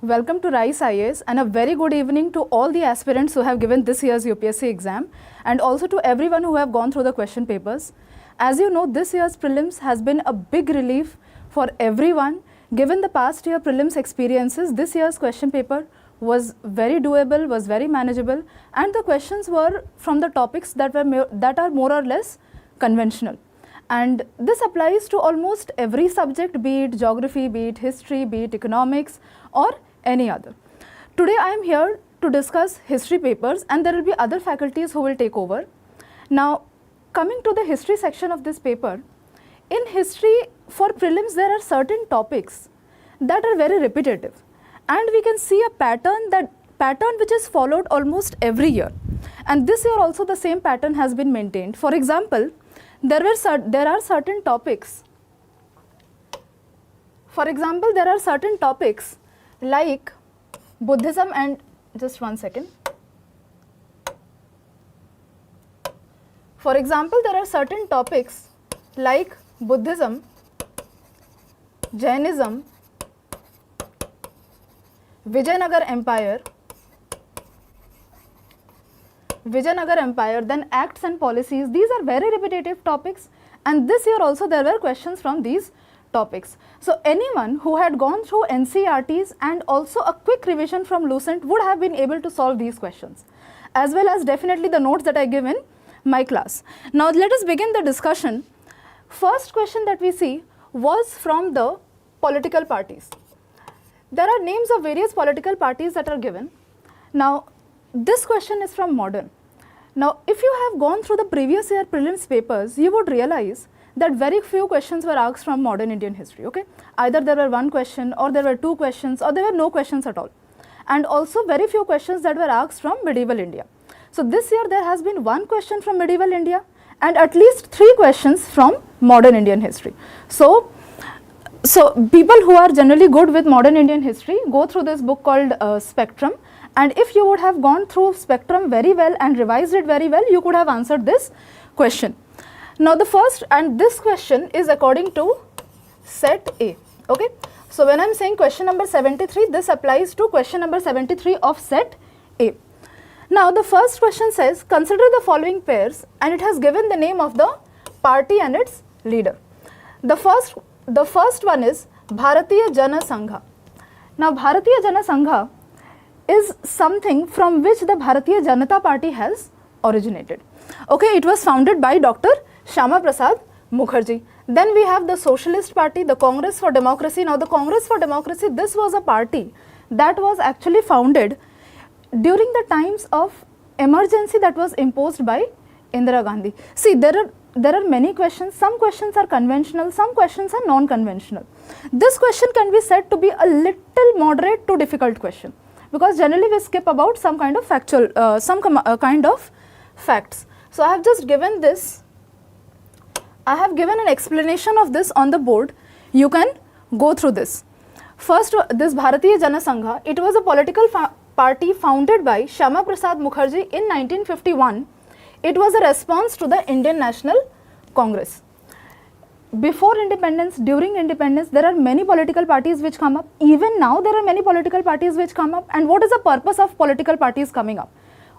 Welcome to RISE IAS and a very good evening to all the aspirants who have given this year's UPSC exam and also to everyone who have gone through the question papers. As you know, this year's prelims has been a big relief for everyone. Given the past year prelims experiences, this year's question paper was very doable, was very manageable, and the questions were from the topics that are more or less conventional. And this applies to almost every subject, be it geography, be it history, be it economics, or any other. Today I am here to discuss history papers, and there will be other faculties who will take over. Now, coming to the history section of this paper, in history for prelims there are certain topics that are very repetitive, and we can see a pattern which is followed almost every year. And this year also the same pattern has been maintained. For example, there are certain topics. For example, there are certain topics like Buddhism and just one second. For example, there are certain topics like Buddhism, Jainism, Vijayanagar Empire, then acts and policies. These are very repetitive topics, and this year also there were questions from these topics. So anyone who had gone through NCERTs and also a quick revision from Lucent would have been able to solve these questions, as well as definitely the notes that I give in my class. Now let us begin the discussion. First question that we see was from the political parties. There are names of various political parties that are given. Now this question is from modern. Now, if you have gone through the previous year prelims papers, you would realize that very few questions were asked from modern Indian history, okay? Either there were one question, or there were two questions, or there were no questions at all. And also very few questions that were asked from medieval India. So this year there has been one question from medieval India and at least 3 questions from modern Indian history. So people who are generally good with modern Indian history go through this book called Spectrum. And if you would have gone through Spectrum very well and revised it very well, you could have answered this question. Now this question is according to set A, okay. So when I am saying question number 73, this applies to question number 73 of set A. Now the first question says, consider the following pairs, and it has given the name of the party and its leader. The first one is Bharatiya Jana Sangha. Now Bharatiya Jana Sangha is something from which the Bharatiya Janata Party has originated. Okay, it was founded by Dr. Shyama Prasad Mukherjee. Then we have the Socialist Party, the Congress for Democracy. Now the Congress for Democracy, this was a party that was actually founded during the times of emergency that was imposed by Indira Gandhi. See, there are many questions. Some questions are conventional, some questions are non-conventional. This question can be said to be a little moderate to difficult question, because generally we skip about some kind of factual, kind of facts. So I have just given this, I have given an explanation of this on the board. You can go through this. First, this Bharatiya Jana Sangha, it was a political party founded by Shyama Prasad Mukherjee in 1951. It was a response to the Indian National Congress. Before independence, during independence, there are many political parties which come up. Even now, there are many political parties which come up. And what is the purpose of political parties coming up?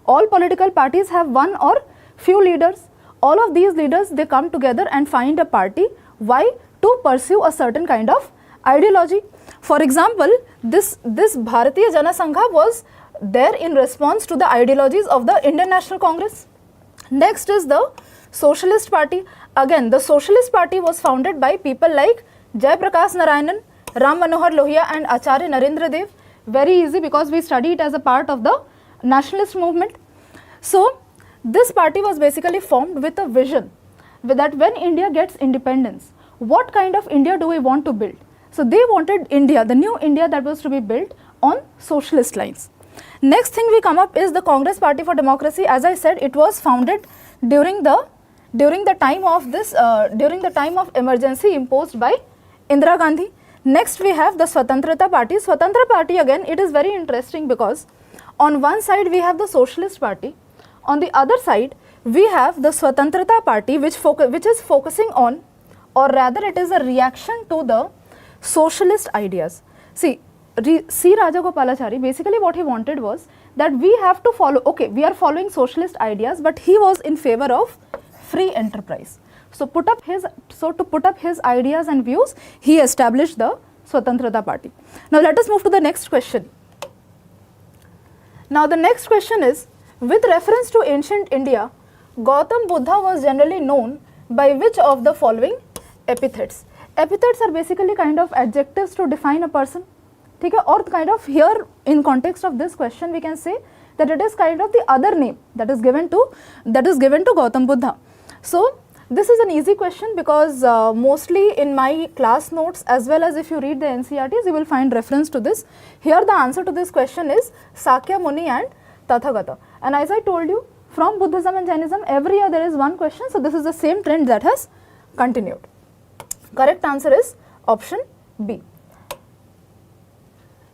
All political parties have one or few leaders. All of these leaders, they come together and find a party. Why? To pursue a certain kind of ideology. For example, this Bharatiya Jana Sangha was there in response to the ideologies of the Indian National Congress. Next is the Socialist Party. Again, the Socialist Party was founded by people like Jai Prakash Narayanan, Ram Manohar Lohia and Acharya Narendra Dev. Very easy, because we study it as a part of the nationalist movement. So this party was basically formed with a vision that when India gets independence, what kind of India do we want to build? So they wanted India, the new India that was to be built on socialist lines. Next thing we come up is the Congress Party for Democracy. As I said, it was founded during the time of emergency imposed by Indira Gandhi. Next we have the Swatantrata Party. Swatantrata Party, again, it is very interesting because on one side we have the Socialist Party, on the other side we have the Swatantrata Party which is focusing on, or rather it is a reaction to the socialist ideas. See, C. Rajagopalachari, basically what he wanted was that we have to follow, okay, we are following socialist ideas, but he was in favor of free enterprise. So to put up his ideas and views, he established the Swatantrata Party. Now let us move to the next question. Now the next question is, with reference to ancient India, Gautam Buddha was generally known by which of the following epithets? Epithets are basically kind of adjectives to define a person. ठीक है, or kind of here in context of this question we can say that it is kind of the other name that is given to Gautam Buddha. So this is an easy question because mostly in my class notes as well as if you read the NCERTs, you will find reference to this. Here the answer to this question is Sakya Muni and Tathagata. And as I told you, from Buddhism and Jainism, every year there is one question. So this is the same trend that has continued. Correct answer is option B.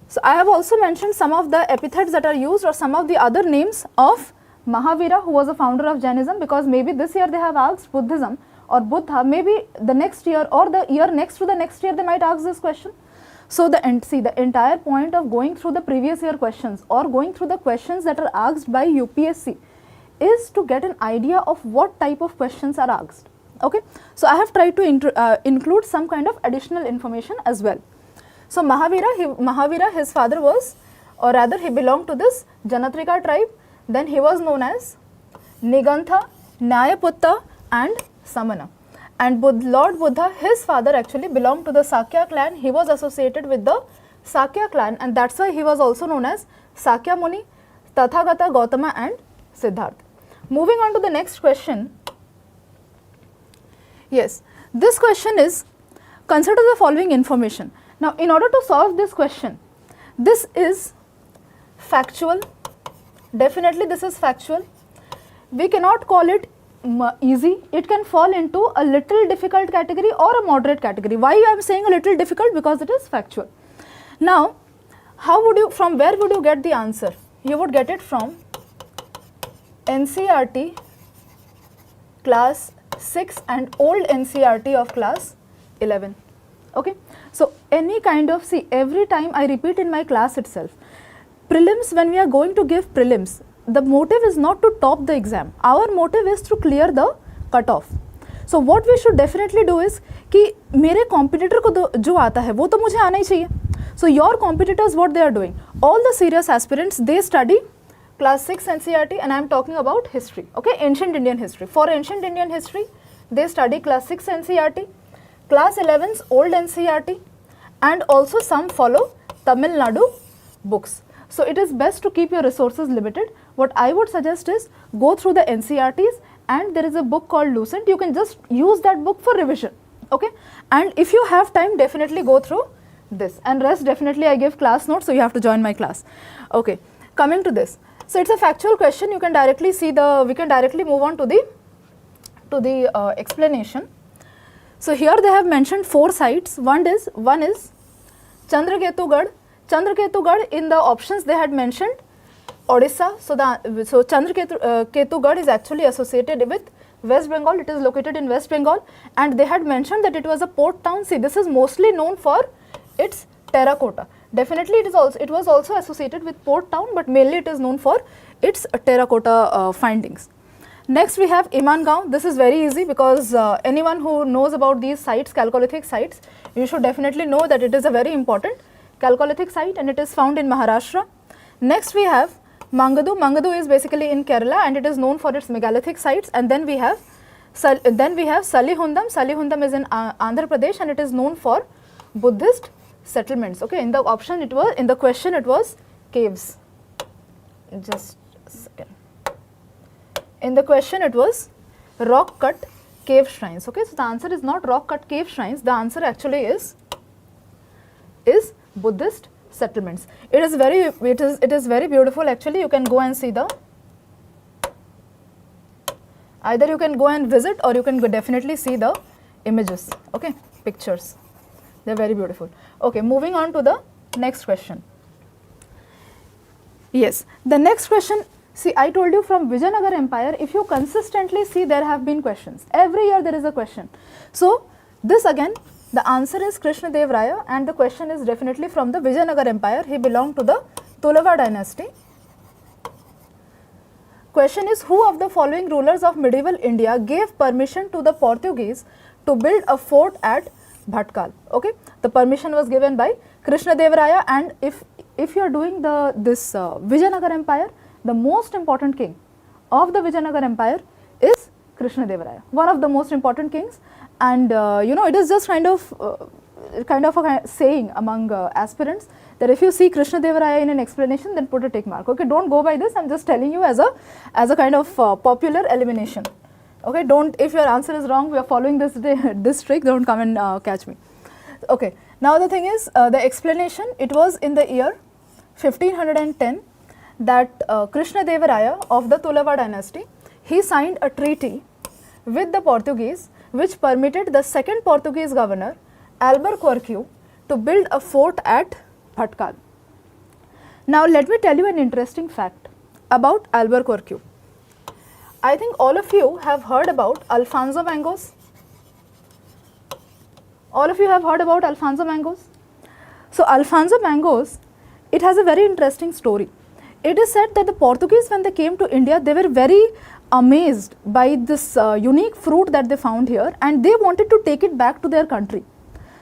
So I have also mentioned some of the epithets that are used or some of the other names of Mahavira, who was a founder of Jainism, because maybe this year they have asked Buddhism or Buddha, maybe the next year or the year next to the next year they might ask this question. So the entire point of going through the previous year questions or going through the questions that are asked by UPSC is to get an idea of what type of questions are asked. Okay, so I have tried to include some kind of additional information as well. So Mahavira, his father was, or rather he belonged to this Janatrika tribe. Then he was known as Nigantha, Nyayaputta and Samana. And Lord Buddha, his father actually belonged to the Sakya clan. He was associated with the Sakya clan, and that's why he was also known as Sakya Muni, Tathagata, Gautama and Siddhartha. Moving on to the next question. Yes, this question is, consider the following information. Now, in order to solve this question, this is factual, definitely this is factual. We cannot call it easy, it can fall into a little difficult category or a moderate category. Why I am saying a little difficult? Because it is factual. Now, from where would you get the answer? You would get it from NCERT class 6 and old NCERT of class 11. Okay, so any kind of, see, every time I repeat in my class itself, prelims, when we are going to give prelims, the motive is not to top the exam. Our motive is to clear the cutoff. So what we should definitely do is कि मेरे competitor को जो आता है वो तो मुझे आना ही चाहिए. So your competitors, what they are doing, all the serious aspirants, they study class 6 NCERT, and I am talking about history, okay, ancient Indian history. For ancient Indian history, they study class 6 NCERT, class 11's old NCERT, and also some follow Tamil Nadu books. So it is best to keep your resources limited. What I would suggest is go through the NCERTs, and there is a book called Lucent. You can just use that book for revision, okay? And if you have time, definitely go through this, and rest definitely I give class notes, so you have to join my class. Okay, coming to this. So it's a factual question. You can directly see we can directly move on to the explanation. So here they have mentioned 4 sites. One is Chandraketu Gad. In the options they had mentioned Odisha. So Chandraketu Gad is actually associated with West Bengal. It is located in West Bengal, and they had mentioned that it was a port town. See, this is mostly known for its terracotta. Definitely it was also associated with port town, but mainly it is known for its terracotta findings. Next we have Imangaon. This is very easy because anyone who knows about these sites, Chalcolithic sites, you should definitely know that it is a very important Chalcolithic site, and it is found in Maharashtra. Next we have Mangadu. Mangadu is basically in Kerala, and it is known for its megalithic sites. And then we have Salihundam. Salihundam is in Andhra Pradesh, and it is known for Buddhist settlements. Okay, in the option it was, in the question it was caves. Just a second. In the question it was rock cut cave shrines. Okay, so the answer is not rock cut cave shrines. The answer actually is Buddhist settlements. It is very beautiful actually. You can go and see either you can go and visit, or you can definitely see the images, okay, pictures. They are very beautiful. Okay, moving on to the next question. Yes, the next question, see, I told you from Vijayanagar Empire, if you consistently see, there have been questions. Every year there is a question. So this again, The answer is Krishna Dev Raya, and the question is definitely from the Vijayanagar Empire. He belonged to the Tulava dynasty. Question is, who of the following rulers of medieval India gave permission to the Portuguese to build a fort at Bhatkal? Okay, the permission was given by Krishna Dev Raya, and if you are doing this Vijayanagar Empire, the most important king of the Vijayanagar Empire is Krishna Dev Raya, one of the most important kings. And you know, it is just kind of a saying among aspirants that if you see Krishna Dev Raya in an explanation, then put a tick mark. Okay, don't go by this. I'm just telling you as a kind of popular elimination. Okay, don't, if your answer is wrong, we are following this trick, don't come and catch me. Okay, now the thing is, the explanation, it was in the year 1510 that Krishna Deva Raya of the Tulava dynasty, he signed a treaty with the Portuguese which permitted the second Portuguese governor Albuquerque to build a fort at Bhatkal. Now let me tell you an interesting fact about Albuquerque. I think all of you have heard about Alfonso mangoes. All of you have heard about Alfonso mangoes. So Alfonso mangoes, it has a very interesting story. It is said that the Portuguese, when they came to India, they were very amazed by this unique fruit that they found here, and they wanted to take it back to their country.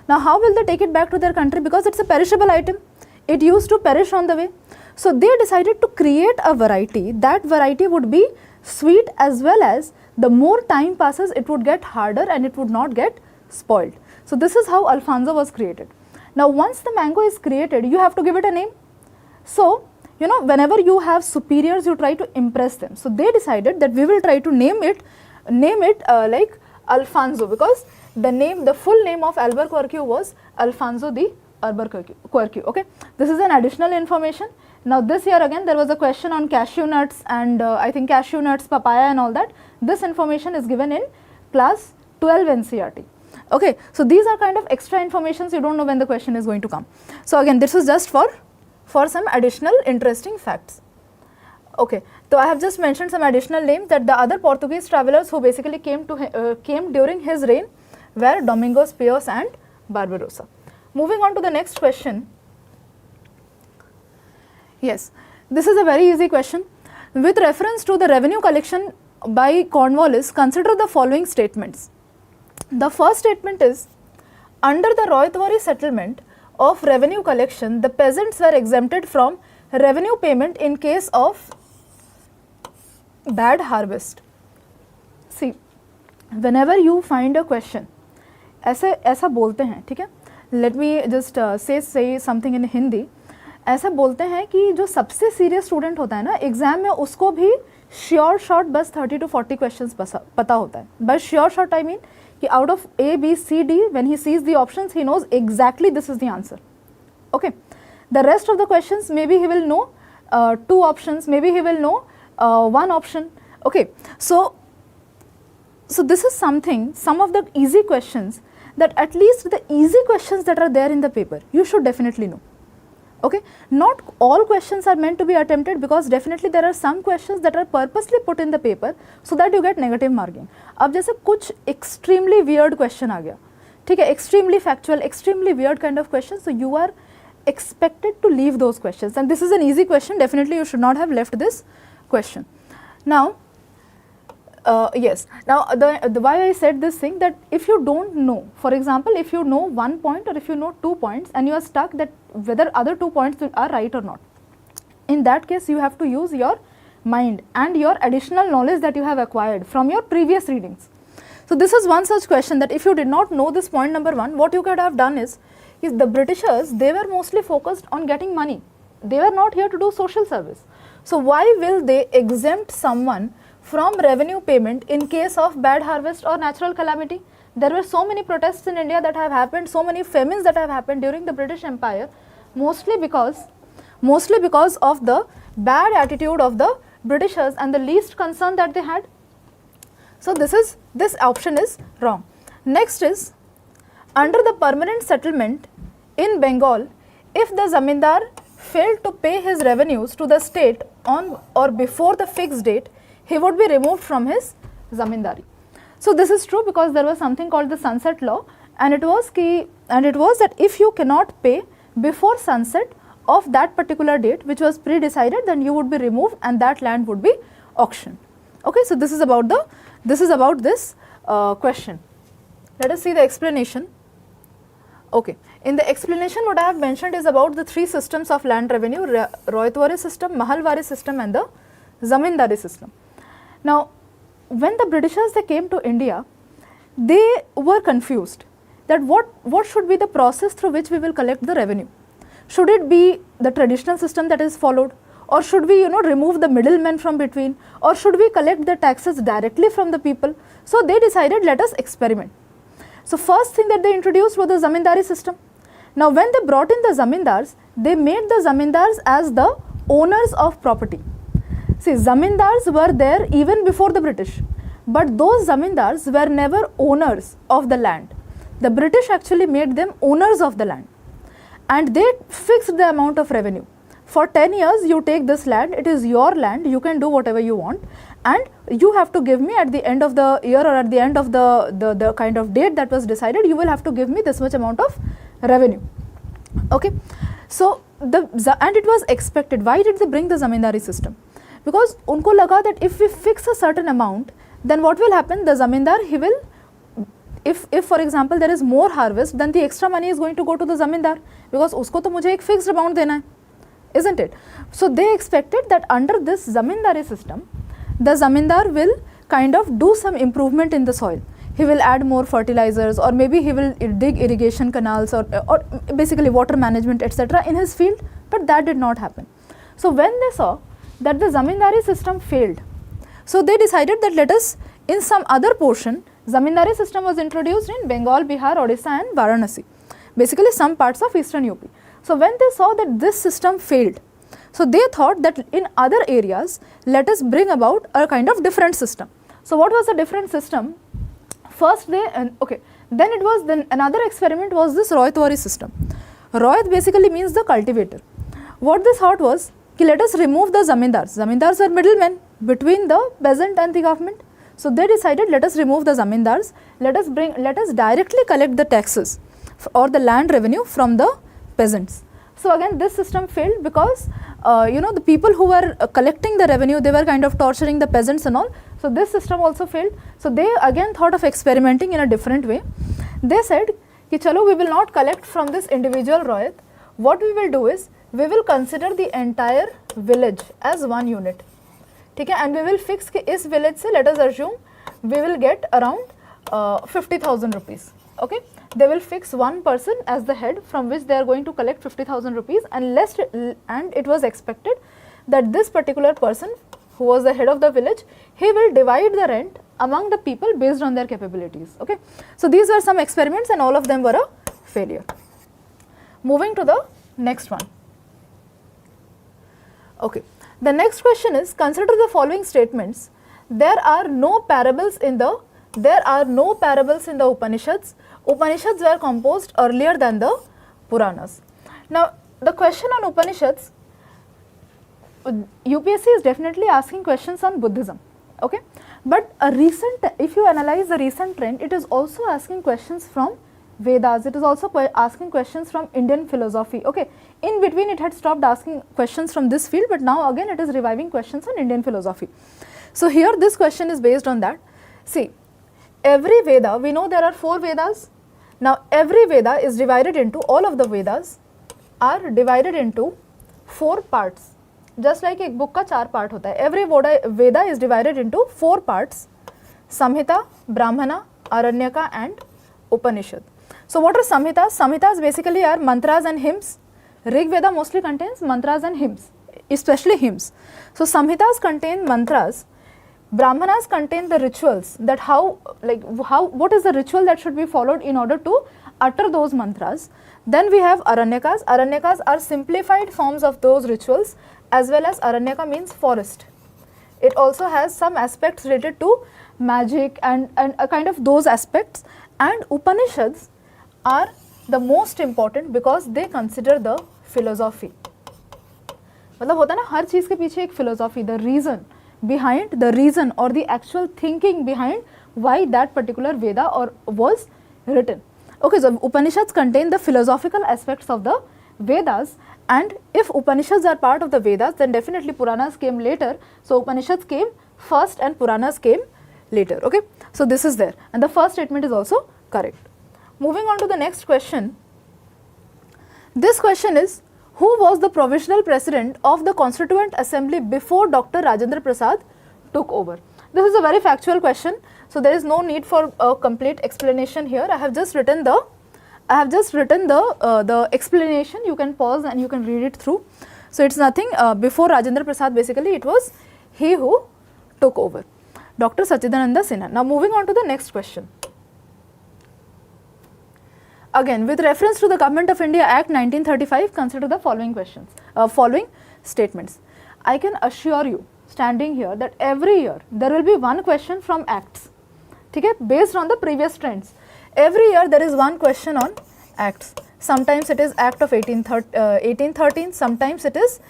Now how will they take it back to their country? Because it's a perishable item. It used to perish on the way. So they decided to create a variety. That variety would be sweet, as well as the more time passes, it would get harder and it would not get spoiled. So this is how Alfonso was created. Now once the mango is created, you have to give it a name. So you know, whenever you have superiors, you try to impress them. So they decided that we will try to name it like Alfonso, because the full name of Albuquerque was Alfonso the Albuquerque. Okay, this is an additional information. Now this year again there was a question on cashew nuts, and I think cashew nuts, papaya and all that. This information is given in class 12 NCERT. Okay, so these are kind of extra informations, you don't know when the question is going to come. So again, this is just for some additional interesting facts. Okay, so I have just mentioned some additional names, that the other Portuguese travelers who basically came during his reign were Domingos Pios and Barbarossa. Moving on to the next question. Yes, this is a very easy question. With reference to the revenue collection by Cornwallis, consider the following statements. The first statement is, under the Roythwari settlement of revenue collection, the peasants were exempted from revenue payment in case of bad harvest. See, whenever you find a question, ऐसा बोलते हैं, ठीक है? Let me just say something in Hindi. ऐसा बोलते हैं कि जो सबसे सीरियस स्टूडेंट होता है ना एग्जाम में, उसको भी श्योर शॉर्ट बस 30 to 40 क्वेश्चंस पता होता है. By sure short I mean कि out of A, B, C, D, when he sees the options, he knows exactly this is the answer. Okay, the rest of the questions, maybe he will know 2 options, maybe he will know 1 option. Okay, so this is something, some of the easy questions, that at least the easy questions that are there in the paper, you should definitely know. Okay, not all questions are meant to be attempted, because definitely there are some questions that are purposely put in the paper so that you get negative marking. अब जैसे कुछ extremely weird question आ गया, ठीक है, extremely factual, extremely weird kind of questions, so you are expected to leave those questions, and this is an easy question, definitely you should not have left this question. Now yes, now the why I said this thing, that if you don't know, for example, if you know 1 point or if you know 2 points and you are stuck that whether other 2 points are right or not, in that case you have to use your mind and your additional knowledge that you have acquired from your previous readings. So this is one such question, that if you did not know this point number 1, what you could have done is the Britishers, they were mostly focused on getting money. They were not here to do social service. So why will they exempt someone from revenue payment in case of bad harvest or natural calamity? There were so many protests in India that have happened, so many famines that have happened during the British Empire, mostly because of the bad attitude of the Britishers and the least concern that they had. So this option is wrong. Next is, under the permanent settlement in Bengal, if the zamindar failed to pay his revenues to the state on or before the fixed date, he would be removed from his zamindari. So this is true, because there was something called the sunset law, and it was that if you cannot pay before sunset of that particular date which was pre-decided, then you would be removed and that land would be auctioned. Okay, so this is about this question. Let us see the explanation. Okay, in the explanation what I have mentioned is about the three systems of land revenue: Royatwari system, Mahalwari system and the Zamindari system. Now, when the Britishers they came to India, they were confused that what should be the process through which we will collect the revenue. Should it be the traditional system that is followed, or should we remove the middlemen from between, or should we collect the taxes directly from the people? So they decided, let us experiment. So first thing that they introduced was the Zamindari system. Now when they brought in the Zamindars, they made the Zamindars as the owners of property. See, Zamindars were there even before the British, but those Zamindars were never owners of the land. The British actually made them owners of the land, and they fixed the amount of revenue. For 10 years you take this land, it is your land, you can do whatever you want, and you have to give me at the end of the year or at the end of the kind of date that was decided, you will have to give me this much amount of revenue. Okay, so and it was expected. Why did they bring the Zamindari system? Because unko laga that if we fix a certain amount, then what will happen? The Zamindar, he will, if for example there is more harvest, then the extra money is going to go to the Zamindar, because usko to mujhe ek fixed amount dena hai, isn't it? So they expected that under this Zamindari system, the Zamindar will kind of do some improvement in the soil. He will add more fertilizers, or maybe he will dig irrigation canals, or basically water management, etc. in his field, but that did not happen. So when they saw that the Zamindari system failed, so they decided that let us, in some other portion, Zamindari system was introduced in Bengal, Bihar, Odisha and Varanasi, basically some parts of eastern UP. So when they saw that this system failed, so they thought that in other areas, let us bring about a kind of different system. So what was the different system? First then another experiment was this Royatwari system. Royat basically means the cultivator. What they thought was, let us remove the Zamindars. Zamindars are middlemen between the peasant and the government. So they decided, let us remove the Zamindars, let us directly collect the taxes or the land revenue from the peasants. So again this system failed because the people who were collecting the revenue, they were kind of torturing the peasants and all. So this system also failed. So they again thought of experimenting in a different way. They said, ki chalo, we will not collect from this individual Royat. What we will do is, we will consider the entire village as one unit. Okay? And we will fix ki is village se, let us assume, we will get around 50,000 rupees. Okay? They will fix one person as the head from which they are going to collect 50,000 rupees, and it was expected that this particular person who was the head of the village, he will divide the rent among the people based on their capabilities. Okay? So these were some experiments and all of them were a failure. Moving to the next one. Okay. The next question is, consider the following statements. There are no parables in the Upanishads. Upanishads were composed earlier than the Puranas. Now, the question on Upanishads, UPSC is definitely asking questions on Buddhism, okay? But if you analyze the recent trend, it is also asking questions from Vedas. It is also asking questions from Indian philosophy, okay? In between, it had stopped asking questions from this field, but now again it is reviving questions on Indian philosophy. So here this question is based on that. See, every Veda, we know there are 4 Vedas. Now every Veda is divided into, all of the Vedas are divided into 4 parts. Just like एक book का 4 part होता है. Every Veda is divided into 4 parts: Samhita, Brahmana, Aranyaka and Upanishad. So what are Samhitas? Samhitas basically are mantras and hymns. Rig Veda mostly contains mantras and hymns, especially hymns. So Samhitas contain mantras. Brahmanas contain the rituals, that what is the ritual that should be followed in order to utter those mantras. Then we have Aranyakas. Aranyakas are simplified forms of those rituals, as well as Aranyaka means forest. It also has some aspects related to magic and a kind of those aspects. And Upanishads are the most important because they consider the philosophy. मतलब होता है ना, हर चीज़ के पीछे एक philosophy, the reason or the actual thinking behind why that particular Veda was written. Okay, so Upanishads contain the philosophical aspects of the Vedas, and if Upanishads are part of the Vedas, then definitely Puranas came later. So Upanishads came first and Puranas came later. Okay, so this is there, and the first statement is also correct. Moving on to the next question. This question is, who was the provisional president of the Constituent Assembly before Dr. Rajendra Prasad took over? This is a very factual question, so there is no need for a complete explanation here. I have just written the explanation. You can pause and you can read it through. So it's nothing. Before Rajendra Prasad, basically it was he who took over, Dr. Sachidananda Sinha. Now moving on to the next question. Again, with reference to the Government of India Act 1935, consider the following questions, following statements. I can assure you, standing here, that every year there will be one question from acts, okay, based on the previous trends. Every year there is one question on acts. Sometimes it is Act of 1813, sometimes it is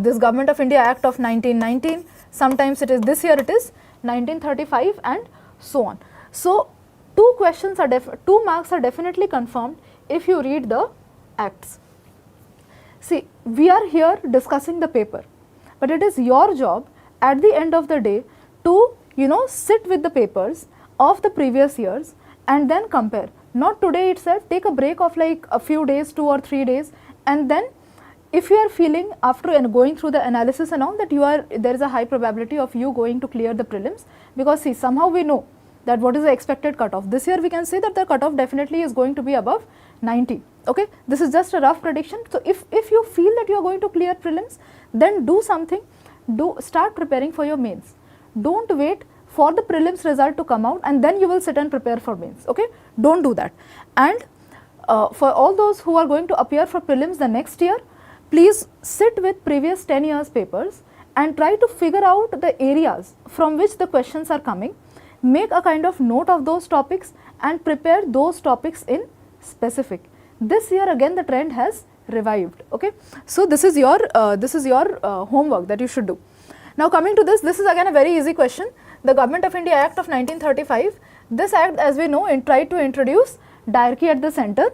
this Government of India Act of 1919, sometimes it is this year it is 1935, and so on. So two marks are definitely confirmed if you read the acts. See, we are here discussing the paper, but it is your job at the end of the day to, sit with the papers of the previous years and then compare. Not today itself, take a break of like a few days, 2 or 3 days, and then if you are feeling after going through the analysis and all that there is a high probability of you going to clear the prelims, because see, somehow we know that what is the expected cutoff. This year we can say that the cutoff definitely is going to be above 90. Okay, this is just a rough prediction. So if you feel that you are going to clear prelims, then do something. Start preparing for your mains. Don't wait for the prelims result to come out and then you will sit and prepare for mains. Okay, don't do that. And for all those who are going to appear for prelims the next year, please sit with previous 10 years papers and try to figure out the areas from which the questions are coming. Make a kind of note of those topics and prepare those topics in specific. This year again the trend has revived. Okay, so this is your homework that you should do. Now coming to this is again a very easy question. The Government of India Act of 1935. This act, as we know, tried to introduce diarchy at the center,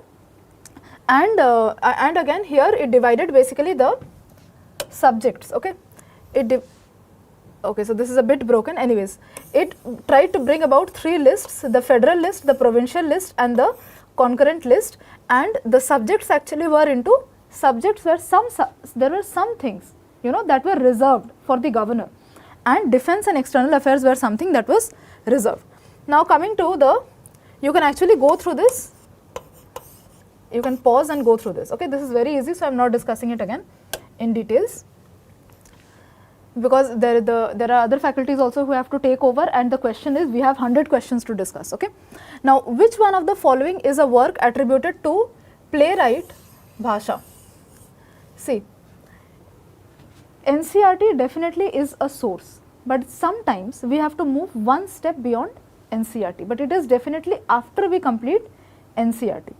and again here it divided basically the subjects. Okay, okay, so this is a bit broken. Anyways, it tried to bring about 3 lists: the federal list, the provincial list, and the concurrent list. And the subjects actually were into subjects where there were some things that were reserved for the governor, and defense and external affairs were something that was reserved. Now coming to you can actually go through this. You can pause and go through this. Okay, this is very easy, so I am not discussing it again in details, because there are other faculties also who have to take over, and the question is, we have 100 questions to discuss. Okay, now which one of the following is a work attributed to playwright Bhasha? See, NCERT definitely is a source, but sometimes we have to move one step beyond NCERT, but it is definitely after we complete NCERT.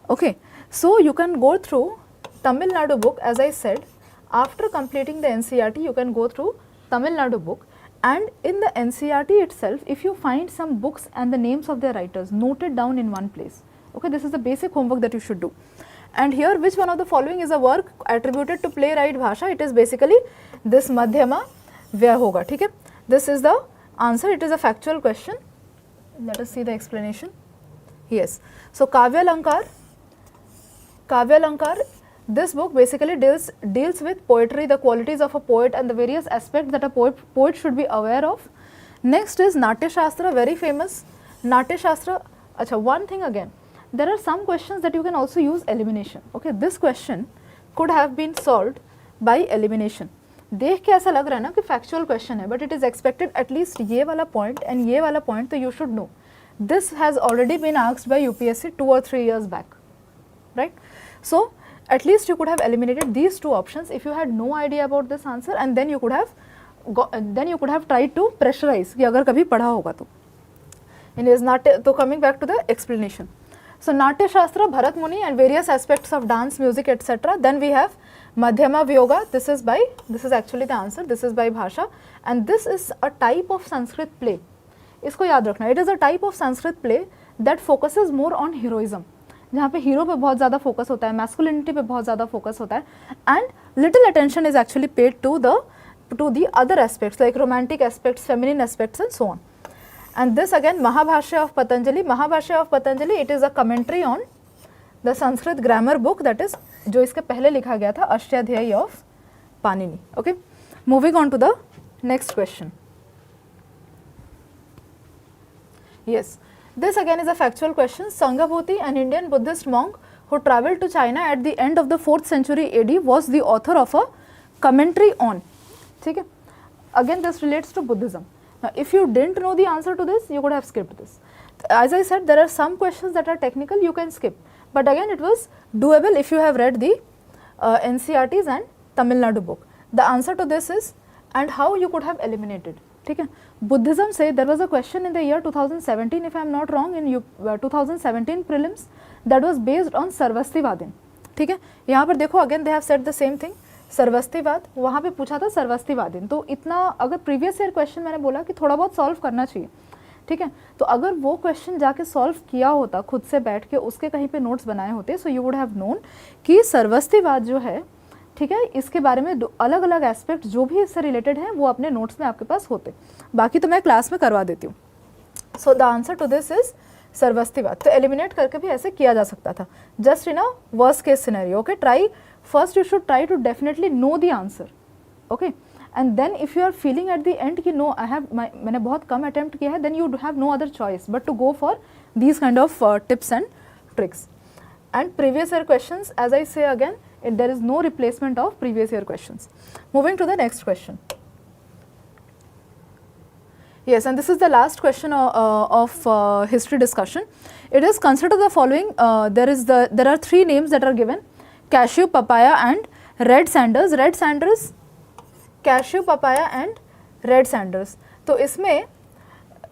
Okay, so you can go through Tamil Nadu book, as I said. After completing the NCERT, you can go through Tamil Nadu book, and in the NCERT itself, if you find some books and the names of their writers, note it down in one place. Okay, this is the basic homework that you should do. And here, which one of the following is a work attributed to playwright Bhasha? It is basically this Madhyama Vyaya Hoga. Okay, this is the answer. It is a factual question. Let us see the explanation. Yes, so Kavya Lankar, this book basically deals with poetry, the qualities of a poet, and the various aspects that a poet should be aware of. Next is Natya Shastra, very famous. Natya Shastra, one thing again, there are some questions that you can also use elimination. Okay, this question could have been solved by elimination. देख के ऐसा लग रहा है ना कि factual question है, but it is expected at least ये वाला point and ये वाला point, तो you should know. This has already been asked by UPSC 2 or 3 years back, right? So at least you could have eliminated these two options if you had no idea about this answer, and then you could have tried to pressurize कि अगर कभी पढ़ा होगा तो. Anyways, तो coming back to the explanation. So Natya Shastra, Bharat Muni, and various aspects of dance, music, etc. Then we have Madhyama Vyoga. This is actually the answer. This is by Bhasha, and this is a type of Sanskrit play. इसको याद रखना. It is a type of Sanskrit play that focuses more on heroism. जहाँ पे hero पे बहुत ज़्यादा focus होता है, मैस्कुलिनिटी पे बहुत ज़्यादा फोकस होता है, and little attention is actually paid to the other aspects like romantic aspects, feminine aspects and so on. And this again Mahabhashya of Patanjali. Mahabhashya of Patanjali, it is a commentary on the Sanskrit grammar book that is जो इसके पहले लिखा गया था Ashtadhyayi of Panini. Okay, moving on to the next question. Yes, this again is a factual question. Sanghabhuti, an Indian Buddhist monk who travelled to China at the end of the 4th century AD, was the author of a commentary on. ठीक है, again this relates to Buddhism. Now if you didn't know the answer to this, you could have skipped this. As I said, there are some questions that are technical, you can skip, but again it was doable if you have read the NCERTs and Tamil Nadu book. The answer to this is, and how you could have eliminated. ठीक है, Buddhism say there was a question in the year 2017, if I am not wrong, in 2017 prelims that was based on सर्वस्तिवाद. ठीक है, यहाँ पर देखो again they have said the same thing. सर्वस्तिवाद, वहाँ पे पूछा था सर्वस्तिवादीन, तो इतना अगर प्रीवियस ईयर क्वेश्चन मैंने बोला कि थोड़ा बहुत सॉल्व करना चाहिए, ठीक है, तो अगर वो क्वेश्चन जाके सॉल्व किया होता खुद से बैठ के, उसके कहीं पे नोट्स बनाए होते, so you would have known कि सर्वस्तिवाद जो है, ठीक है, इसके बारे में अलग अलग एस्पेक्ट जो भी इससे रिलेटेड है वो अपने नोट्स में आपके पास होते, बाकी तो मैं क्लास में करवा देती हूँ. So the answer to this is Sarvastivada. तो एलिमिनेट करके भी ऐसे किया जा सकता था, just in a worst case scenario. Okay, try first you should try to definitely know the answer, okay, and then if you are feeling at the end कि no I have मैंने बहुत कम attempt किया है, then you have no other choice but to go for these kind of tips and tricks. And previous year questions, as I say again, there is no replacement of previous year questions. Moving to the next question. Yes, and this is the last question of history discussion. It is, consider the following. There are three names that are given: cashew, papaya and red sanders. Red sanders, cashew, papaya and red sanders. तो इसमें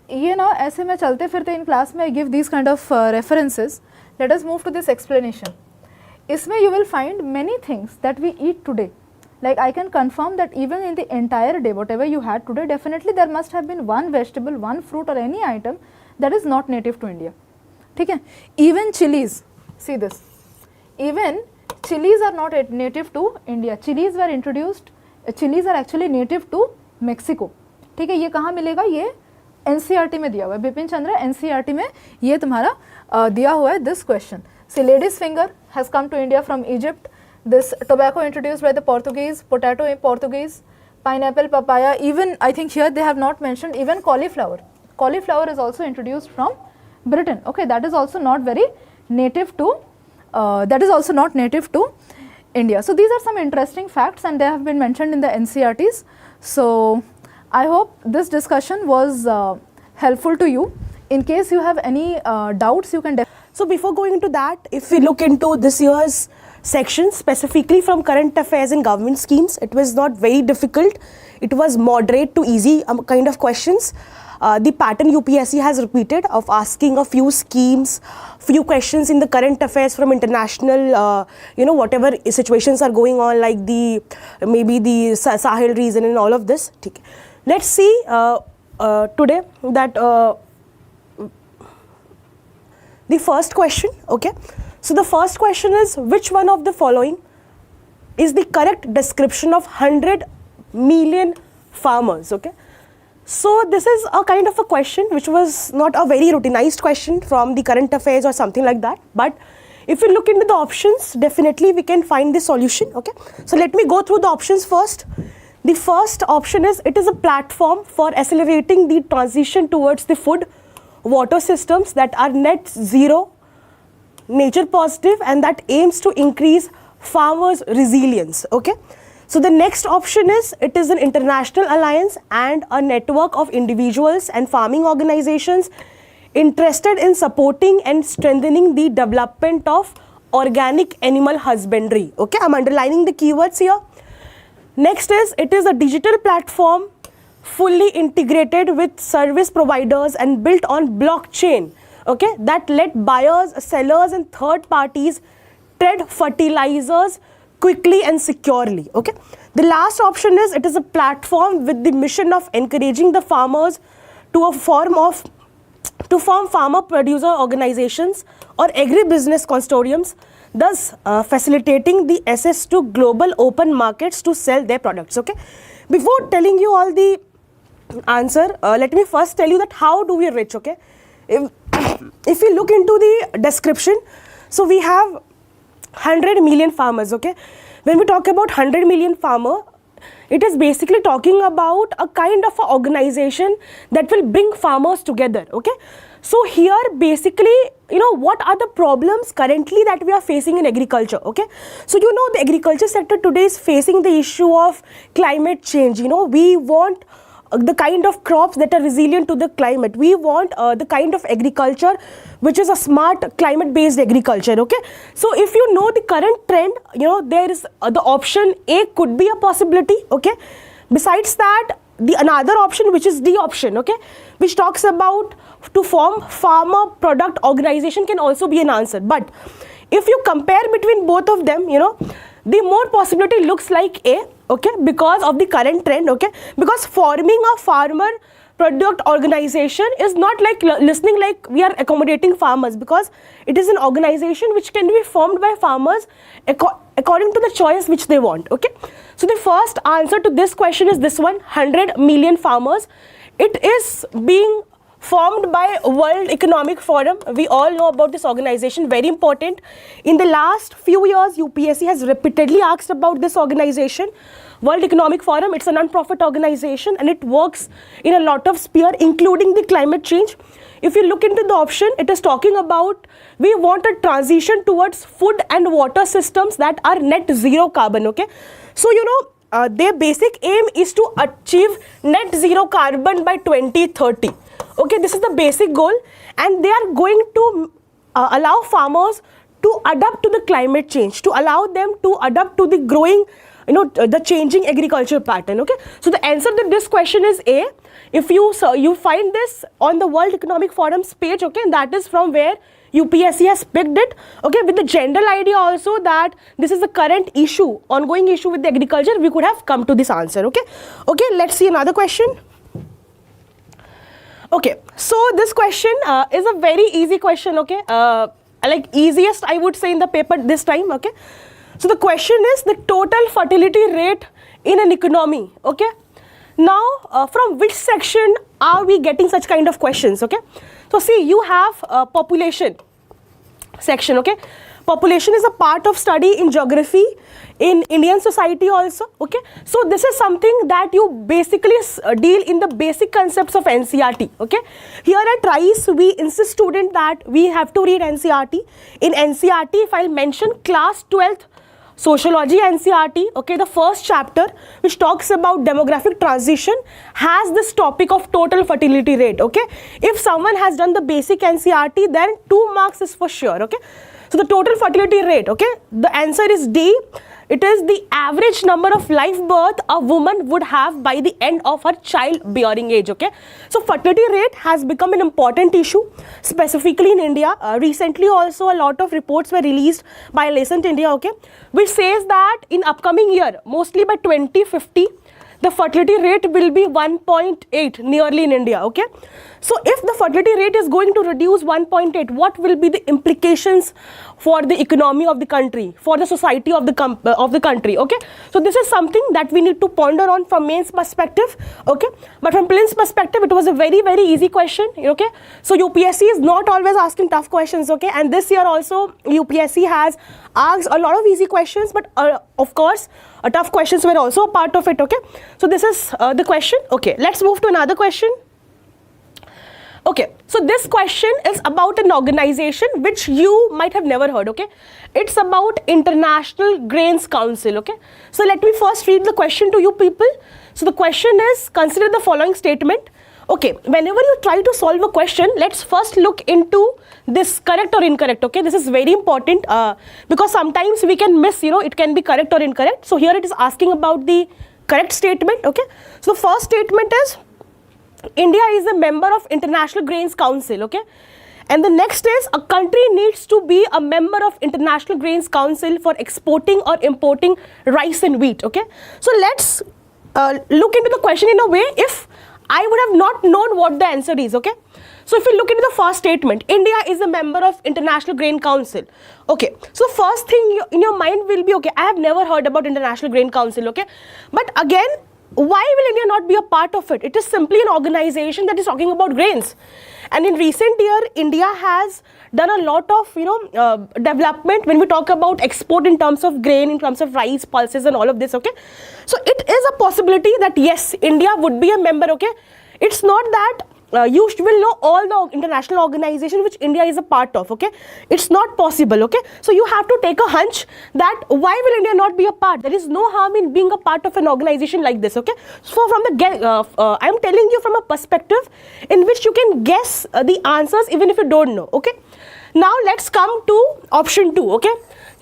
ये ना ऐसे में चलते फिरते in class में I give these kind of references. Let us move to this explanation. इसमें you will find many things that we eat today. Like I can confirm that even in the entire day, whatever you had today, definitely there must have been one vegetable, one fruit or any item that is not native to India. ठीक है, even chilies, see this, even chilies are not native to India. Chilies were introduced, chilies are actually native to Mexico. ठीक है, ये कहाँ मिलेगा, ये NCERT में दिया हुआ है, बिपिन चंद्र NCERT में ये तुम्हारा दिया हुआ है this question. See, lady's finger has come to India from Egypt. This tobacco introduced by the Portuguese, potato in Portuguese, pineapple, papaya, even I think here they have not mentioned even cauliflower. Cauliflower is also introduced from Britain. Okay, that is also not very native to India. So these are some interesting facts and they have been mentioned in the NCERTs. So I hope this discussion was helpful to you. In case you have any doubts, you can. So before going into that, if we look into this year's section specifically from current affairs and government schemes, it was not very difficult. It was moderate to easy kind of questions. The pattern UPSC has repeated of asking a few schemes, few questions in the current affairs from international, whatever situations are going on, like maybe the Sahel region and all of this. Let's see today that the first question. Okay, so the first question is, which one of the following is the correct description of 100 million farmers? Okay. So this is a kind of a question which was not a very routinized question from the current affairs or something like that. But if we look into the options, definitely we can find the solution. Okay. So let me go through the options first. The first option is, it is a platform for accelerating the transition towards the food, water systems that are net zero, nature positive, and that aims to increase farmers' resilience. Okay. So the next option is, it is an international alliance and a network of individuals and farming organizations interested in supporting and strengthening the development of organic animal husbandry. Okay, I'm underlining the keywords here. Next is, it is a digital platform fully integrated with service providers and built on blockchain. Okay, that let buyers, sellers and third parties trade fertilizers quickly and securely. Okay. The last option is, it is a platform with the mission of encouraging the farmers to a form of to form farmer producer organizations or agribusiness consortiums, thus facilitating the access to global open markets to sell their products. Okay, before telling you all the answer, let me first tell you that how do we reach. Okay, if we look into the description, so we have 100 million farmers. Okay, when we talk about 100 million farmer, it is basically talking about a kind of a organization that will bring farmers together. Okay, so here basically, you know, what are the problems currently that we are facing in agriculture. Okay, so you know, the agriculture sector today is facing the issue of climate change. You know, we want the kind of crops that are resilient to the climate. We want the kind of agriculture which is a smart climate based agriculture. Okay, so if you know the current trend, you know, there is the option A could be a possibility. Okay, besides that, the another option, which is D option, okay, which talks about to form farmer product organization, can also be an answer. But if you compare between both of them, you know, the more possibility looks like A, okay, because of the current trend. Okay, because forming a farmer product organization is not like listening like we are accommodating farmers, because it is an organization which can be formed by farmers according to the choice which they want. Okay, so the first answer to this question is this one, 100 million farmers. It is being formed by World Economic Forum. We all know about this organization, very important. In the last few years, UPSC has repeatedly asked about this organization. World Economic Forum, it's a non-profit organization and it works in a lot of sphere, including the climate change. If you look into the option, it is talking about we want a transition towards food and water systems that are net zero carbon. Okay, so you know, their basic aim is to achieve net zero carbon by 2030. Okay, this is the basic goal, and they are going to allow farmers to adapt to the climate change, to allow them to adapt to the growing, you know, the changing agriculture pattern. Okay, so the answer to this question is A. If you find this on the World Economic Forum's page, okay, and that is from where UPSC has picked it, okay, with the general idea also that this is the current issue, ongoing issue with the agriculture, we could have come to this answer. Okay, okay, let's see another question. Okay, so this question is a very easy question. Okay, like easiest I would say in the paper this time. Okay, so the question is the total fertility rate in an economy. Okay, now from which section are we getting such kind of questions? Okay, so see, you have population section. Okay, population is a part of study in geography in Indian society also. Okay, so this is something that you basically deal in the basic concepts of NCERT. Okay, here at RICE we insist student that we have to read NCERT. In NCERT, if I'll mention class 12th sociology NCERT, okay, the first chapter which talks about demographic transition has this topic of total fertility rate. Okay, if someone has done the basic NCERT, then 2 marks is for sure. Okay, so the total fertility rate, okay, the answer is D. It is the average number of live birth a woman would have by the end of her childbearing age. Okay, so fertility rate has become an important issue, specifically in India. Recently also a lot of reports were released by Recent India, okay, which says that in upcoming year, mostly by 2050, the fertility rate will be 1.8 nearly in India. Okay, so if the fertility rate is going to reduce 1.8, what will be the implications for the economy of the country, for the society of the country? Okay, so this is something that we need to ponder on from mains perspective. Okay, but from prelims perspective, it was a very easy question. Okay, so UPSC is not always asking tough questions. Okay, and this year also UPSC has asked a lot of easy questions, but of course tough questions were also a part of it. Okay, so this is the question. Okay, let's move to another question. Okay, so this question is about an organization which you might have never heard. Okay, it's about International Grains Council. Okay, so let me first read the question to you people. So the question is, consider the following statement. Okay, whenever you try to solve a question, let's first look into this correct or incorrect. Okay, this is very important because sometimes we can miss, you know, it can be correct or incorrect. So here it is asking about the correct statement. Okay, so the first statement is India is a member of International Grains Council. Okay, and the next is a country needs to be a member of International Grains Council for exporting or importing rice and wheat. Okay, so let's look into the question in a way if I would have not known what the answer is. Okay, So if you look into the first statement, India is a member of International Grain Council. Okay, so first thing in your mind will be, okay, I have never heard about International Grain Council, okay. But again, why will India not be a part of it? It is simply an organization that is talking about grains. And in recent year, India has done a lot of, development when we talk about export in terms of grain, in terms of rice, pulses and all of this, okay. So it is a possibility that yes, India would be a member, okay. It's not that you will know all the international organization which India is a part of, okay. It's not possible, okay. So you have to take a hunch that why will India not be a part? There is no harm in being a part of an organization like this, okay. So from the I am telling you from a perspective in which you can guess the answers even if you don't know, okay. Now let's come to option 2, okay.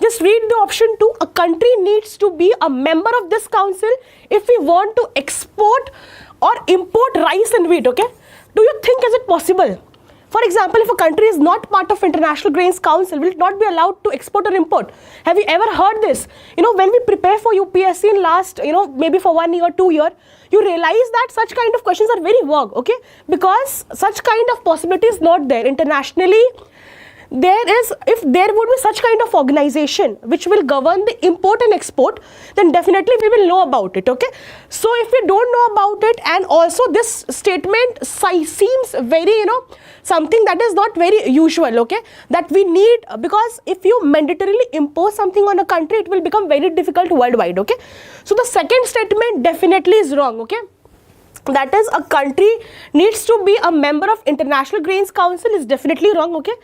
Just read the option 2. A country needs to be a member of this council if we want to export or import rice and wheat, okay. Do you think is it possible? For example, if a country is not part of International Grains Council, will it not be allowed to export or import? Have you ever heard this? When we prepare for UPSC in last, maybe for 1 year, 2 year, you realize that such kind of questions are very vague, okay? Because such kind of possibility is not there. Internationally, if there would be such kind of organization which will govern the import and export, then definitely we will know about it, okay. So if we don't know about it, and also this statement seems very, something that is not very usual, okay, that we need, because if you mandatorily impose something on a country, it will become very difficult worldwide, okay. So the second statement definitely is wrong, okay. That is, a country needs to be a member of International Grains Council is definitely wrong, okay.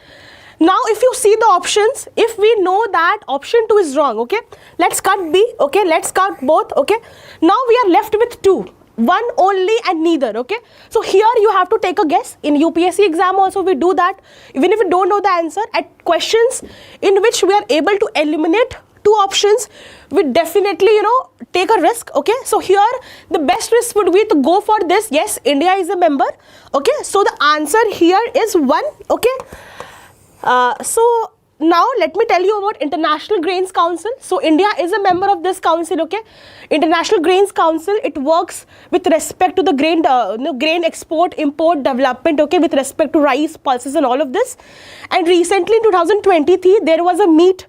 Now, if you see the options, if we know that option 2 is wrong, okay, let's cut B, okay, let's cut both, okay. Now we are left with 2, one only and neither, okay. So here you have to take a guess. In UPSC exam also we do that. Even if we don't know the answer, at questions in which we are able to eliminate 2 options, we definitely, take a risk, okay. So here the best risk would be to go for this, yes, India is a member, okay. So the answer here is 1, okay. So now let me tell you about International Grains Council. So India is a member of this council, okay. International Grains Council, it works with respect to the grain, grain export, import, development, okay, with respect to rice, pulses and all of this. And recently in 2023, there was a meet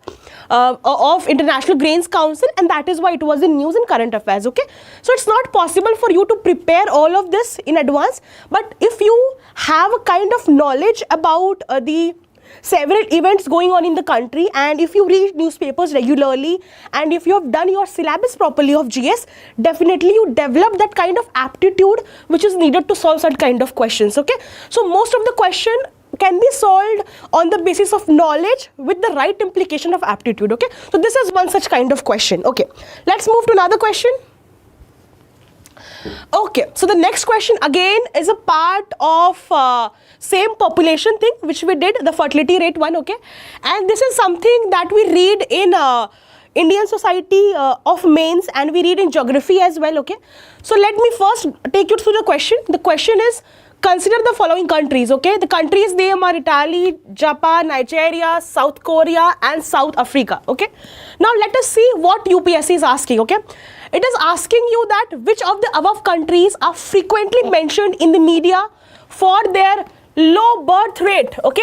of International Grains Council, and that is why it was in news and current affairs, okay. So it's not possible for you to prepare all of this in advance, but if you have a kind of knowledge about the several events going on in the country, and if you read newspapers regularly, and if you have done your syllabus properly of GS, definitely you develop that kind of aptitude which is needed to solve such kind of questions, okay. So most of the question can be solved on the basis of knowledge with the right implication of aptitude, okay. So this is one such kind of question, okay. Let's move to another question. Okay, so the next question again is a part of same population thing which we did, the fertility rate one, okay. And this is something that we read in Indian Society of Mains, and we read in geography as well, okay. So let me first take you through the question. The question is, consider the following countries, okay. The countries name are Italy, Japan, Nigeria, South Korea and South Africa, okay. Now let us see what UPSC is asking, okay. It is asking you that which of the above countries are frequently mentioned in the media for their low birth rate, okay,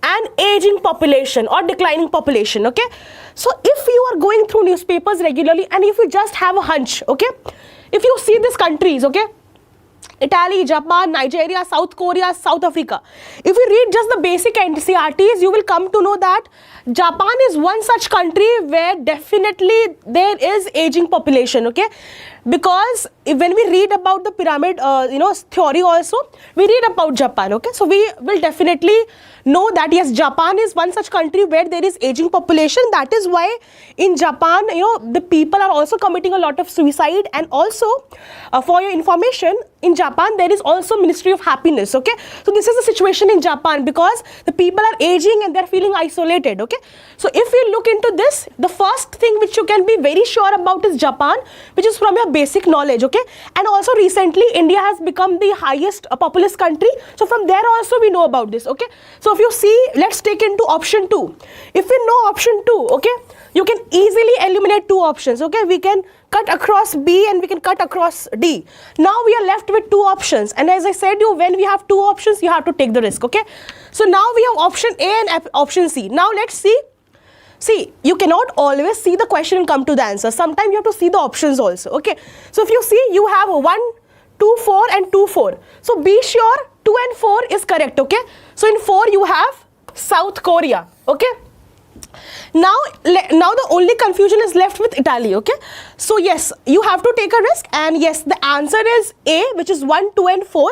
and aging population or declining population, okay. So if you are going through newspapers regularly, and if you just have a hunch, okay, if you see these countries, okay, Italy, Japan, Nigeria, South Korea, South Africa, if you read just the basic NCERTs, you will come to know that Japan is one such country where definitely there is aging population, okay. Because when we read about the pyramid, theory also, we read about Japan, okay. So we will definitely know that yes, Japan is one such country where there is aging population. That is why in Japan, the people are also committing a lot of suicide. And also, for your information, in Japan there is also Ministry of Happiness, okay. So this is the situation in Japan because the people are aging and they're feeling isolated, okay. So if you look into this, the first thing which you can be very sure about is Japan, which is from your basic knowledge, okay? And also recently India has become the highest populous country, so from there also we know about this, okay? So if you see, let's take into option 2. If we know option 2, okay, you can easily eliminate 2 options, okay? We can cut across B and we can cut across D. Now we are left with 2 options, and as I said you, when we have 2 options, you have to take the risk, okay? So now we have option A and option C. Now let's see. See, you cannot always see the question and come to the answer. Sometimes you have to see the options also, okay? So if you see, you have 1, 2, 4 and 2, 4. So be sure 2 and 4 is correct, okay? So in 4 you have South Korea, okay? Now the only confusion is left with Italy, okay? So yes, you have to take a risk, and yes, the answer is A, which is 1, 2 and 4.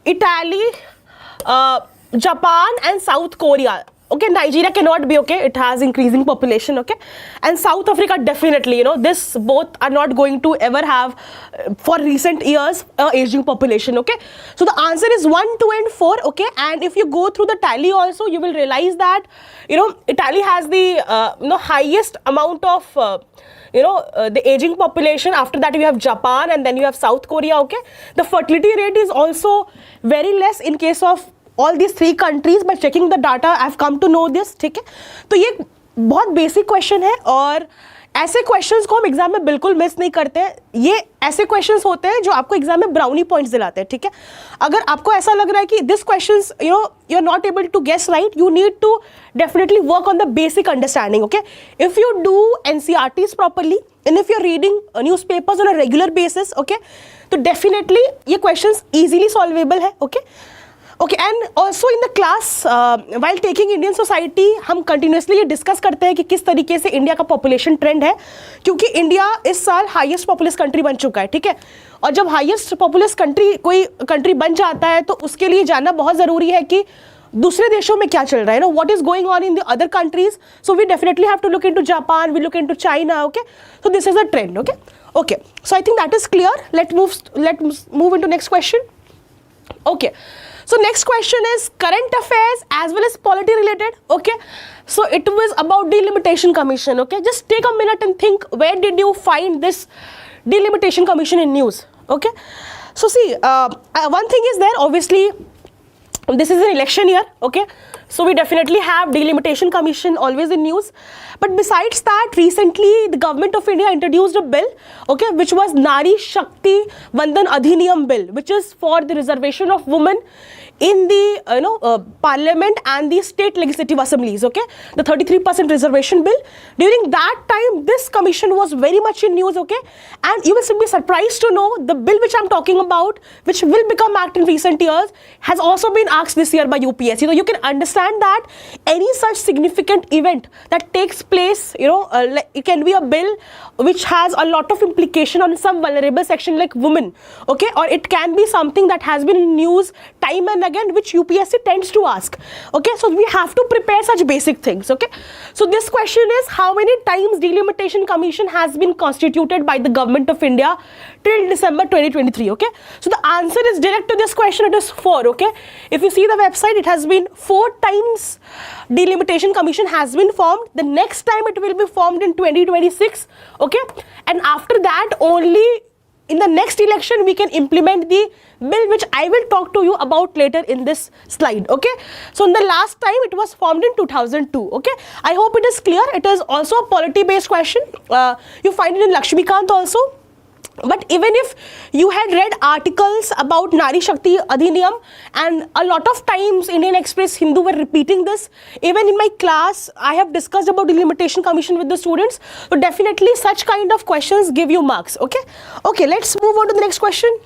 Italy, Japan and South Korea. Okay, Nigeria cannot be, okay, it has increasing population, okay, and South Africa definitely, you know, this both are not going to ever have for recent years aging population, okay. So the answer is 1, 2 and 4, okay, and if you go through the tally also, you will realize that, you know, Italy has the highest amount of the aging population. After that you have Japan, and then you have South Korea, okay. The fertility rate is also very less in case of all these 3 countries. By checking the data I have come to know this, ठीक है. तो ये बहुत basic question है, और ऐसे questions को हम एग्जाम में बिल्कुल मिस नहीं करते हैं. ये ऐसे क्वेश्चंस होते हैं जो आपको एग्जाम में ब्राउनी पॉइंट्स दिलाते हैं, ठीक है. अगर आपको ऐसा लग रहा है कि this questions you are not able to guess right, you need to definitely work on the basic understanding, okay. If you do NCERTs properly and if you're reading newspapers on a regular basis, okay, तो definitely ये questions easily solvable है, okay. Okay, and also in the class while taking Indian society हम continuously ये discuss करते हैं कि किस तरीके से इंडिया का पॉपुलेशन ट्रेंड है, क्योंकि इंडिया इस साल हाईएस्ट पॉपुलस कंट्री बन चुका है, ठीक है. और जब हाईएस्ट पॉपुलस कंट्री कोई कंट्री बन जाता है, तो उसके लिए जानना बहुत ज़रूरी है कि दूसरे देशों में क्या चल रहा है, what is going on in the other countries. So we definitely have to look into Japan, we look into China, okay. So this is the trend, okay. Okay, so I think that is clear. Let's move into next question. Okay, so next question is current affairs as well as polity related, okay. So it was about Delimitation Commission, okay. Just take a minute and think, where did you find this Delimitation Commission in news, okay. So see, one thing is there, obviously this is an election year, okay, so we definitely have Delimitation Commission always in news. But besides that, recently the government of India introduced a bill, okay, which was Nari Shakti Vandan Adhiniyam bill, which is for the reservation of women in the parliament and the state legislative assemblies, okay, the 33% reservation bill. During that time, this commission was very much in news, okay, and you will be surprised to know the bill which I'm talking about, which will become act in recent years, has also been asked this year by UPSC. So you can understand that any such significant event that takes place, it can be a bill which has a lot of implication on some vulnerable section like women, okay, or it can be something that has been in news time and again, which UPSC tends to ask, okay. So we have to prepare such basic things, okay. So this question is, how many times Delimitation Commission has been constituted by the government of India till December 2023, okay. So the answer is direct to this question, it is 4, okay. If you see the website, it has been 4 times Delimitation Commission has been formed. The next time it will be formed in 2026, okay, and after that only in the next election we can implement the bill, which I will talk to you about later in this slide, okay. So in the last time it was formed in 2002, okay. I hope it is clear. It is also a polity based question. You find it in Lakshmikant also. But even if you had read articles about Nari Shakti Adhiniyam, and a lot of times Indian Express Hindu were repeating this, even in my class I have discussed about Delimitation Commission with the students. So definitely such kind of questions give you marks, okay. Okay, let's move on to the next question.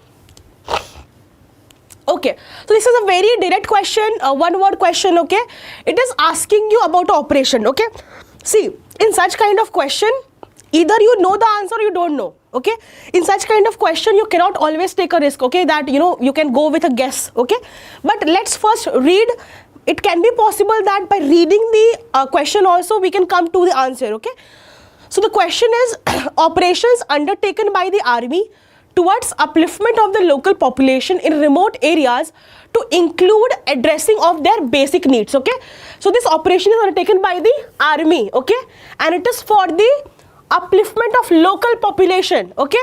Okay, so this is a very direct question, a one word question, okay. It is asking you about operation, okay. See, in such kind of question, either you know the answer or you don't know, okay. In such kind of question, you cannot always take a risk, okay, that you can go with a guess, okay. But let's first read. It can be possible that by reading the question also we can come to the answer, okay. So the question is operations undertaken by the army towards upliftment of the local population in remote areas to include addressing of their basic needs, okay. So this operation is undertaken by the army, okay, and it is for the upliftment of local population, okay,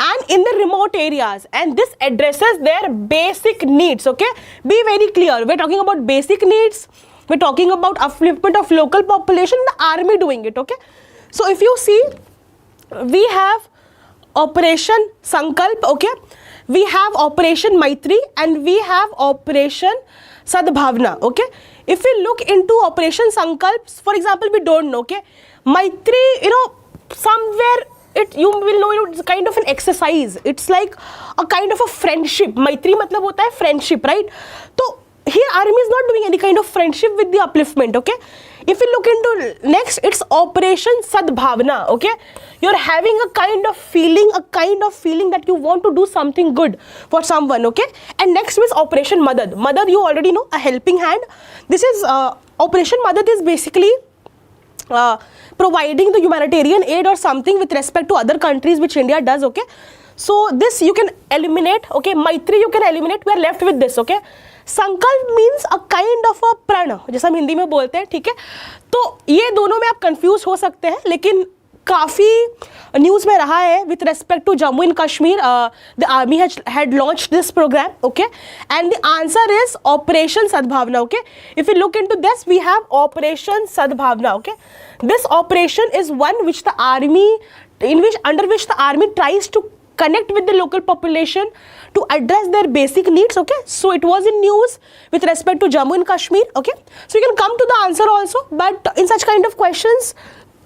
and in the remote areas, and this addresses their basic needs. Okay, be very clear, we're talking about basic needs, we're talking about upliftment of local population, the army doing it. Okay, so if you see, we have Operation Sankalp, okay, we have Operation Maitri, and we have Operation Sadbhavna. Okay, if we look into Operation Sankalp, for example, we don't know. Okay, Maitri, you know, somewhere you will know it's kind of an exercise, it's like a kind of a friendship. Maitri matlab hota hai friendship, right? So here army is not doing any kind of friendship with the upliftment. Okay, if we look into next, it's Operation Sadbhavna. Okay, you're having a kind of feeling that you want to do something good for someone. Okay, and next is Operation Madad. Madad, you already know, a helping hand. This is Operation Madad is basically providing the humanitarian aid or something with respect to other countries which India does. Okay, so this you can eliminate. Okay, Maitri you can eliminate, we are left with this. Okay, संकल्प means a kind of a प्रण, जैसा हम हिंदी में बोलते हैं. ठीक है, तो ये दोनों में आप कंफ्यूज हो सकते हैं, लेकिन काफ़ी न्यूज़ में रहा है with respect to Jammu and Kashmir. The army had launched this programme. Okay, and the answer is operation Sadbhavana. Okay, if you look into this, we have operation Sadbhavana. Okay, this operation is one which the army under which the army tries to connect with the local population to address their basic needs. Okay, so it was in news with respect to Jammu and Kashmir. Okay, so you can come to the answer also, but in such kind of questions,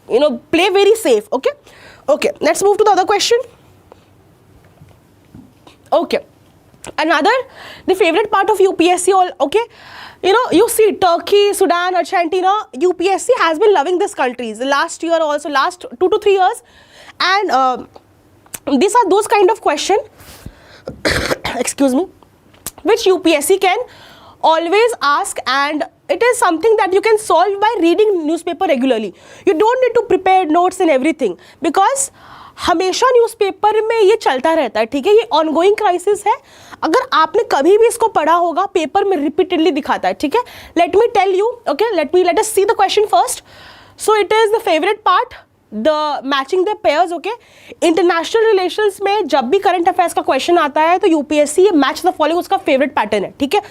you know, play very safe. Okay, okay, let's move to the other question. Okay, another, the favorite part of UPSC. All okay, you know, you see Turkey, Sudan, Argentina, UPSC has been loving these countries last year also, last 2 to 3 years, and these are those kind of question excuse me, which UPSC can always ask, and it is something that you can solve by reading newspaper regularly. You don't need to prepare notes and everything, because हमेशा newspaper में ये चलता रहता है. ठीक है, ये ongoing crisis है. अगर आपने कभी भी इसको पढ़ा होगा, पेपर में रिपीटेडली दिखाता है. ठीक है, let me tell you. Okay, let us see the question first. So it is the favourite part, the matching the pairs. Okay, international relations में जब भी करंट अफेयर्स का क्वेश्चन आता है तो यूपीएससी ये मैच द फॉलोइंग उसका favourite pattern है. ठीक है,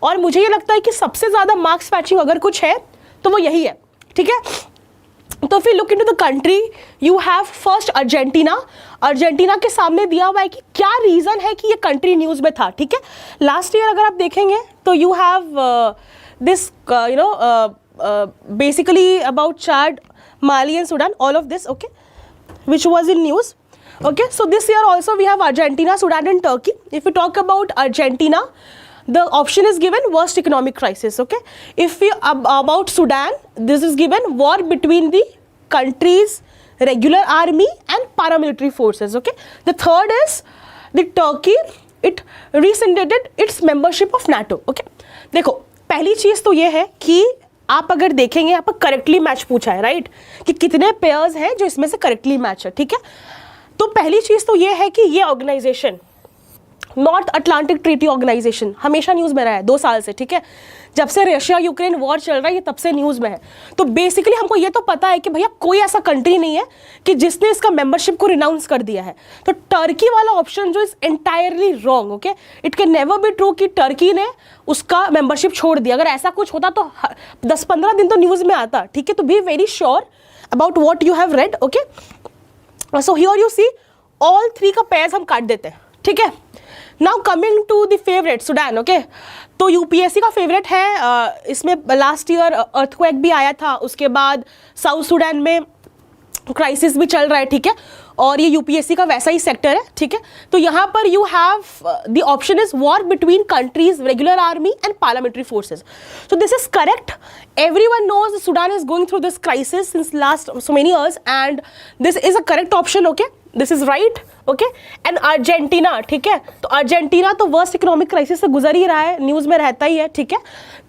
और मुझे ये लगता है कि सबसे ज़्यादा मार्क्स मैचिंग अगर कुछ है तो वो यही है. ठीक है, तो फिर look into the country, you have first Argentina. Argentina के सामने दिया हुआ है कि क्या रीज़न है कि ये कंट्री न्यूज़ में था. ठीक है, लास्ट ईयर अगर आप देखेंगे तो you have this you know basically about Chad, Mali and Sudan, all of this. Okay, which was in news. Okay, so this year also we have Argentina, Sudan and Turkey. If we talk about Argentina, the option is given worst economic crisis. Okay, if we about Sudan, this is given war between the country's regular army and paramilitary forces. Okay, the third is the Turkey, it rescinded its membership of NATO. Okay, देखो पहली चीज़ तो ये है कि आप अगर देखेंगे, आपको करेक्टली मैच पूछा है, राइट, कि कितने पेयर्स हैं जो इसमें से करेक्टली मैच है. ठीक है, तो पहली चीज़ तो ये है कि ये organisation north Atlantic treaty organisation हमेशा न्यूज़ में रहा है 2 साल से. ठीक है, जब से रशिया यूक्रेन वॉर चल रहा है ये तब से न्यूज़ में है. तो बेसिकली हमको ये तो पता है कि भैया कोई ऐसा कंट्री नहीं है कि जिसने इसका मेंबरशिप को रिनाउंस कर दिया है. तो टर्की वाला ऑप्शन जो is entirely wrong. Okay, it can never be true कि टर्की ने उसका मेंबरशिप छोड़ दिया. अगर ऐसा कुछ होता तो 10-15 दिन तो न्यूज़ में आता. ठीक है, तो be very sure about what you have read. Okay, so here you see all 3 का पेयर्स हम काट देते हैं. ठीक है, now coming to the favourite Sudan. Okay, तो यूपीएससी का फेवरेट है. इसमें लास्ट ईयर अर्थक्वेक भी आया था, उसके बाद साउथ सुडान में क्राइसिस भी चल रहा है. ठीक है, और ये यूपीएससी का वैसा ही सेक्टर है. ठीक है, तो यहाँ पर you have the option is war between countries regular army and parliamentary forces. So this is correct. Everyone knows Sudan is going through this crisis since last so many years, and this is a correct option. Okay, this is right. Okay, and Argentina. ठीक है, तो Argentina तो worst economic crisis से गुजर ही रहा है, news में रहता ही है. ठीक है,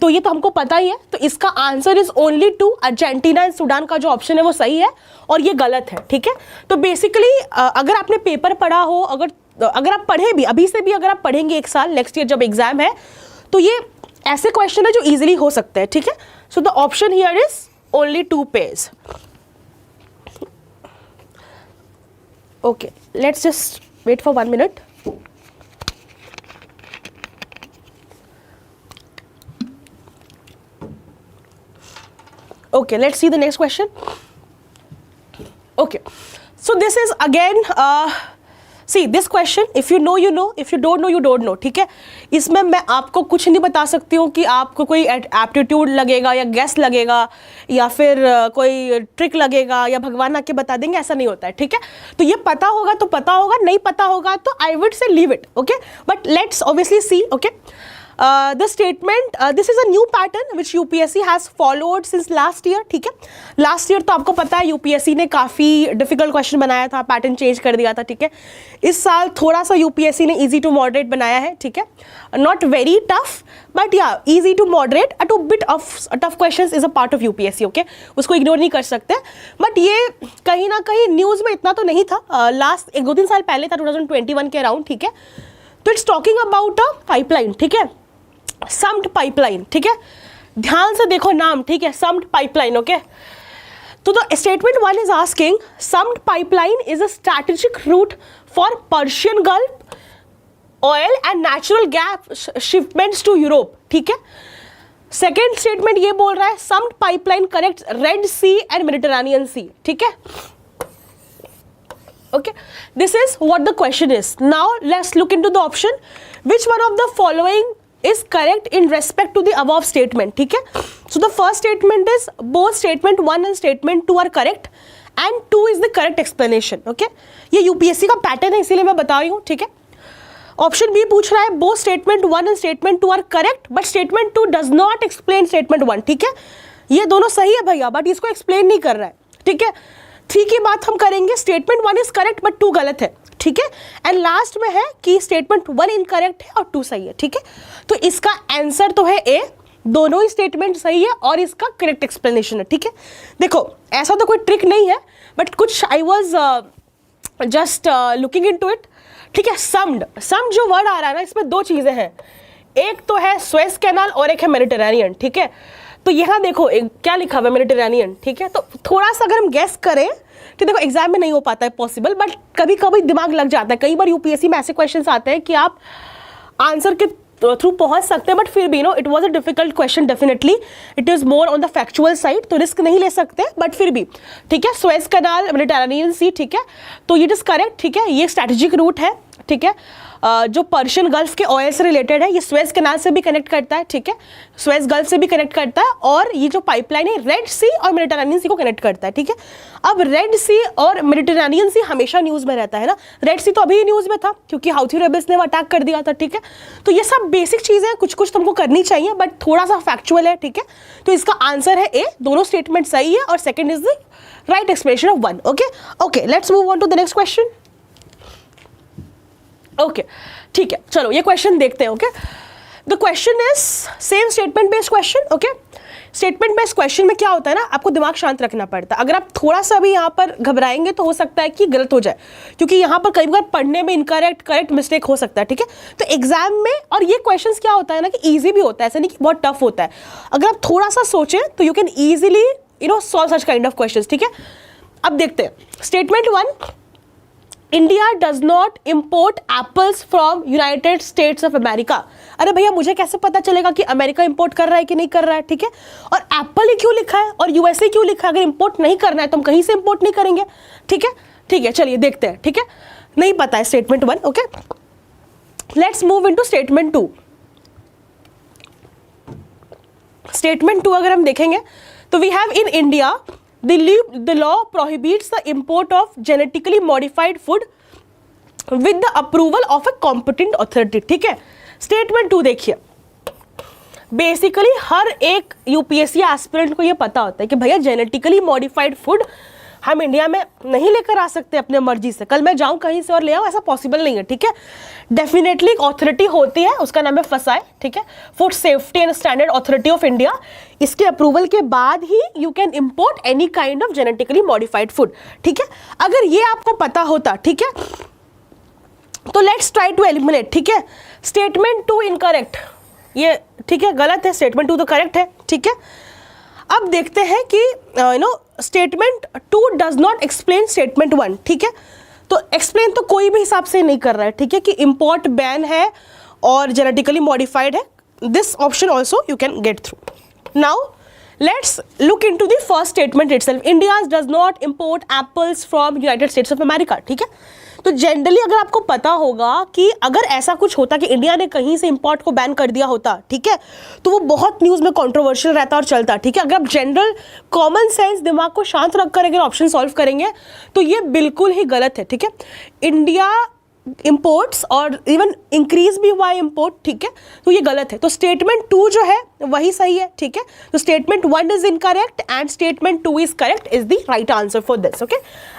तो ये तो हमको पता ही है. तो इसका answer is only 2. Argentina and Sudan का जो ऑप्शन है वो सही है और ये गलत है. ठीक है, तो बेसिकली अगर आपने पेपर पढ़ा हो, अगर आप पढ़े भी, अभी से भी अगर आप पढ़ेंगे 1 साल, नेक्स्ट ईयर जब एग्जाम है, तो ये ऐसे क्वेश्चन है जो ईजिली हो सकते हैं. ठीक है, so the option here is only 2 pairs. Okay, let's just wait for 1 minute. Okay, let's see the next question. Okay, so this is again see this question, if you know you know, if you don't know you don't know. ठीक है, इसमें मैं आपको कुछ नहीं बता सकती हूँ कि आपको कोई एप्टीट्यूड लगेगा या गेस लगेगा या फिर कोई ट्रिक लगेगा या भगवान आके बता देंगे, ऐसा नहीं होता है. ठीक है, तो ये पता होगा तो पता होगा, नहीं पता होगा तो I would say leave it. Okay, but let's obviously see. Okay, the statement, this is a new pattern which UPSC has followed since last year. ठीक है, लास्ट ईयर तो आपको पता है UPSC ने काफ़ी डिफिकल्ट क्वेश्चन बनाया था, पैटर्न चेंज कर दिया था. ठीक है, इस साल थोड़ा सा UPSC ने इजी टू मॉडरेट बनाया है. ठीक है, नॉट वेरी टफ बट या easy to moderate. A two bit of tough questions is a part of UPSC. Okay, उसको इग्नोर नहीं कर सकते, बट ये कहीं ना कहीं न्यूज़ में इतना तो नहीं था. लास्ट 1-2 साल पहले था, 2021 के अराउंड. ठीक है, तो it's talking about a pipeline. ठीक है, सम्ड पाइपलाइन. ठीक है, ध्यान से देखो नाम. ठीक है, सम्ड पाइपलाइन. ओके, तो the statement 1 is asking Sumed pipeline is a strategic route for Persian Gulf oil and natural gas shipments to Europe. ठीक है, सेकेंड स्टेटमेंट ये बोल रहा है Sumed pipeline connects Red Sea and Mediterranean Sea. ठीक है, okay, this is what the question is. Now let's look into the option. Which one of the following is correct in respect to the above statement? ठीक है, so the first statement is both statement 1 and statement 2 are correct and 2 is the correct explanation. okay, ये UPSC का pattern है इसीलिए मैं बता रही हूँ. ठीक है, ऑप्शन बी पूछ रहा है both statement 1 and statement 2 are correct but statement 2 does not explain statement 1. ठीक है, ये दोनों सही है भैया बट इसको एक्सप्लेन नहीं कर रहा है. ठीक है, 3 की बात हम करेंगे, स्टेटमेंट 1 इज करेक्ट बट 2 गलत है. ठीक है, एंड लास्ट में है कि स्टेटमेंट 1 इनकरेक्ट है और 2 सही है. ठीक है, तो इसका आंसर तो है ए, दोनों ही स्टेटमेंट सही है और इसका करेक्ट एक्सप्लेनेशन है. ठीक है, देखो ऐसा तो कोई ट्रिक नहीं है बट कुछ I was just looking in to it. ठीक है, सम्ड जो वर्ड आ रहा है ना, इसमें 2 चीज़ें हैं. एक तो है स्वेज कैनाल और एक है मेडिटेरेनियन. ठीक है, तो यहाँ देखो क्या लिखा हुआ है, मेडिटेरेनियन. ठीक है, तो थोड़ा सा अगर हम गेस करें तो देखो एग्जाम में नहीं हो पाता है पॉसिबल, बट कभी कभी दिमाग लग जाता है. कई बार UPSC में ऐसे क्वेश्चंस आते हैं कि आप आंसर के थ्रू पहुंच सकते हैं बट फिर भी it was a difficult question. Definitely it is more on the factual side, तो रिस्क नहीं ले सकते बट फिर भी. ठीक है, स्वेज कैनाल मेडिटेरेनियन सी. ठीक है, तो इट इज करेक्ट. ठीक है, ये स्ट्रैटेजिक रूट है. ठीक है, जो पर्शियन गल्फ के ऑयल से रिलेटेड है, ये स्वेज कैनाल से भी कनेक्ट करता है. ठीक है, स्वेज गल्फ से भी कनेक्ट करता है और ये जो पाइपलाइन है रेड सी और मेडिटेरेनियन सी को कनेक्ट करता है. ठीक है, अब रेड सी और मेडिटेरेनियन सी हमेशा न्यूज़ में रहता है ना. रेड सी तो अभी न्यूज़ में था क्योंकि हाउथी रेबल्स ने वो अटैक कर दिया था. ठीक है, तो ये सब बेसिक चीज़ें कुछ कुछ तुमको करनी चाहिए बट थोड़ा सा फैक्चुअल है. ठीक है, तो इसका आंसर है ए, दोनों स्टेटमेंट सही है और second is the right explanation of 1. Okay, let's move on to the next question. Okay, ठीक है, चलो ये क्वेश्चन देखते हैं. Okay, the question is same statement based question. Okay, statement based question में क्या होता है ना, आपको दिमाग शांत रखना पड़ता है. अगर आप थोड़ा सा भी यहाँ पर घबराएंगे तो हो सकता है कि गलत हो जाए क्योंकि यहाँ पर कई बार पढ़ने में इनकरेक्ट करेक्ट मिस्टेक हो सकता है. ठीक है, तो एग्जाम में और ये क्वेश्चंस क्या होता है ना कि ईजी भी होता है, ऐसा नहीं कि बहुत टफ होता है. अगर आप थोड़ा सा सोचें तो you can easily solve such kind of questions. ठीक है, अब देखते हैं statement 1. India does not import apples from United states of America. अरे भैया मुझे कैसे पता चलेगा कि अमेरिका इंपोर्ट कर रहा है कि नहीं कर रहा है. ठीक है, और एप्पल ही क्यों लिखा है और USA क्यों लिखा है? अगर इंपोर्ट नहीं करना है तो हम कहीं से इंपोर्ट नहीं करेंगे. ठीक है, चलिए देखते हैं. ठीक है, नहीं पता है statement 1. Okay, let's move into statement 2. Statement 2 अगर हम देखेंगे तो we have in India the law prohibits the import of genetically modified food with the approval of a competent authority. ठीक है, स्टेटमेंट 2 देखिए. बेसिकली हर एक UPSC एस्पिरेंट को ये पता होता है कि भैया जेनेटिकली मॉडिफाइड फूड हम इंडिया में नहीं लेकर आ सकते अपने मर्जी से. कल मैं जाऊं कहीं से और ले आऊं, ऐसा पॉसिबल नहीं है. ठीक है, डेफिनेटली एक अथॉरिटी होती है, उसका नाम है फसाई. ठीक है, food safety and standard authority of India. इसके अप्रूवल के बाद ही you can import any kind of genetically modified food. ठीक है, अगर ये आपको पता होता, ठीक है, तो लेट्स ट्राई टू एलिमिनेट. ठीक है, स्टेटमेंट 2 इनकरेक्ट, ये ठीक है गलत है, स्टेटमेंट 2 तो करेक्ट है. ठीक है, अब देखते हैं कि statement 2 does not explain statement 1. ठीक है, तो एक्सप्लेन तो कोई भी हिसाब से नहीं कर रहा है, ठीक है, कि इम्पोर्ट बैन है और जेनेटिकली मॉडिफाइड है. This option also you can get through. Now let's look into the first statement itself. India does not import apples from United States of America. ठीक है, तो जनरली अगर आपको पता होगा कि अगर ऐसा कुछ होता कि इंडिया ने कहीं से इंपोर्ट को बैन कर दिया होता, ठीक है, तो वो बहुत न्यूज़ में कंट्रोवर्शियल रहता और चलता. ठीक है, अगर आप जनरल कॉमन सेंस दिमाग को शांत रखकर अगर ऑप्शन सॉल्व करेंगे तो ये बिल्कुल ही गलत है. ठीक है, इंडिया इंपोर्ट्स और इवन इंक्रीज भी हुआ है इंपोर्ट. ठीक है, तो ये गलत है. तो स्टेटमेंट 2 जो है वही सही है. ठीक है, तो statement 1 is incorrect and statement 2 is correct is the right answer for this. Okay,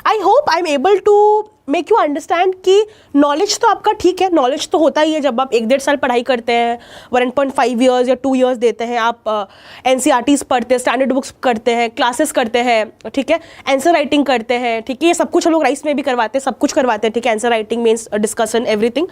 I hope I am able to make you understand कि नॉलेज तो आपका ठीक है, नॉलेज तो होता ही है जब आप 1-1.5 साल पढ़ाई करते हैं, 1.5 ईयर्स या 2 ईयर्स देते हैं, आप NCERTs पढ़ते हैं, स्टैंडर्ड बुक्स करते हैं, क्लासेस करते हैं. ठीक है, आंसर राइटिंग करते हैं. ठीक है, ये सब कुछ हम लोग राइस में भी करवाते हैं, सब कुछ करवाते हैं. ठीक है, answer writing means discussion everything.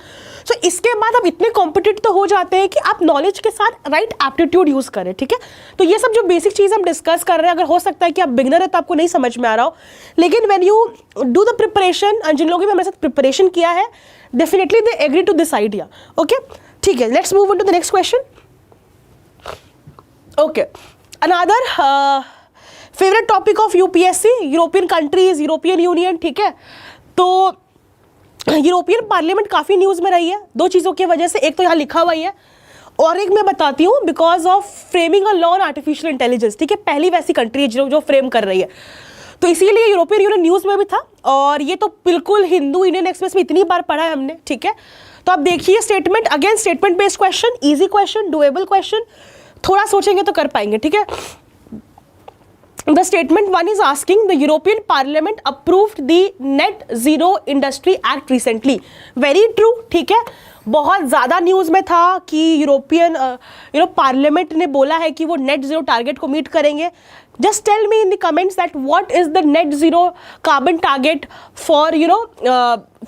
So इसके बाद आप इतने कॉम्पिटेंट तो हो जाते हैं कि आप नॉलेज के साथ राइट एप्टीट्यूड यूज़ करें. ठीक है, तो ये सब जो बेसिक चीज़ हम डिस्कस कर रहे हैं, अगर हो सकता है कि आप बिगनर है तो आपको नहीं समझ में आ रहा हो, लेकिन when you do the preparation, जिन लोगों ने मेरे साथ प्रिपरेशन किया है, definitely they agree to this idea. Okay, ठीक है, let's move on to the next question. Okay, another favourite topic of UPSC, European countries, European Union. ठीक है, तो यूरोपियन पार्लियामेंट काफ़ी न्यूज़ में रही है 2 चीज़ों की वजह से. एक तो यहाँ लिखा हुआ ही है और एक मैं बताती हूँ because of framing a law on artificial intelligence. ठीक है, पहली वैसी कंट्री है जो फ्रेम कर रही है, तो इसीलिए यूरोपियन यूनियन न्यूज़ में भी था. और ये तो बिल्कुल हिंदू इंडियन एक्सप्रेस में इतनी बार पढ़ा है हमने. ठीक है, तो आप देखिए statement, again statement based question, easy question, doable question, थोड़ा सोचेंगे तो कर पाएंगे. ठीक है, The statement 1 is asking the European Parliament approved the Net Zero Industry Act recently. Very true. ठीक है, बहुत ज़्यादा न्यूज़ में था कि यूरोपियन पार्लियामेंट ने बोला है कि वो नेट ज़ीरो टारगेट को मीट करेंगे. Just tell me in the comments that what is the net zero carbon target for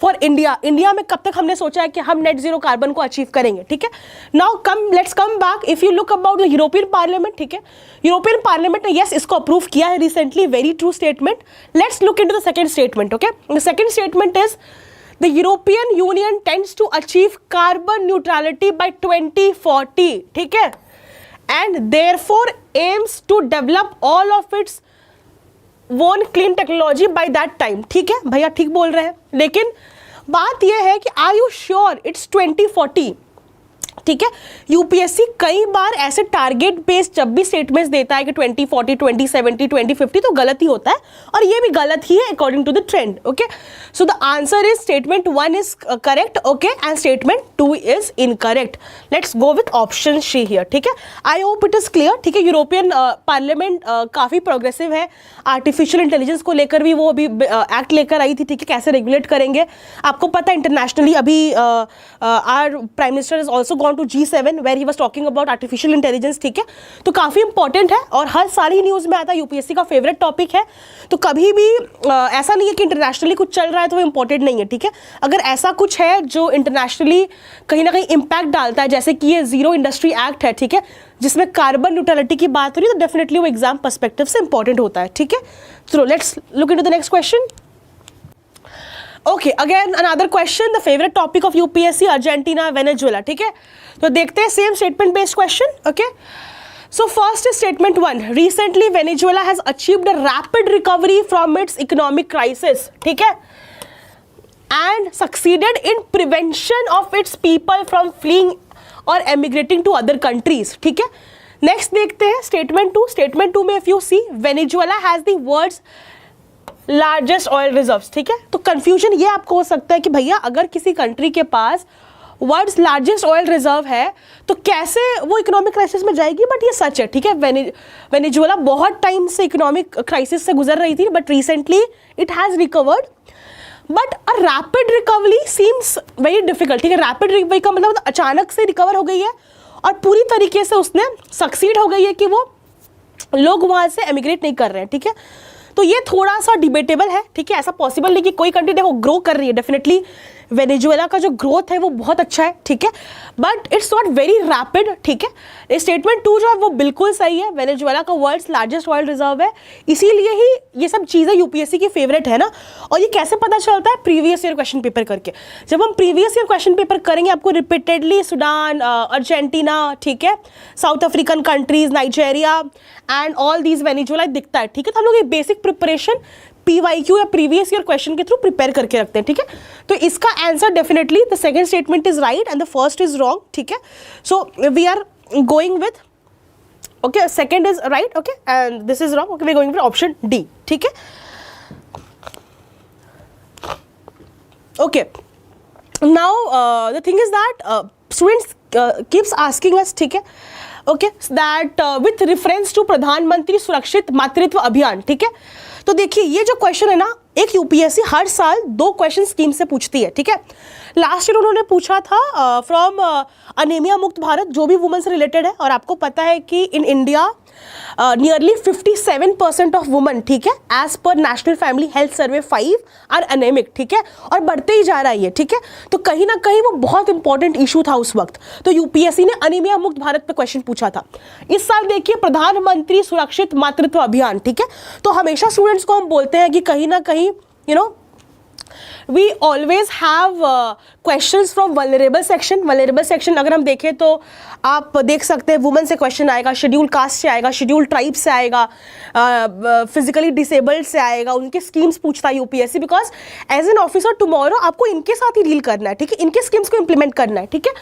for India. India में कब तक हमने सोचा है कि हम नेट ज़ीरो कार्बन को अचीव करेंगे. ठीक है, now let's come back. If you look about the European parliament, ठीक है, यूरोपियन पार्लियामेंट ने यस इसको अप्रूव किया है recently. Very true statement. Let's look into the second statement. Okay, the second statement is the European Union tends to achieve carbon neutrality by 2040. ठीक है, and therefore aims to develop all of its own clean technology by that time. ठीक है भैया, ठीक बोल रहे हैं, लेकिन बात यह है कि are you sure it's 2040? ठीक है, UPSC कई बार ऐसे टारगेट बेस्ड जब भी स्टेटमेंट्स देता है कि 2040, 2070, 2050, तो गलत ही होता है और ये भी गलत ही है according to the trend. Okay, so the answer is statement 1 is correct. Okay, and statement 2 is incorrect. Let's go with option C here. ठीक है, I hope it is clear. ठीक है, यूरोपियन पार्लियामेंट काफ़ी प्रोग्रेसिव है. Artificial intelligence को लेकर भी वो अभी एक्ट लेकर आई थी. ठीक है, कैसे रेगुलेट करेंगे. आपको पता है इंटरनेशनली अभी our prime minister is also gone to G7 where he was talking about artificial intelligence. ठीक है, तो काफ़ी इंपॉर्टेंट है और हर साल ही न्यूज़ में आता है. UPSC का फेवरेट टॉपिक है, तो कभी भी ऐसा नहीं है कि इंटरनेशनली कुछ चल रहा है तो वो इंपॉर्टेंट नहीं है. ठीक है, अगर ऐसा कुछ है जो इंटरनेशनली कहीं ना कहीं इम्पैक्ट डालता है, जैसे कि ये जीरो इंडस्ट्री एक्ट है, ठीक है, जिसमें कार्बन न्यूट्रलिटी की बात हो रही है, तो डेफिनेटली वो एग्जाम पर्सपेक्टिव से इंपॉर्टेंट होता है. ठीक है, चलो let's look into the next question. Okay, again another question, the favourite topic of UPSC, Argentina, Venezuela. ठीक है, तो देखते हैं same statement based question. Okay, so first is statement 1. Recently Venezuela has achieved a rapid recovery from its economic crisis. ठीक है, and succeeded in prevention of its people from fleeing और एमिग्रेटिंग to other countries. ठीक है, next देखते हैं statement 2. Statement 2 में if you see, Venezuela has the world's largest oil reserves. ठीक है, तो कंफ्यूजन ये आपको हो सकता है कि भैया अगर किसी कंट्री के पास वर्ल्ड्स लार्जेस्ट ऑयल रिजर्व है तो कैसे वो इकोनॉमिक क्राइसिस में जाएगी. बट ये सच है. ठीक है, वेनेजुएला बहुत टाइम से इकोनॉमिक क्राइसिस से गुजर रही थी, but recently it has recovered. But a rapid recovery seems very difficult. ठीक है, रैपिड रिकवरी का मतलब अचानक से रिकवर हो गई है और पूरी तरीके से उसने सक्सीड हो गई है कि वो लोग वहाँ से एमिग्रेट नहीं कर रहे हैं. ठीक है, तो ये थोड़ा सा डिबेटेबल है. ठीक है, ऐसा पॉसिबल नहीं कि कोई कंट्री देखो ग्रो कर रही है. डेफिनेटली वेनेजुएला का जो ग्रोथ है वो बहुत अच्छा है, ठीक है, but it's not very rapid, ठीक है। स्टेटमेंट 2 जो है वो बिल्कुल सही है, वेनेजुएला का वर्ल्ड्स लार्जेस्ट ऑयल रिजर्व है, इसीलिए ही ये सब चीज़ें यूपीएससी की फेवरेट है ना। और ये कैसे पता चलता है? प्रीवियस ईयर क्वेश्चन पेपर करके। जब हम प्रीवियस ईयर क्वेश्चन पेपर करेंगे आपको रिपीटेडली सूडान, अर्जेंटीना, ठीक है, South African countries, Nigeria and all these Venezuela दिखता है, ठीक है। तो हम लोग ये बेसिक प्रिपरेशन PYQ या प्रीवियस ईयर क्वेश्चन के थ्रू प्रिपेयर करके रखते हैं, ठीक है। तो इसका answer definitely the second statement is right and the first is wrong, ठीक है। So we are going with, okay, second is right, okay, and this is wrong, okay, we are going with option D, ठीक है। Okay, now the thing is that students keeps asking us, ठीक है, okay, that with reference to Pradhan Mantri Surakshit मातृत्व अभियान, ठीक है। तो देखिए ये जो क्वेश्चन है ना, एक यूपीएससी हर साल 2 क्वेश्चन स्कीम से पूछती है, ठीक है। लास्ट ईयर उन्होंने पूछा था फ्रॉम अनेमिया मुक्त भारत, जो भी वुमेन से रिलेटेड है, और आपको पता है कि in India nearly 57% of women, ठीक है, as per national family health survey 5 are anaemic, ठीक है, और बढ़ते ही जा रहा है ये, ठीक है। तो कहीं ना कहीं वो बहुत इंपॉर्टेंट इशू था उस वक्त, तो यूपीएससी ने अनीमिया मुक्त भारत पे क्वेश्चन पूछा था। इस साल देखिए प्रधानमंत्री सुरक्षित मातृत्व अभियान, ठीक है। तो हमेशा स्टूडेंट्स को हम बोलते हैं कि कहीं ना कहीं we always have questions from vulnerable section अगर हम देखें तो आप देख सकते हैं वुमेन से क्वेश्चन आएगा, शेड्यूल कास्ट से आएगा, शेड्यूल ट्राइब से आएगा, फिजिकली डिसेबल्ड से आएगा, उनके स्कीम्स पूछता है UPSC, because as an officer tomorrow आपको इनके साथ ही डील करना है, ठीक है, इनके स्कीम्स को इंप्लीमेंट करना है, ठीक है।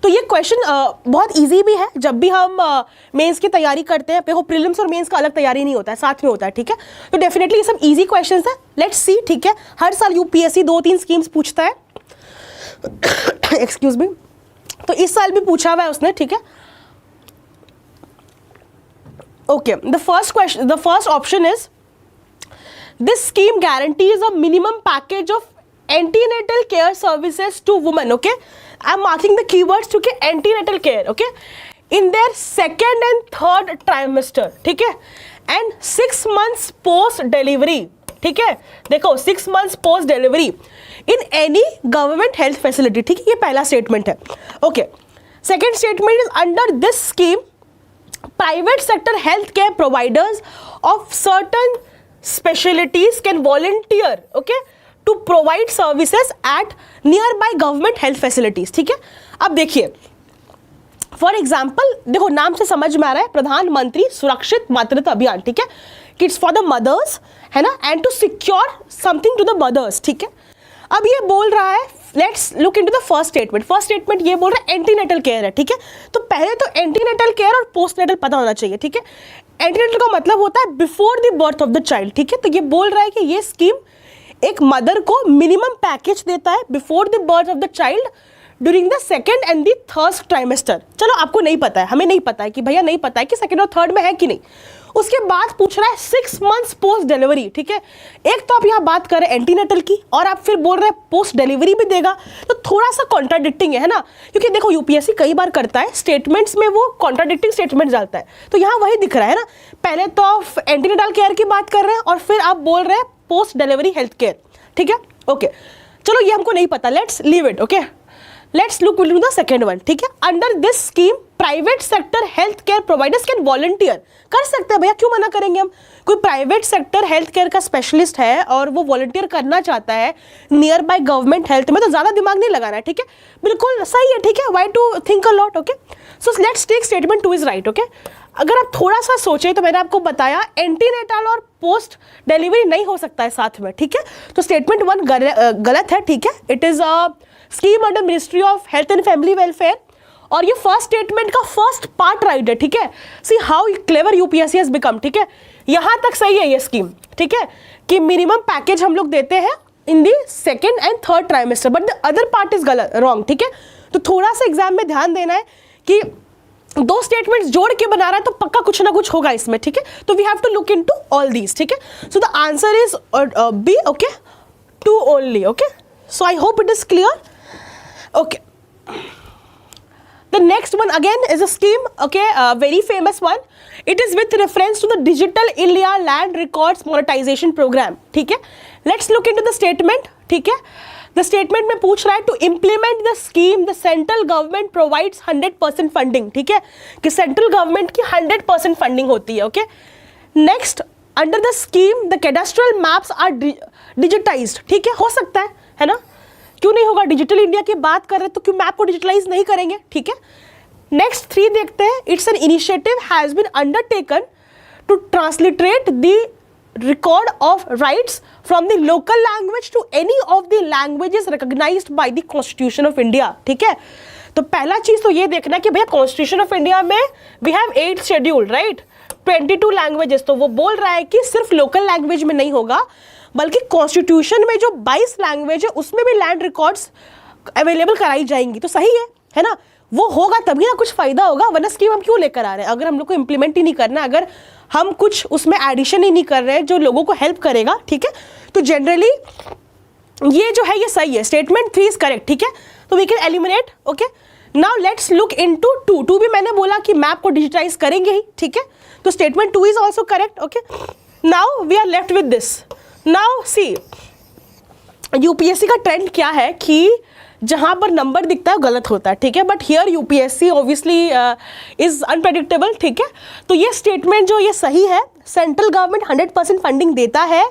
तो ये क्वेश्चन बहुत ईजी भी है, जब भी हम मेंस की तैयारी करते हैं, देखो प्रीलिम्स और मेंस का अलग तैयारी नहीं होता है, साथ में होता है, ठीक है। तो डेफिनेटली ये सब ईजी क्वेश्चन है, लेट्स सी, ठीक है। हर साल यूपीएससी 2-3 स्कीम्स पूछता है, एक्सक्यूज मी, तो इस साल भी पूछा हुआ है उसने, ठीक है। Okay, the first option is this scheme guarantees a minimum package of antenatal care services to women, okay, I am marking the keywords, ठीक है, antenatal care, okay, in their second and third trimester, ठीक है, and 6 months post delivery, ठीक है, देखो 6 months post delivery in any government health facility, ठीक है, ये पहला स्टेटमेंट है, okay. Second statement is under this scheme private sector health care providers of certain specialities can volunteer, okay, to provide services at nearby government health facilities, ठीक है। अब देखिए for example, देखो नाम से समझ में आ रहा है प्रधानमंत्री सुरक्षित मातृत्व अभियान, ठीक है, किड्स फॉर द मदर्स, है ना, and to secure something to the mothers, ठीक है। अब ये बोल रहा है, let's look into the first statement. First statement ये बोल रहा है एंटीनेटल केयर है, ठीक है। तो पहले तो एंटीनेटल केयर और पोस्टनेटल पता होना चाहिए, ठीक है। एंटीनेटल का मतलब होता है before the birth of the child, ठीक है। तो ये बोल रहा है कि ये स्कीम एक मदर को मिनिमम पैकेज देता है before the birth of the child during the second and the third trimester. चलो आपको नहीं पता है, हमें नहीं पता है कि भैया नहीं पता है कि सेकेंड और थर्ड में है कि नहीं। उसके बाद पूछ रहा है 6 months पोस्ट डिलीवरी, ठीक है। एक तो आप यहाँ बात कर रहे हैं एंटीनेटल की और आप फिर बोल रहे हैं पोस्ट डिलीवरी भी देगा, तो थोड़ा सा कॉन्ट्राडिक्टिंग है ना, क्योंकि देखो यूपीएससी कई बार करता है स्टेटमेंट्स में वो कॉन्ट्राडिक्टिंग स्टेटमेंट डालता है, तो यहाँ वही दिख रहा है ना। पहले तो आप एंटीनेटल केयर की बात कर रहे हैं और फिर आप बोल रहे हैं पोस्ट डिलीवरी हेल्थ केयर, ठीक है, ओके। चलो ये हमको नहीं पता, let's leave it, okay. Let's look into the second one, ठीक है। Under this scheme private sector health care providers can volunteer, कर सकते हैं भैया, क्यों मना करेंगे हम। कोई प्राइवेट सेक्टर हेल्थ केयर का स्पेशलिस्ट है और वो वॉलंटियर करना चाहता है नियर बाय गवर्नमेंट हेल्थ में, तो ज्यादा दिमाग नहीं लगाना है, ठीक है, बिल्कुल सही है, ठीक है। Why to think a lot, okay. So let's take statement 2 is right, okay. अगर आप थोड़ा सा सोचें तो मैंने आपको बताया एंटीनेटल और पोस्ट डिलीवरी नहीं हो सकता है साथ में, ठीक है। तो स्टेटमेंट 1 गलत है, ठीक है। It is a scheme under ministry of health and family welfare, और ये फर्स्ट स्टेटमेंट का फर्स्ट पार्ट राइट है, ठीक है। See how clever UPSC has become, ठीक है। यहां तक सही है ये स्कीम, ठीक है, कि मिनिमम पैकेज हम लोग देते हैं in the second and third trimester, but the other part is गलत, रॉन्ग, ठीक है। तो थोड़ा सा एग्जाम में ध्यान देना है कि 2 स्टेटमेंट्स जोड़ के बना रहा है तो पक्का कुछ ना कुछ होगा इसमें, ठीक है। तो we have to look into all these, ठीक है। So the answer is B, okay, 2 only, okay. So I hope it is clear, okay. The next one again is a scheme, okay, very famous one. It is with reference to the Digital India Land Records Monetization Program, ठीक है। Let's look into the statement, ठीक है। The statement में पूछ रहा है to implement the scheme the central government provides 100% funding, ठीक है, कि सेंट्रल गवर्नमेंट की 100% फंडिंग होती है, okay. Next, under the scheme the cadastral maps are digitised, ठीक है, हो सकता है ना, क्यों नहीं होगा, डिजिटल इंडिया की बात कर रहे हैं तो क्यों मैप को डिजिटलाइज नहीं करेंगे, ठीक है। नेक्स्ट 3 देखते हैं, it's an initiative has been undertaken to transliterate the record of rights from the local language to any of the languages recognized by the Constitution of India, ठीक है। तो पहला चीज तो ये देखना है कि भैया कॉन्स्टिट्यूशन ऑफ इंडिया में we have 8 schedule, right, 22 languages, तो वो बोल रहा है कि सिर्फ लोकल लैंग्वेज में नहीं होगा, बल्कि कॉन्स्टिट्यूशन में जो 22 लैंग्वेज है उसमें भी लैंड रिकॉर्ड्स अवेलेबल कराई जाएंगी, तो सही है ना, वो होगा तभी ना कुछ फायदा होगा, वरना स्कीम हम क्यों लेकर आ रहे हैं अगर हम लोग को इम्प्लीमेंट ही नहीं करना, अगर हम कुछ उसमें एडिशन ही नहीं कर रहे हैं जो लोगों को हेल्प करेगा, ठीक है। तो जनरली ये जो है ये सही है, स्टेटमेंट 3 इज करेक्ट, ठीक है, तो we can eliminate, okay. Now let's look into 2 भी मैंने बोला कि मैप को डिजिटाइज करेंगे ही, ठीक है, तो statement 2 is also correct, okay. Now we are left with this. Now see UPSC का ट्रेंड क्या है कि जहां पर नंबर दिखता है गलत होता है, ठीक है, but here UPSC obviously is unpredictable, ठीक है। तो ये स्टेटमेंट जो ये सही है, सेंट्रल गवर्नमेंट 100% फंडिंग देता है,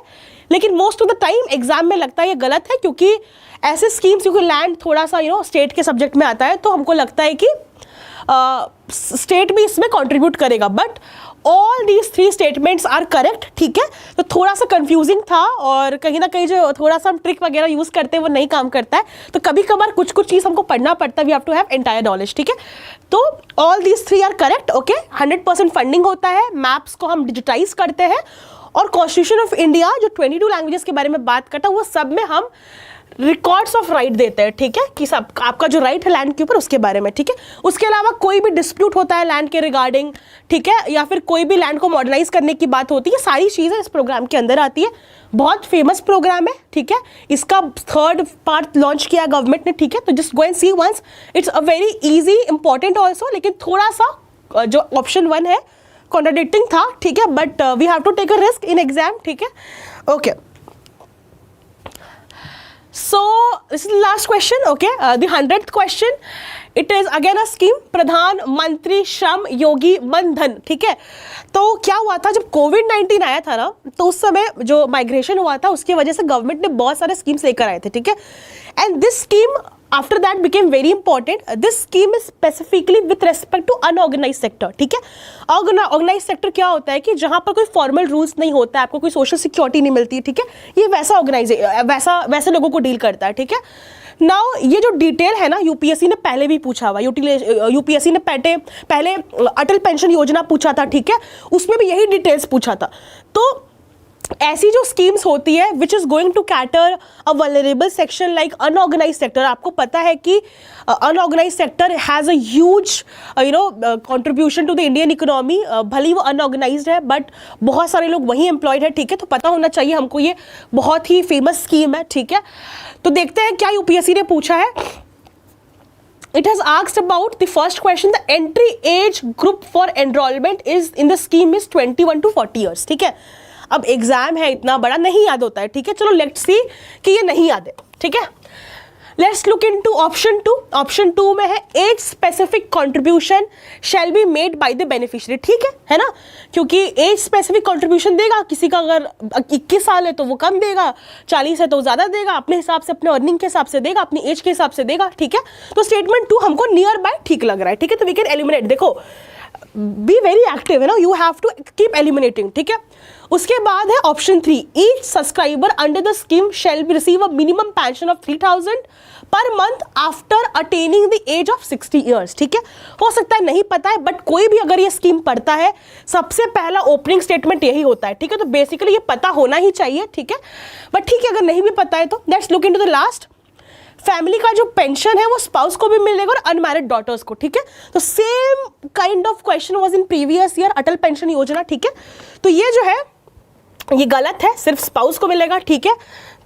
लेकिन most of the time exam में लगता है ये गलत है, क्योंकि ऐसे स्कीम्स, क्योंकि लैंड थोड़ा सा स्टेट के सब्जेक्ट में आता है, तो हमको लगता है कि स्टेट भी इसमें कंट्रीब्यूट करेगा, but all these 3 statements are correct, ठीक है। तो थोड़ा सा कंफ्यूजिंग था और कहीं ना कहीं जो थोड़ा सा हम ट्रिक वगैरह यूज करते हैं वो नहीं काम करता है, तो कभी कभार कुछ चीज़ हमको पढ़ना पड़ता है, we have to have entire knowledge, ठीक है। तो all these 3 are correct, okay. 100% funding होता है, मैप्स को हम डिजिटाइज करते हैं, और कॉन्स्टिट्यूशन ऑफ इंडिया जो 22 लैंग्वेजेस के बारे में बात करता है वो सब में हम रिकॉर्ड्स ऑफ राइट देते हैं, ठीक है, कि सब आपका जो राइट है लैंड के ऊपर उसके बारे में, ठीक है। उसके अलावा कोई भी डिस्प्यूट होता है लैंड के रिगार्डिंग, ठीक है, या फिर कोई भी लैंड को मॉडर्नाइज करने की बात होती है, सारी चीज़ें इस प्रोग्राम के अंदर आती है। बहुत फेमस प्रोग्राम है, ठीक है, इसका 3rd पार्ट लॉन्च किया गवर्नमेंट ने, ठीक है, तो just go and see once, it's a very easy, important also, लेकिन थोड़ा सा जो ऑप्शन 1 है कॉन्ट्राडिक्टिंग था, ठीक है, but we have to take a risk in exam, ठीक है, okay. So this is the last question, okay. The 100th question, it is again a scheme, प्रधानमंत्री श्रम योगी मनधन, ठीक है। तो क्या हुआ था जब कोविड-19 आया था ना, तो उस समय जो माइग्रेशन हुआ था उसकी वजह से गवर्नमेंट ने बहुत सारे स्कीम्स लेकर आए थे, ठीक है, and this scheme after that became very important. This scheme is specifically with respect to unorganized sector, ठीक है। ऑर्गेनाइज सेक्टर क्या होता है कि जहां पर कोई फॉर्मल रूल्स नहीं होता है, आपको कोई सोशल सिक्योरिटी नहीं मिलती है, ठीक है, ये वैसे लोगों को डील करता है, ठीक है। नाउ ये जो डिटेल है ना, यूपीएससी ने पहले भी पूछा हुआ, यूपीएससी ने पहले अटल पेंशन योजना पूछा था, ठीक है, उसमें भी यही डिटेल्स पूछा था। तो ऐसी जो स्कीम्स होती है which is going to cater a vulnerable section like unorganised sector, आपको पता है कि unorganised sector has a huge contribution to the Indian economy, भले ही वो अनऑर्गेनाइज्ड है बट बहुत सारे लोग वहीं एम्प्लॉयड है, ठीक है, तो पता होना चाहिए हमको, ये बहुत ही फेमस स्कीम है, ठीक है। तो देखते हैं क्या यूपीएससी ने पूछा है। It has asked about the first question, the entry age group for enrollment is in the scheme is 21 to 40 years, ठीक है। अब एग्जाम है, इतना बड़ा नहीं याद होता है, ठीक है, चलो लेट्स सी कि ये नहीं याद है, ठीक है। Let's look into option 2। Option 2 में है as specific contribution shall be made by the beneficiary, ठीक है ना, क्योंकि एज स्पेसिफिक कंट्रीब्यूशन देगा, किसी का अगर 21 साल है तो वो कम देगा, 40 है तो ज़्यादा देगा, अपने हिसाब से, अपने अर्निंग के हिसाब से देगा, अपनी एज के हिसाब से देगा, ठीक है। तो स्टेटमेंट 2 हमको नियर बाय ठीक लग रहा है, ठीक है, तो वी कैन एलिमिनेट। देखो बी वेरी एक्टिव है ना, you have to keep eliminating, ठीक है। उसके बाद है option 3, each subscriber under the scheme shall be receive a minimum pension of 3000 per month after attaining the age of 60 years, ठीक है। हो सकता है नहीं पता है, बट कोई भी अगर ये स्कीम पढ़ता है सबसे पहला ओपनिंग स्टेटमेंट यही होता है, ठीक है, तो बेसिकली ये पता होना ही चाहिए, ठीक है, बट ठीक है अगर नहीं भी पता है तो let's look into the last. Family का जो पेंशन है वो स्पाउस को भी मिलेगा और अनमैरिड डॉटर्स को, ठीक है, तो same kind of question was in previous year Atal pension योजना, ठीक है। तो ये जो है ये गलत है, सिर्फ स्पाउस को मिलेगा, ठीक है,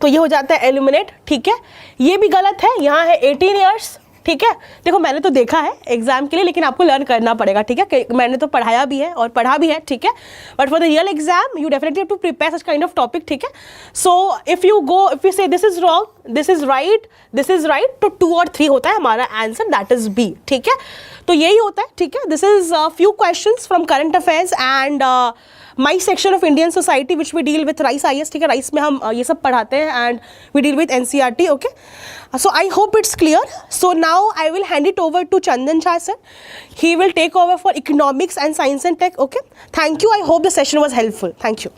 तो ये हो जाता है एलिमिनेट, ठीक है। ये भी गलत है, यहाँ है 18 ईयर्स, ठीक है, देखो मैंने तो देखा है एग्जाम के लिए, लेकिन आपको लर्न करना पड़ेगा, ठीक है, मैंने तो पढ़ाया भी है और पढ़ा भी है, ठीक है, but for the real exam you definitely have to prepare such kind of topic, ठीक है. So if you say this is wrong, this is right, तो 2 और 3 होता है हमारा आंसर, दैट इज बी, ठीक है. तो यही होता है, ठीक है. This is few questions from current affairs and my section of Indian society which we deal with राइस IAS, ठीक है. राइस में हम ये सब पढ़ाते हैं and we deal with NCERT, okay. So I hope it's clear. So now I will hand it over to Chandan Jha sir. He will take over for economics and science and tech, okay. Thank you. I hope the session was helpful. Thank you.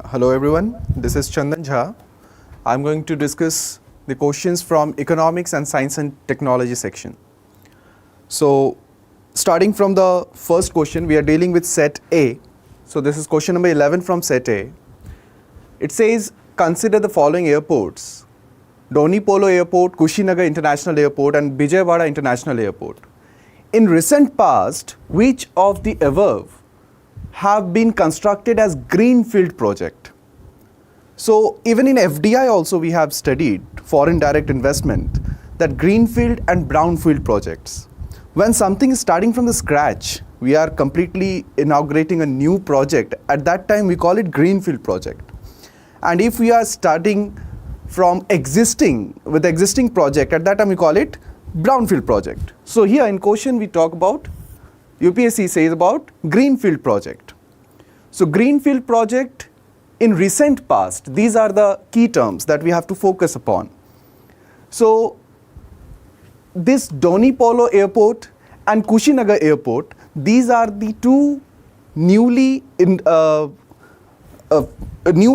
Hello everyone, this is Chandan Jha. I'm going to discuss the questions from economics and science and technology section. So starting from the first question, we are dealing with set A. So this is question number 11 from set A. It says consider the following airports: Doni Polo Airport, Kushinagar International Airport and Vijayawada International Airport. In recent past, which of the above have been constructed as greenfield project? So even in FDI also we have studied foreign direct investment, that greenfield and brownfield projects. When something is starting from the scratch, we are completely inaugurating a new project. At that time we call it greenfield project. And if we are starting from existing project, at that time we call it brownfield project. So here in question we talk about, UPSC says about greenfield project. So greenfield project in recent past, these are the key terms that we have to focus upon. So this Doni Polo Airport and Kushinagar Airport, these are the two new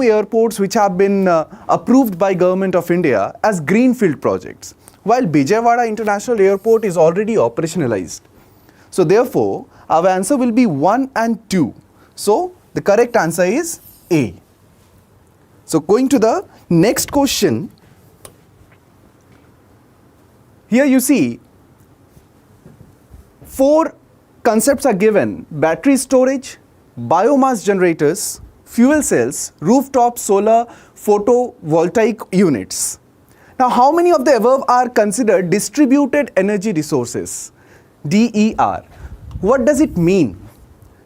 airports which have been approved by Government of India as greenfield projects, while Vijayawada International Airport is already operationalized. So therefore, our answer will be 1 and 2. So the correct answer is A. So going to the next question, here you see 4 concepts are given: battery storage, biomass generators, fuel cells, rooftop solar photovoltaic units. Now, how many of the above are considered distributed energy resources? DER. What does it mean?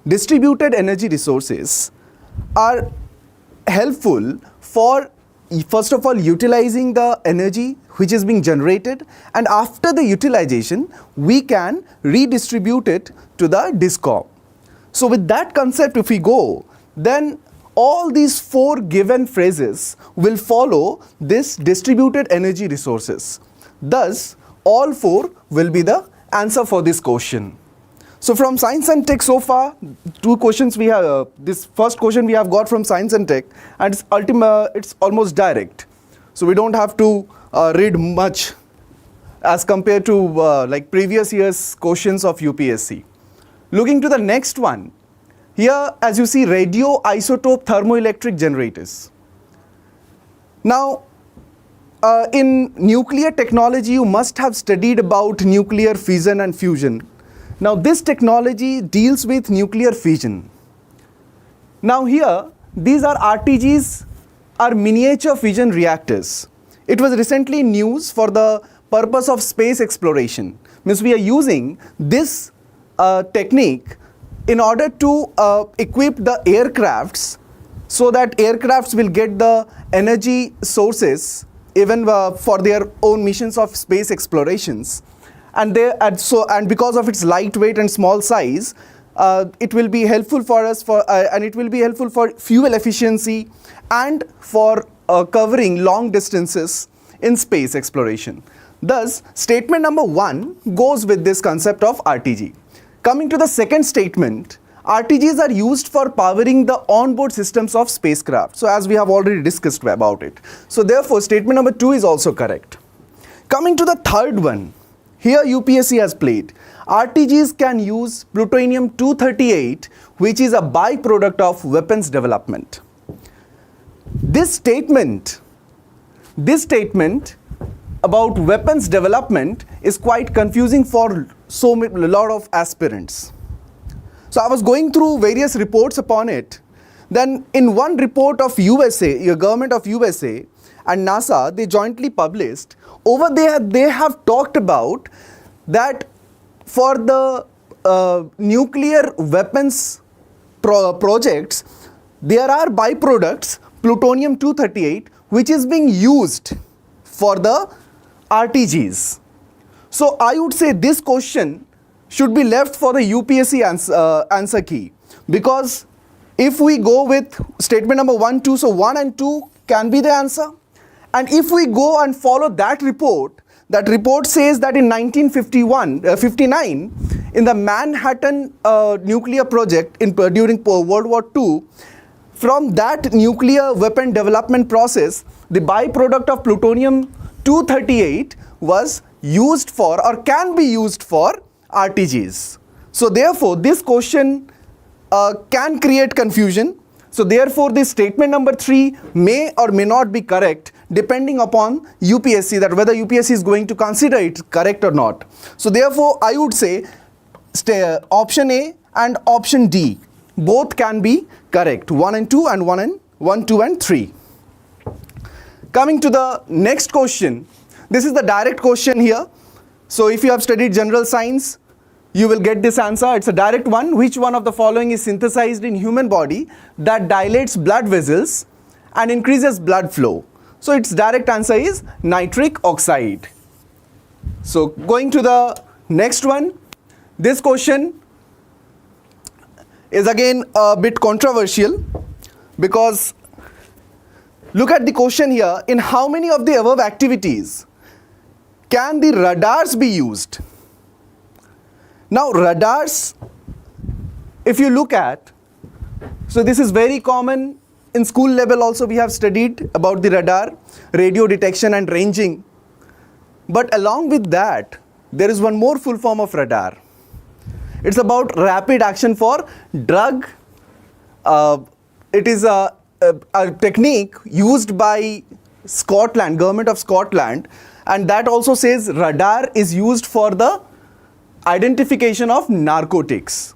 Distributed energy resources are helpful for, first of all, utilizing the energy which is being generated, and after the utilization, we can redistribute it to the DISCOM. So with that concept, if we go, then all these 4 given phrases will follow this distributed energy resources. Thus, all 4 will be the answer for this question. So from science and tech so far, 2 questions we have, this first question we have got from science and tech, and it's almost direct. So we don't have to read much as compared to like previous year's questions of UPSC. Looking to the next one, here as you see, radioisotope thermoelectric generators. Now, in nuclear technology, you must have studied about nuclear fission and fusion. Now, this technology deals with nuclear fission. Now here, these are RTGs, are miniature fission reactors. It was recently in news for the purpose of space exploration. Means we are using this technique in order to equip the aircrafts, so that aircrafts will get the energy sources even for their own missions of space explorations. And because of its lightweight and small size, it will be helpful for us and it will be helpful for fuel efficiency and for covering long distances in space exploration. Thus, statement number 1 goes with this concept of RTG. Coming to the second statement, RTGs are used for powering the onboard systems of spacecraft. So as we have already discussed about it. So therefore, statement number 2 is also correct. Coming to the third one, here UPSC has played. RTGs can use plutonium-238, which is a byproduct of weapons development. This statement about weapons development is quite confusing for a lot of aspirants. So I was going through various reports upon it. Then in one report of USA, government of USA and NASA, they jointly published. Over there, they have talked about that for the nuclear weapons projects, there are byproducts, plutonium-238, which is being used for the RTGs. So I would say this question should be left for the UPSC answer key, because if we go with statement number 1, 2, so 1 and 2 can be the answer. And if we go and follow that report says that in 1959, in the Manhattan nuclear project during World War II, from that nuclear weapon development process, the byproduct of plutonium-238 was used for or can be used for RTGs. So therefore, this question can create confusion. So therefore, this statement number 3 may or may not be correct, depending upon UPSC, that whether UPSC is going to consider it correct or not. So therefore, I would say option A and option D, both can be correct, 1 and 2 and 1, 2 and 3. Coming to the next question, this is the direct question here. So if you have studied general science, you will get this answer. It's a direct one. Which one of the following is synthesized in human body that dilates blood vessels and increases blood flow? So its direct answer is nitric oxide. So going to the next one, this question is again a bit controversial, because look at the question here. In how many of the above activities can the radars be used? Now radars, if you look at, so this is very common in school level also, we have studied about the radar, radio detection and ranging. But along with that, there is one more full form of radar. It's about rapid action for drug. It is a technique used by Scotland, government of Scotland, and that also says radar is used for the identification of narcotics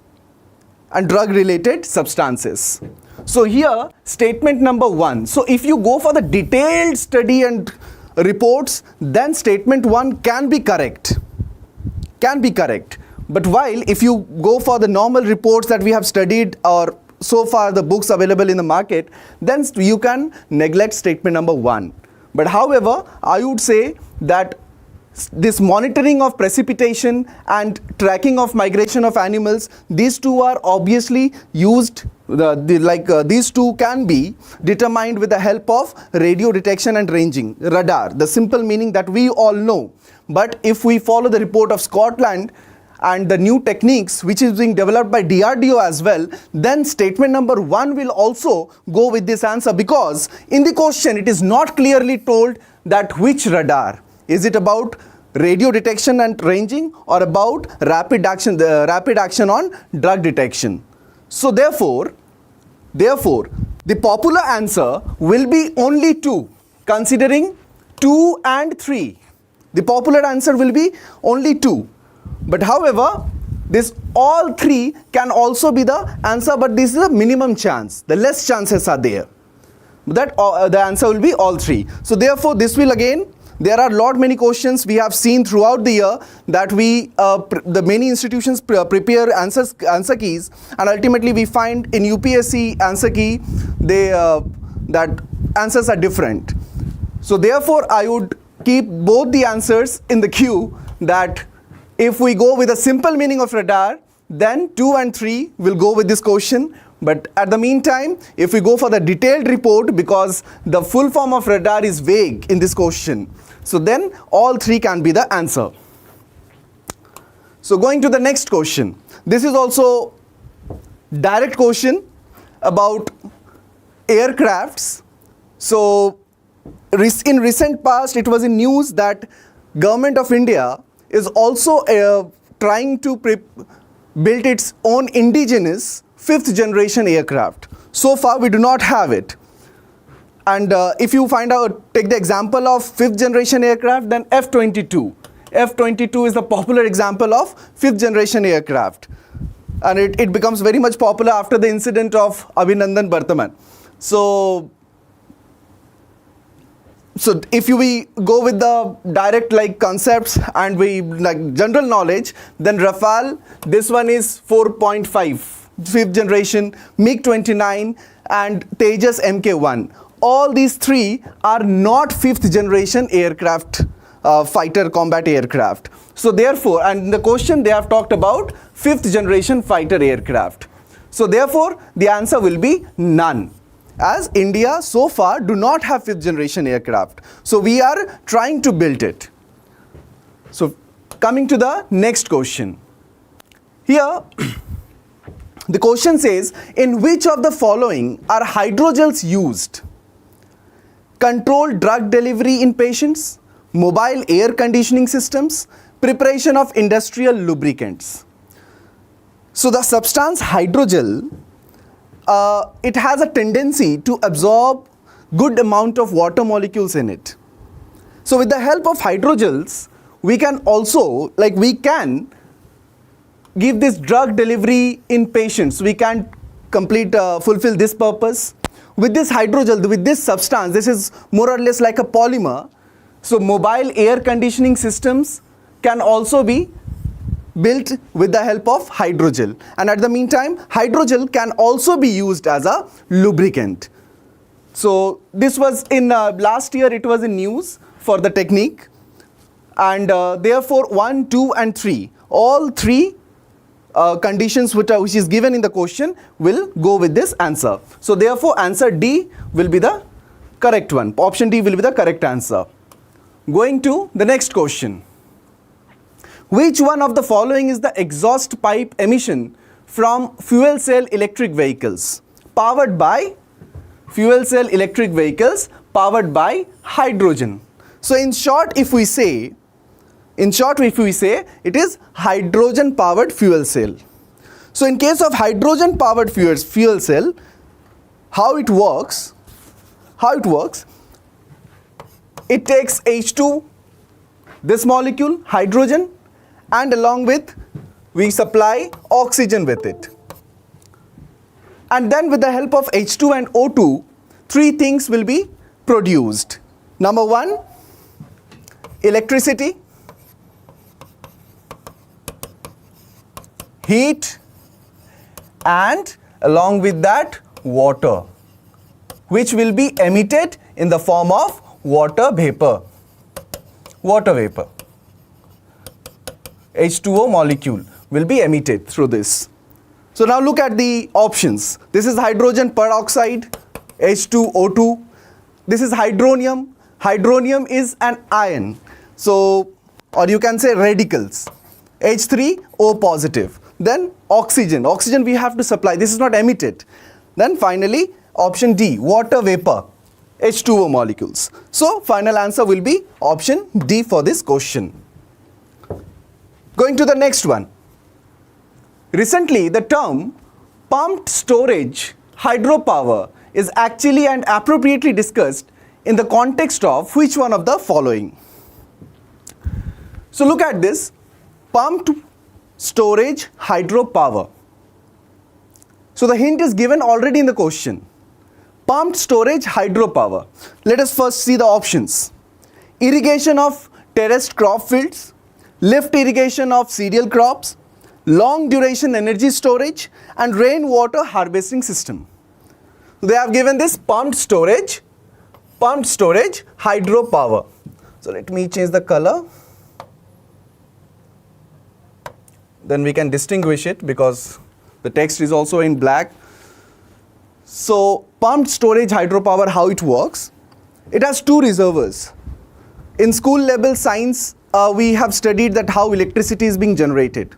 and drug related substances. So here statement number 1. So if you go for the detailed study and reports, then statement 1 can be correct. But while if you go for the normal reports that we have studied or so far the books available in the market, then you can neglect statement number 1. But however, I would say that this monitoring of precipitation and tracking of migration of animals, these two are obviously used, these two can be determined with the help of radio detection and ranging, radar, the simple meaning that we all know. But if we follow the report of Scotland and the new techniques which is being developed by DRDO as well, then statement number 1 will also go with this answer, because in the question it is not clearly told that which radar. Is it about radio detection and ranging or about rapid action on drug detection? So therefore, the popular answer will be only 2, considering 2 and 3. The popular answer will be only 2. But however, this all 3 can also be the answer, but this is a minimum chance. The less chances are there that the answer will be all 3. So therefore, this will again, there are many questions we have seen throughout the year that the many institutions prepare answer keys, and ultimately we find in UPSC answer key that answers are different. So therefore, I would keep both the answers in the queue, that if we go with a simple meaning of radar, then 2 and 3 will go with this question. But at the meantime, if we go for the detailed report, because the full form of radar is vague in this question, so then all 3 can be the answer. So going to the next question. This is also direct question about aircrafts. So in recent past, it was in news that Government of India is also trying to build its own indigenous 5th generation aircraft. So far we do not have it. And if you take the example of 5th generation aircraft, then F-22. F-22 is the popular example of 5th generation aircraft. And it becomes very much popular after the incident of Abhinandan Bartaman. So if we go with the direct concepts and we general knowledge, then Rafale, this one is 4.5, 5th generation, MiG-29 and Tejas Mk1. All these 3 are not 5th generation aircraft, fighter combat aircraft. So therefore, and in the question they have talked about 5th generation fighter aircraft. So therefore, the answer will be none, as India so far do not have 5th generation aircraft. So we are trying to build it. So coming to the next question. Here the question says, in which of the following are hydrogels used? Controlled drug delivery in patients, mobile air conditioning systems, preparation of industrial lubricants. So the substance hydrogel, it has a tendency to absorb good amount of water molecules in it. So with the help of hydrogels, we can also, give this drug delivery in patients. We can fulfill this purpose. With this hydrogel, with this substance, this is more or less like a polymer. So mobile air conditioning systems can also be built with the help of hydrogel. And at the meantime, hydrogel can also be used as a lubricant. So this was in last year, it was in news for the technique. And therefore 1, 2 and 3, all 3 conditions which is given in the question will go with this answer. So therefore answer D will be the correct one. Option D will be the correct answer. Going to the next question. Which one of the following is the exhaust pipe emission from fuel cell electric vehicles powered by hydrogen? So in short, if we say it is hydrogen powered fuel cell. So in case of hydrogen powered fuel cell, how it works, it takes H2, this molecule, hydrogen, and along with we supply oxygen with it. And then with the help of H2 and O2, three things will be produced. Number one, electricity, heat, and along with that water, which will be emitted in the form of water vapor. H2O molecule will be emitted through this. So now look at the options. This is hydrogen peroxide, H2O2. This is hydronium. Hydronium is an ion. So, or you can say radicals. H3O positive. Then oxygen. Oxygen we have to supply. This is not emitted. Then finally option D, water vapor, H2O molecules. So final answer will be option D for this question. Going to the next one. Recently, the term pumped storage hydropower is actually and appropriately discussed in the context of which one of the following? So look at this, pumped storage hydropower. So the hint is given already in the question. Pumped storage hydropower. Let us first see the options. Irrigation of terraced crop fields, lift irrigation of cereal crops, long duration energy storage, and rainwater harvesting system. They have given this pumped storage hydropower. So let me change the color. Then we can distinguish it because the text is also in black. So pumped storage hydropower, how it works? It has two reservoirs. In school level science, we have studied that how electricity is being generated.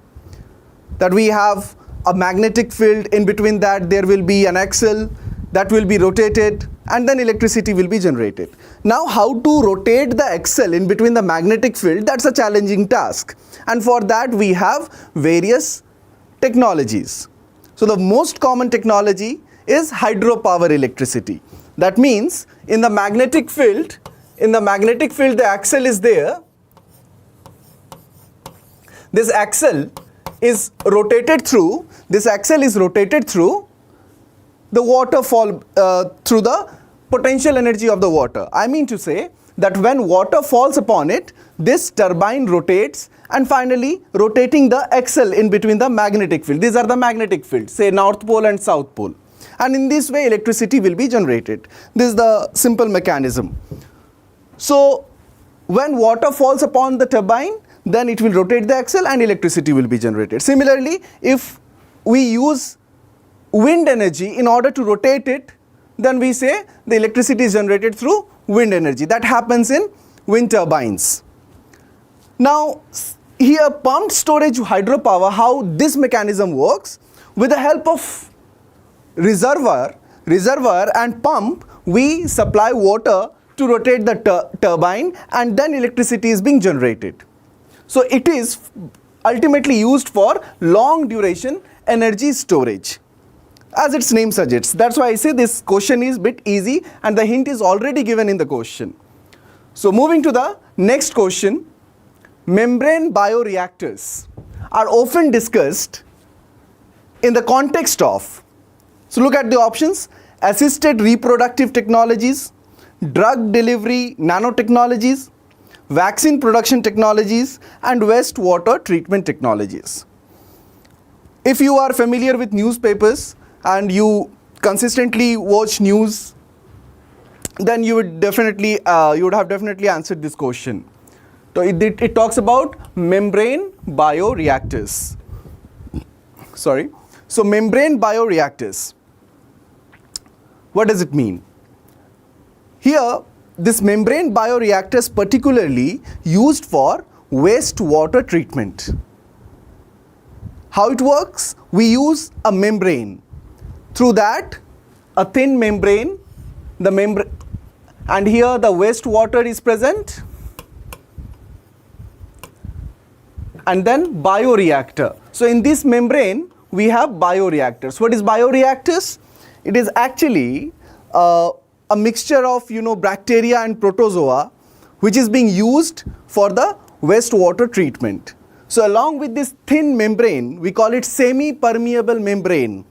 That we have a magnetic field, in between that there will be an axle that will be rotated, and then electricity will be generated. Now how to rotate the axle in between the magnetic field, that's a challenging task. And for that we have various technologies. So the most common technology is hydropower electricity. That means in the magnetic field the axle is there. This axle is rotated through the waterfall, through the potential energy of the water. I mean to say that when water falls upon it, this turbine rotates, and finally rotating the axle in between the magnetic field. These are the magnetic fields, say North Pole and South Pole. And in this way electricity will be generated. This is the simple mechanism. So when water falls upon the turbine, then it will rotate the axle and electricity will be generated. Similarly, if we use wind energy in order to rotate it, then we say the electricity is generated through wind energy. That happens in wind turbines. Now here pumped storage hydropower, how this mechanism works, with the help of reservoir and pump, we supply water to rotate the turbine, and then electricity is being generated. So it is ultimately used for long duration energy storage, as its name suggests. That's why I say this question is a bit easy and the hint is already given in the question. So moving to the next question, membrane bioreactors are often discussed in the context of, so look at the options, assisted reproductive technologies, drug delivery nanotechnologies, vaccine production technologies, and wastewater treatment technologies. If you are familiar with newspapers and you consistently watch news, then you would have definitely answered this question. So it talks about membrane bioreactors. So membrane bioreactors, what does it mean? Here, this membrane bioreactors particularly used for wastewater treatment. How it works? We use a membrane. Through that, a thin membrane, and here the wastewater is present, and then bioreactor. So in this membrane, we have bioreactors. What is bioreactors? It is actually a mixture of bacteria and protozoa, which is being used for the wastewater treatment. So along with this thin membrane, we call it semi-permeable membrane.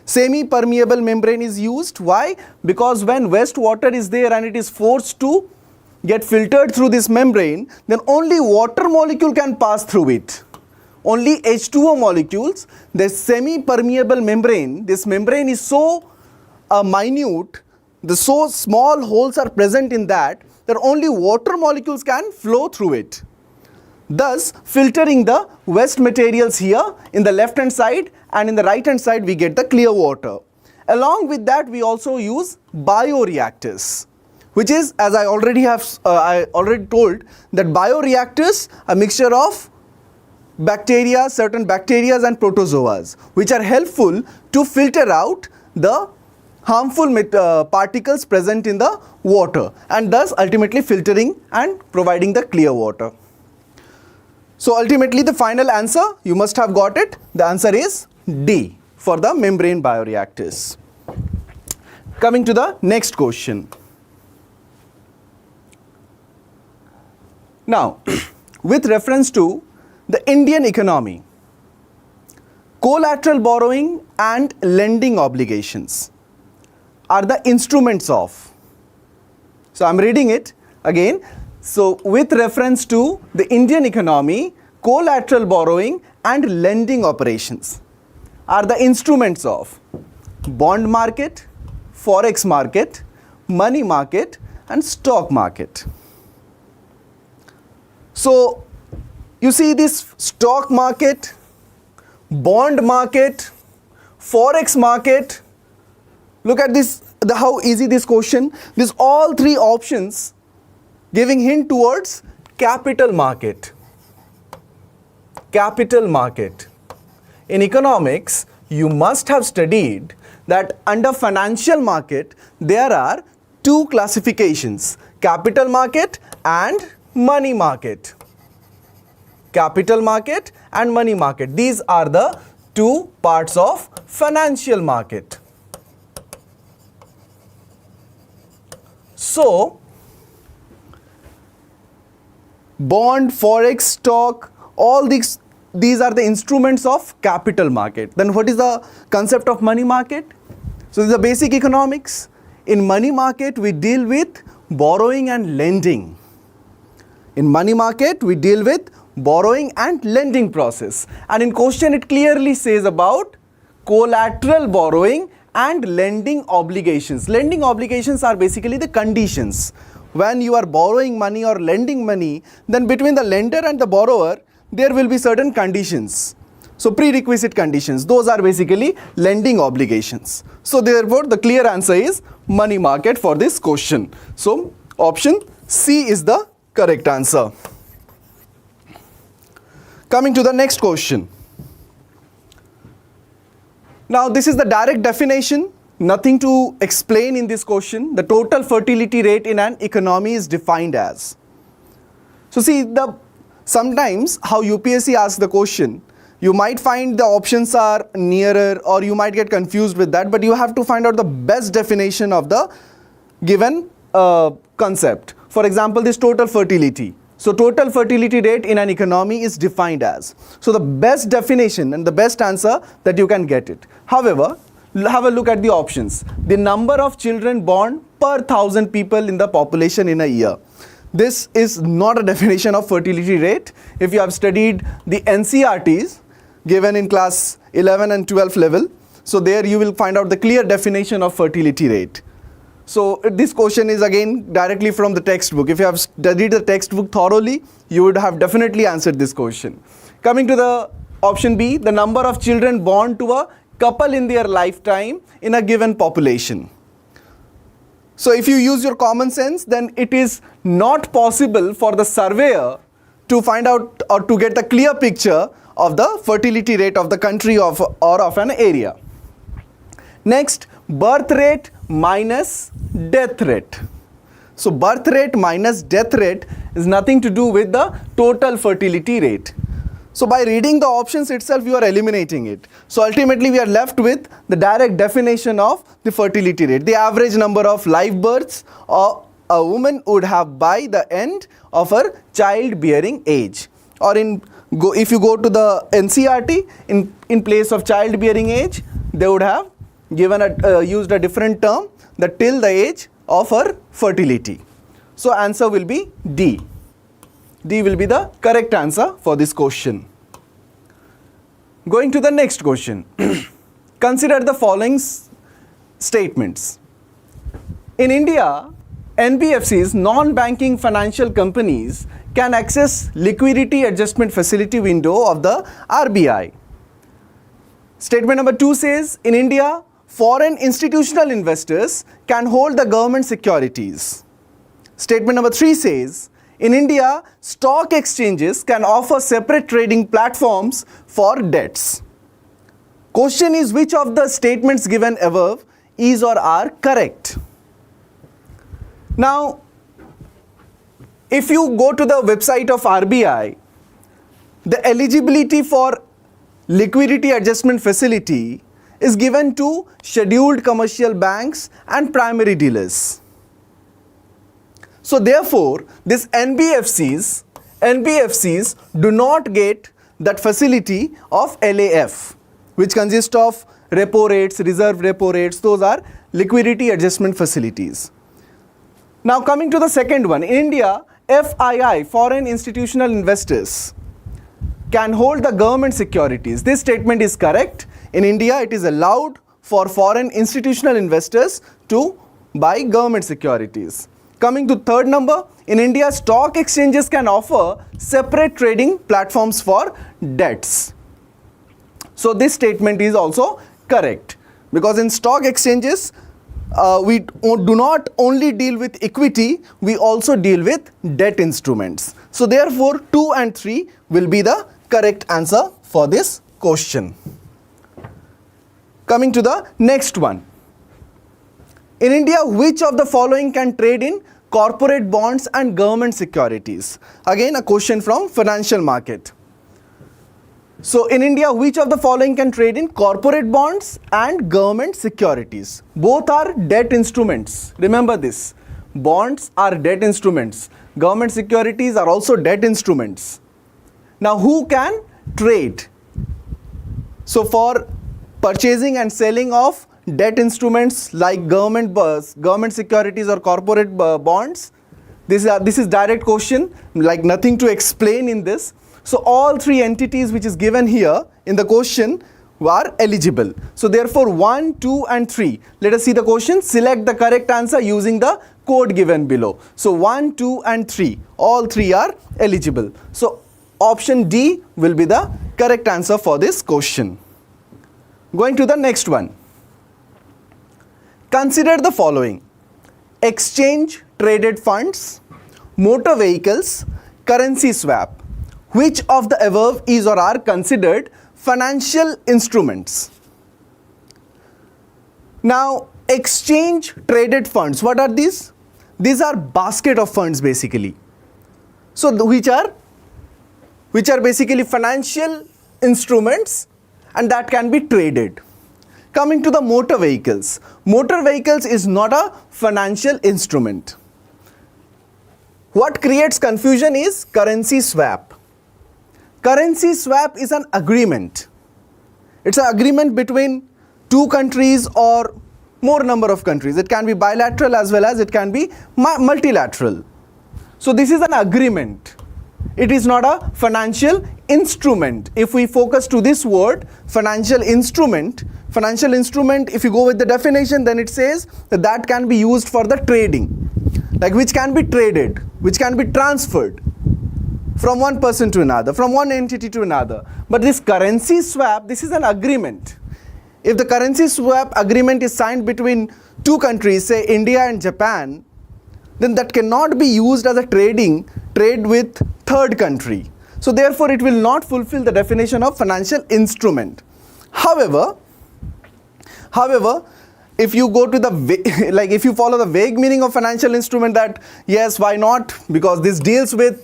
Semi-permeable membrane is used. Why? Because when wastewater is there and it is forced to get filtered through this membrane, then only water molecule can pass through it. Only H2O molecules. The semi-permeable membrane, this membrane is so minute, so small holes are present in that only water molecules can flow through it, thus filtering the waste materials here in the left hand side, and in the right hand side we get the clear water. Along with that, we also use bioreactors, which is, as I already told, that bioreactors are a mixture of bacteria, certain bacteria and protozoas, which are helpful to filter out the harmful particles present in the water, and thus ultimately filtering and providing the clear water. So ultimately the final answer, you must have got it. The answer is D for the membrane bioreactors. Coming to the next question. Now, with reference to the Indian economy, collateral borrowing and lending obligations are the instruments of. So I am reading it again. So with reference to the Indian economy, collateral borrowing and lending operations are the instruments of bond market, forex market, money market and stock market. So you see this stock market, bond market, forex market. Look at this, how easy this question. These all three options giving hint towards capital market. Capital market. In economics, you must have studied that under financial market, there are two classifications, capital market and money market. Capital market and money market. These are the two parts of financial market. So, bond, forex, stock, all these are the instruments of capital market. Then what is the concept of money market? So this is the basic economics. In money market, we deal with borrowing and lending. In money market, we deal with borrowing and lending process. And in question, it clearly says about collateral borrowing and lending obligations. Lending obligations are basically the conditions. When you are borrowing money or lending money, then between the lender and the borrower, there will be certain conditions. So prerequisite conditions, those are basically lending obligations. So therefore, the clear answer is money market for this question. So option C is the correct answer. Coming to the next question. Now this is the direct definition, nothing to explain in this question. The total fertility rate in an economy is defined as. So see, sometimes how UPSC asks the question, you might find the options are nearer or you might get confused with that, but you have to find out the best definition of the given concept. For example, this total fertility. So total fertility rate in an economy is defined as. So the best definition and the best answer that you can get it. However, have a look at the options. The number of children born per 1,000 people in the population in a year. This is not a definition of fertility rate. If you have studied the NCERTs given in class 11 and 12 level, so there you will find out the clear definition of fertility rate. So this question is again directly from the textbook. If you have studied the textbook thoroughly, you would have definitely answered this question. Coming to the option B, the number of children born to a couple in their lifetime in a given population. So if you use your common sense, then it is not possible for the surveyor to find out or to get the clear picture of the fertility rate of the country or of an area. Next, birth rate minus death rate. So birth rate minus death rate is nothing to do with the total fertility rate. So by reading the options itself, you are eliminating it. So ultimately we are left with the direct definition of the fertility rate, the average number of live births a woman would have by the end of her childbearing age. Or if you go to the NCERT, in place of childbearing age, they would have given used a different term, that till the age of her fertility. So answer will be D. D will be the correct answer for this question. Going to the next question. Consider the following statements. In India, NBFCs, non-banking financial companies, can access liquidity adjustment facility window of the RBI. Statement number 2 says, in India, foreign institutional investors can hold the government securities. Statement number 3 says, in India, stock exchanges can offer separate trading platforms for debts. Question is, which of the statements given above is or are correct? Now, if you go to the website of RBI, the eligibility for liquidity adjustment facility is given to scheduled commercial banks and primary dealers. So therefore, these NBFCs do not get that facility of LAF, which consists of repo rates, reserve repo rates. Those are liquidity adjustment facilities. Now coming to the second one, in India, FII, foreign institutional investors, can hold the government securities. This statement is correct. In India, it is allowed for foreign institutional investors to buy government securities. Coming to third number, in India, stock exchanges can offer separate trading platforms for debts. So this statement is also correct, because in stock exchanges, we do not only deal with equity, we also deal with debt instruments. So therefore, 2 and 3 will be the correct answer for this question. Coming to the next one. In India, which of the following can trade in corporate bonds and government securities? Again, a question from financial market. So in India, which of the following can trade in corporate bonds and government securities? Both are debt instruments. Remember this. Bonds are debt instruments. Government securities are also debt instruments. Now who can trade? So for purchasing and selling of debt instruments like government securities or corporate bonds, this is direct question, like nothing to explain in this. So all three entities which is given here in the question are eligible. So therefore 1, 2 and 3. Let us see the question. Select the correct answer using the code given below. So 1, 2 and 3. All three are eligible. So option D will be the correct answer for this question. Going to the next one. Consider the following: exchange traded funds, motor vehicles, currency swap. Which of the above is or are considered financial instruments? Now, exchange traded funds, what are these? These are basket of funds basically. So which are basically financial instruments, and that can be traded. Coming to the motor vehicles. Motor vehicles is not a financial instrument. What creates confusion is currency swap. Currency swap is an agreement. It's an agreement between two countries or more number of countries. It can be bilateral as well as it can be multilateral. So this is an agreement. It is not a financial instrument. If we focus to this word, financial instrument, if you go with the definition, then it says that can be used for the trading, like which can be traded, which can be transferred from one person to another, from one entity to another. But this currency swap, this is an agreement. If the currency swap agreement is signed between two countries, say India and Japan, then that cannot be used as a trade with third country. So therefore it will not fulfill the definition of financial instrument. However, if you go to the like if you follow the vague meaning of financial instrument, that yes, why not, because this deals with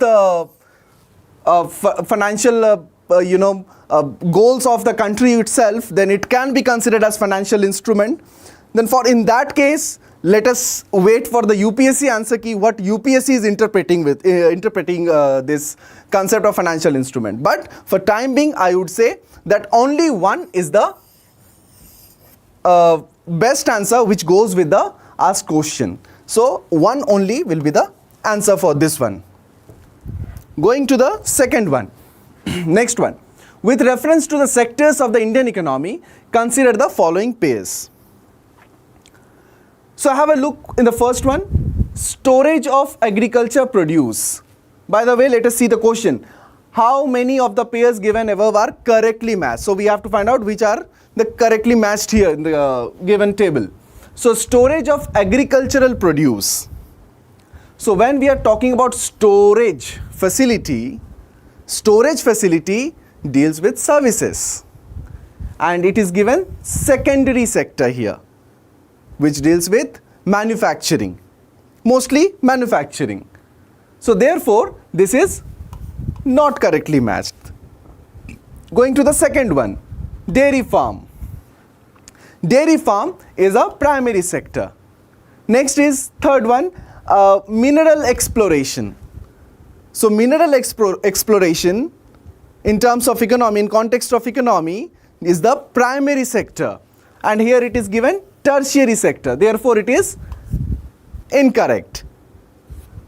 financial goals of the country itself, then it can be considered as financial instrument. Then in that case, let us wait for the UPSC answer key, what UPSC is interpreting this concept of financial instrument. But for time being, I would say that only one is the best answer which goes with the asked question. So one only will be the answer for this one. Going to the second one. Next one. With reference to the sectors of the Indian economy, consider the following pairs. So have a look in the first one, storage of agriculture produce. By the way, let us see the question. How many of the pairs given above are correctly matched? So we have to find out which are the correctly matched here in the given table. So storage of agricultural produce. So when we are talking about storage facility deals with services, and it is given secondary sector here, which deals with manufacturing, mostly manufacturing. So therefore this is not correctly matched. Going to the second one, dairy farm. Dairy farm is a primary sector. Next is third one, mineral exploration. So mineral exploration in terms of economy, in context of economy, is the primary sector, and here it is given tertiary sector, therefore it is incorrect.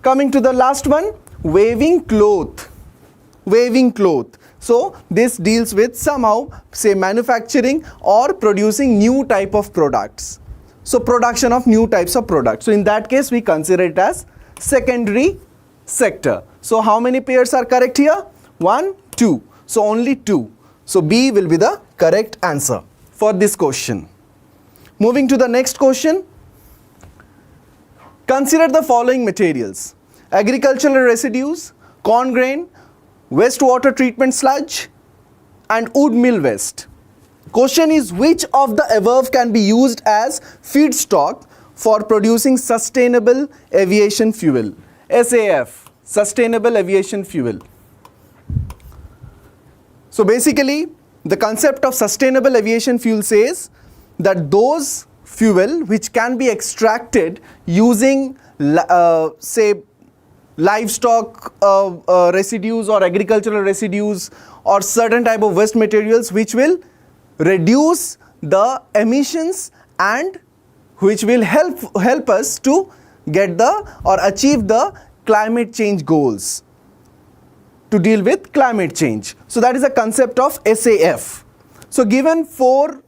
Coming to the last one, weaving cloth. So this deals with somehow say manufacturing or producing new type of products. So production of new types of products. So in that case we consider it as secondary sector. So how many pairs are correct here? 1, 2. So only 2. So B will be the correct answer for this question. Moving to the next question. Consider the following materials: agricultural residues, corn grain, wastewater treatment sludge, and wood mill waste. Question is, which of the above can be used as feedstock for producing sustainable aviation fuel? SAF, sustainable aviation fuel. So basically the concept of sustainable aviation fuel says that those fuel which can be extracted using say livestock residues or agricultural residues or certain type of waste materials which will reduce the emissions and which will help us to get the or achieve the climate change goals, to deal with climate change. So that is the concept of SAF. So given 4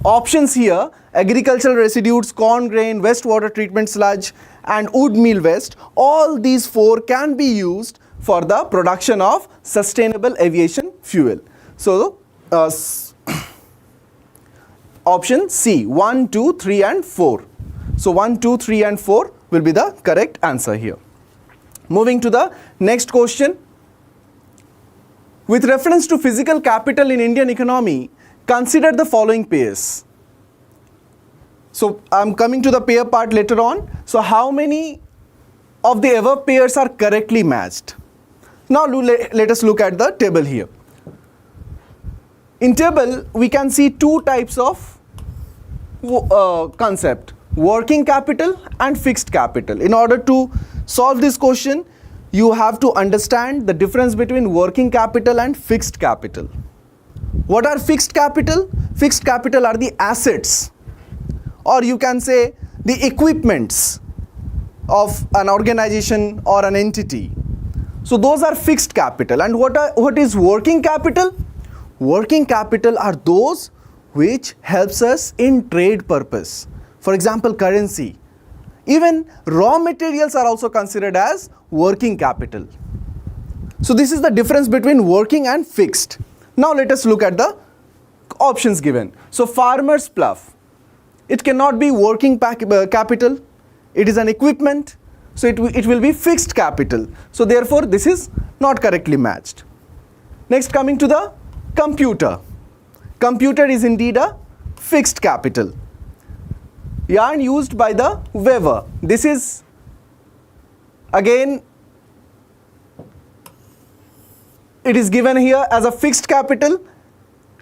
options here, agricultural residues, corn grain, wastewater treatment sludge, and wood mill waste, all these 4 can be used for the production of sustainable aviation fuel. So option C, 1, 2, 3 and 4. So 1, 2, 3 and 4 will be the correct answer here. Moving to the next question. With reference to physical capital in Indian economy, consider the following pairs. So I'm coming to the pair part later on. So how many of the above pairs are correctly matched? Now let us look at the table here. In table we can see 2 types of concept: working capital and fixed capital. In order to solve this question, you have to understand the difference between working capital and fixed capital. What are fixed capital? Fixed capital are the assets, or you can say the equipments of an organization or an entity. So those are fixed capital. And what is working capital? Working capital are those which helps us in trade purpose. For example, currency. Even raw materials are also considered as working capital. So this is the difference between working and fixed. Now let us look at the options given. So farmer's plough, it cannot be working capital. it is an equipment, so it will be fixed capital. So therefore this is not correctly matched. Next, coming to the computer. Computer is indeed a fixed capital. Yarn used by the weaver. This is again, it is given here as a fixed capital,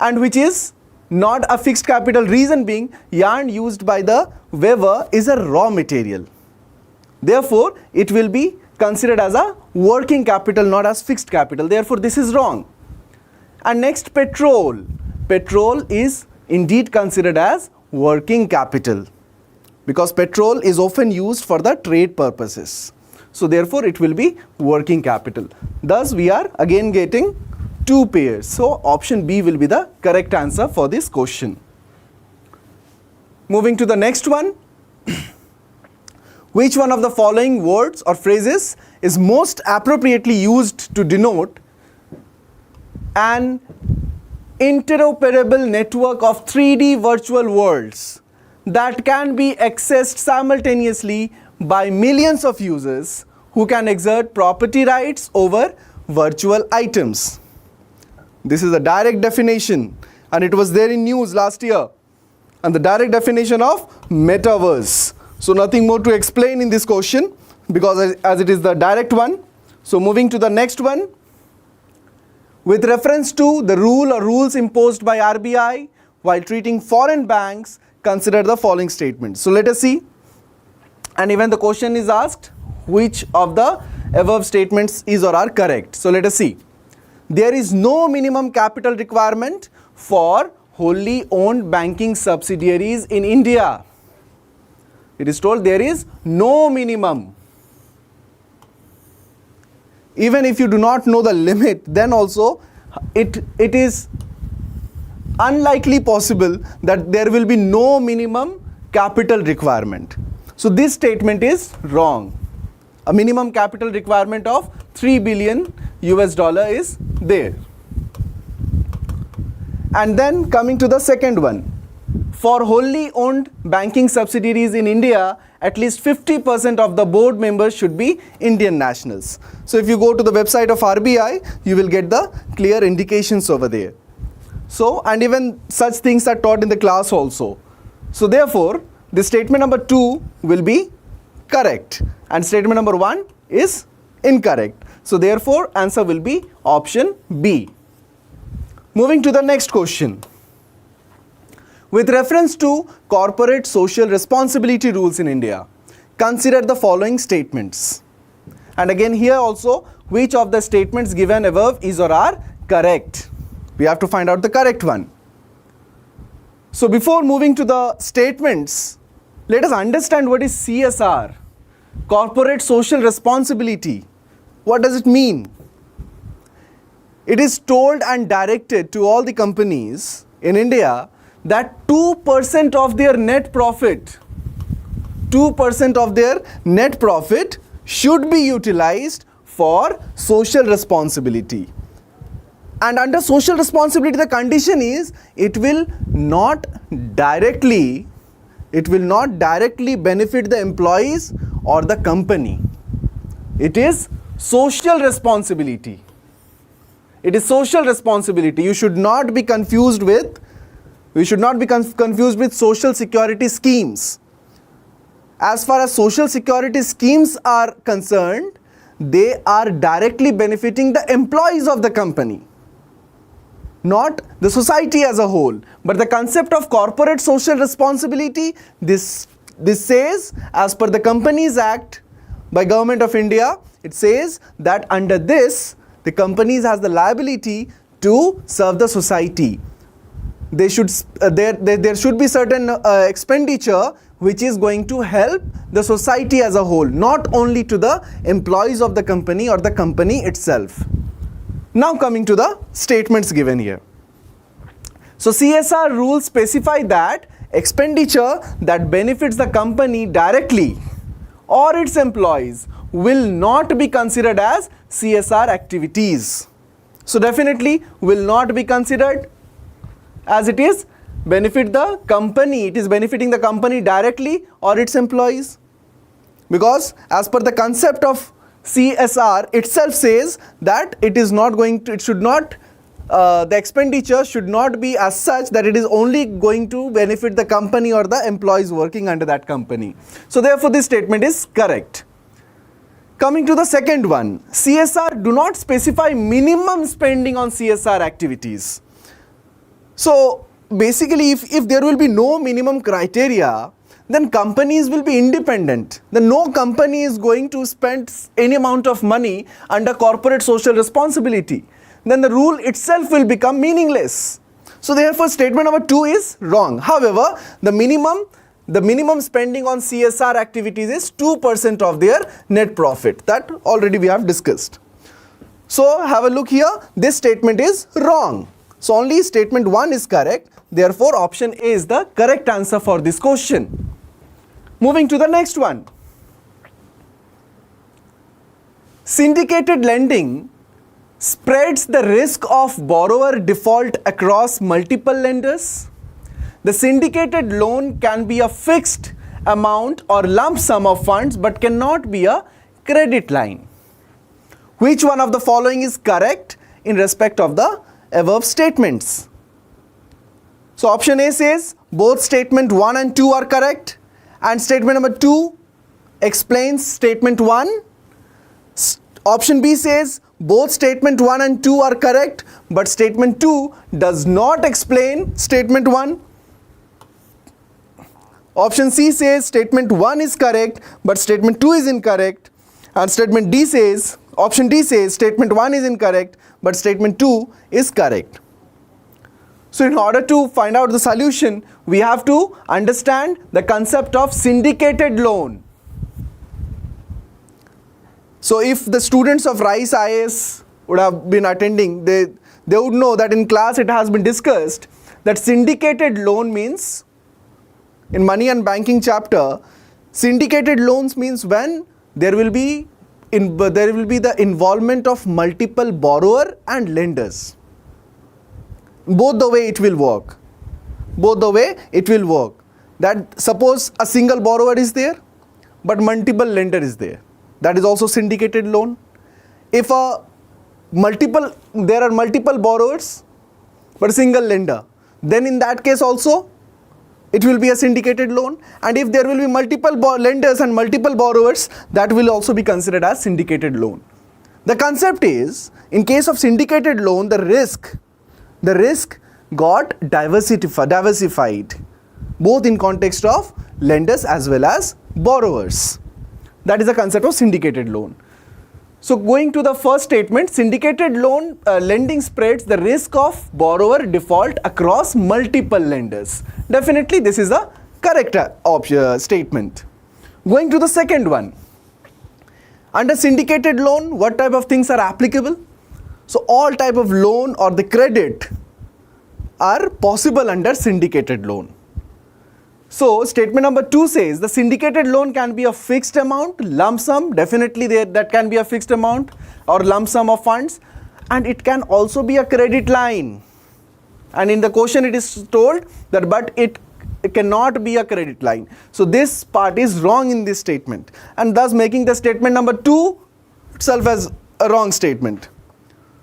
and which is not a fixed capital, reason being yarn used by the weaver is a raw material. Therefore it will be considered as a working capital, not as fixed capital. Therefore this is wrong. And next, petrol. Petrol is indeed considered as working capital, because petrol is often used for the trade purposes. So therefore it will be working capital. Thus we are again getting 2 pairs. So option B will be the correct answer for this question. Moving to the next one. Which one of the following words or phrases is most appropriately used to denote an interoperable network of 3D virtual worlds that can be accessed simultaneously by millions of users who can exert property rights over virtual items? This is a direct definition, and it was there in news last year. And the direct definition of metaverse. So nothing more to explain in this question, because as it is the direct one. So moving to the next one. With reference to the rule or rules imposed by RBI while treating foreign banks, consider the following statements. So let us see. And even the question is asked, which of the above statements is or are correct. So let us see. There is no minimum capital requirement for wholly owned banking subsidiaries in India. It is told there is no minimum. Even if you do not know the limit, then also it is unlikely possible that there will be no minimum capital requirement. So this statement is wrong. A minimum capital requirement of $3 billion is there. And then coming to the second one. For wholly owned banking subsidiaries in India, at least 50% of the board members should be Indian nationals. So if you go to the website of RBI, you will get the clear indications over there. So, and even such things are taught in the class also. So therefore, the statement number 2 will be correct, and statement number 1 is incorrect. So therefore, answer will be option B. Moving to the next question. With reference to corporate social responsibility rules in India, consider the following statements. And again here also, which of the statements given above is or are correct? We have to find out the correct one. So before moving to the statements, let us understand what is CSR, corporate social responsibility. What does it mean? It is told and directed to all the companies in India that 2% of their net profit, 2% of their net profit should be utilized for social responsibility. And under social responsibility, the condition is it will not directly benefit the employees or the company. It is social responsibility. It is social responsibility. You should not be confused with social security schemes. As far as social security schemes are concerned, they are directly benefiting the employees of the company, not the society as a whole. But the concept of corporate social responsibility, this says, as per the Companies Act by Government of India, it says that under this, the companies has the liability to serve the society. There should be certain expenditure which is going to help the society as a whole, not only to the employees of the company or the company itself. Now coming to the statements given here. So CSR rules specify that expenditure that benefits the company directly or its employees will not be considered as CSR activities. So definitely will not be considered, as it is benefit the company, it is benefiting the company directly or its employees. because as per the concept of CSR itself says that it is not going to, it should not, the expenditure should not be as such that it is only going to benefit the company or the employees working under that company. So therefore this statement is correct. Coming to the second one, CSR do not specify minimum spending on CSR activities. So basically if there will be no minimum criteria, then companies will be independent. Then no company is going to spend any amount of money under corporate social responsibility. Then the rule itself will become meaningless. So therefore statement number 2 is wrong. However, the minimum spending on CSR activities is 2% of their net profit. That already we have discussed. So have a look here. This statement is wrong. So only statement 1 is correct. Therefore option A is the correct answer for this question. Moving to the next one. Syndicated lending spreads the risk of borrower default across multiple lenders. The syndicated loan can be a fixed amount or lump sum of funds but cannot be a credit line. Which one of the following is correct in respect of the above statements? So option A says both statement 1 and 2 are correct, and statement number 2 explains statement 1. Option B says both statement 1 and 2 are correct, but statement 2 does not explain statement 1. Option C says statement 1 is correct, but statement 2 is incorrect. And statement D says, option D says statement 1 is incorrect, but statement 2 is correct. So in order to find out the solution, we have to understand the concept of syndicated loan. So if the students of RICE IAS would have been attending, they would know that in class it has been discussed that syndicated loan means, in money and banking chapter, syndicated loans means when there will be the involvement of multiple borrower and lenders. Both the way it will work. Both the way it will work. That suppose a single borrower is there, but multiple lender is there. That is also syndicated loan. If there are multiple borrowers, but a single lender, then in that case also, it will be a syndicated loan. And if there will be multiple lenders and multiple borrowers, that will also be considered as syndicated loan. The concept is, in case of syndicated loan, the risk got diversified, both in context of lenders as well as borrowers. That is the concept of syndicated loan. So going to the first statement, syndicated loan lending spreads the risk of borrower default across multiple lenders. Definitely this is a correct statement. Going to the second one. Under syndicated loan, what type of things are applicable? So all type of loan or the credit are possible under syndicated loan. So statement number 2 says the syndicated loan can be a fixed amount, lump sum, definitely that can be a fixed amount or lump sum of funds, and it can also be a credit line. And in the question it is told that but it cannot be a credit line. So this part is wrong in this statement, and thus making the statement number 2 itself as a wrong statement.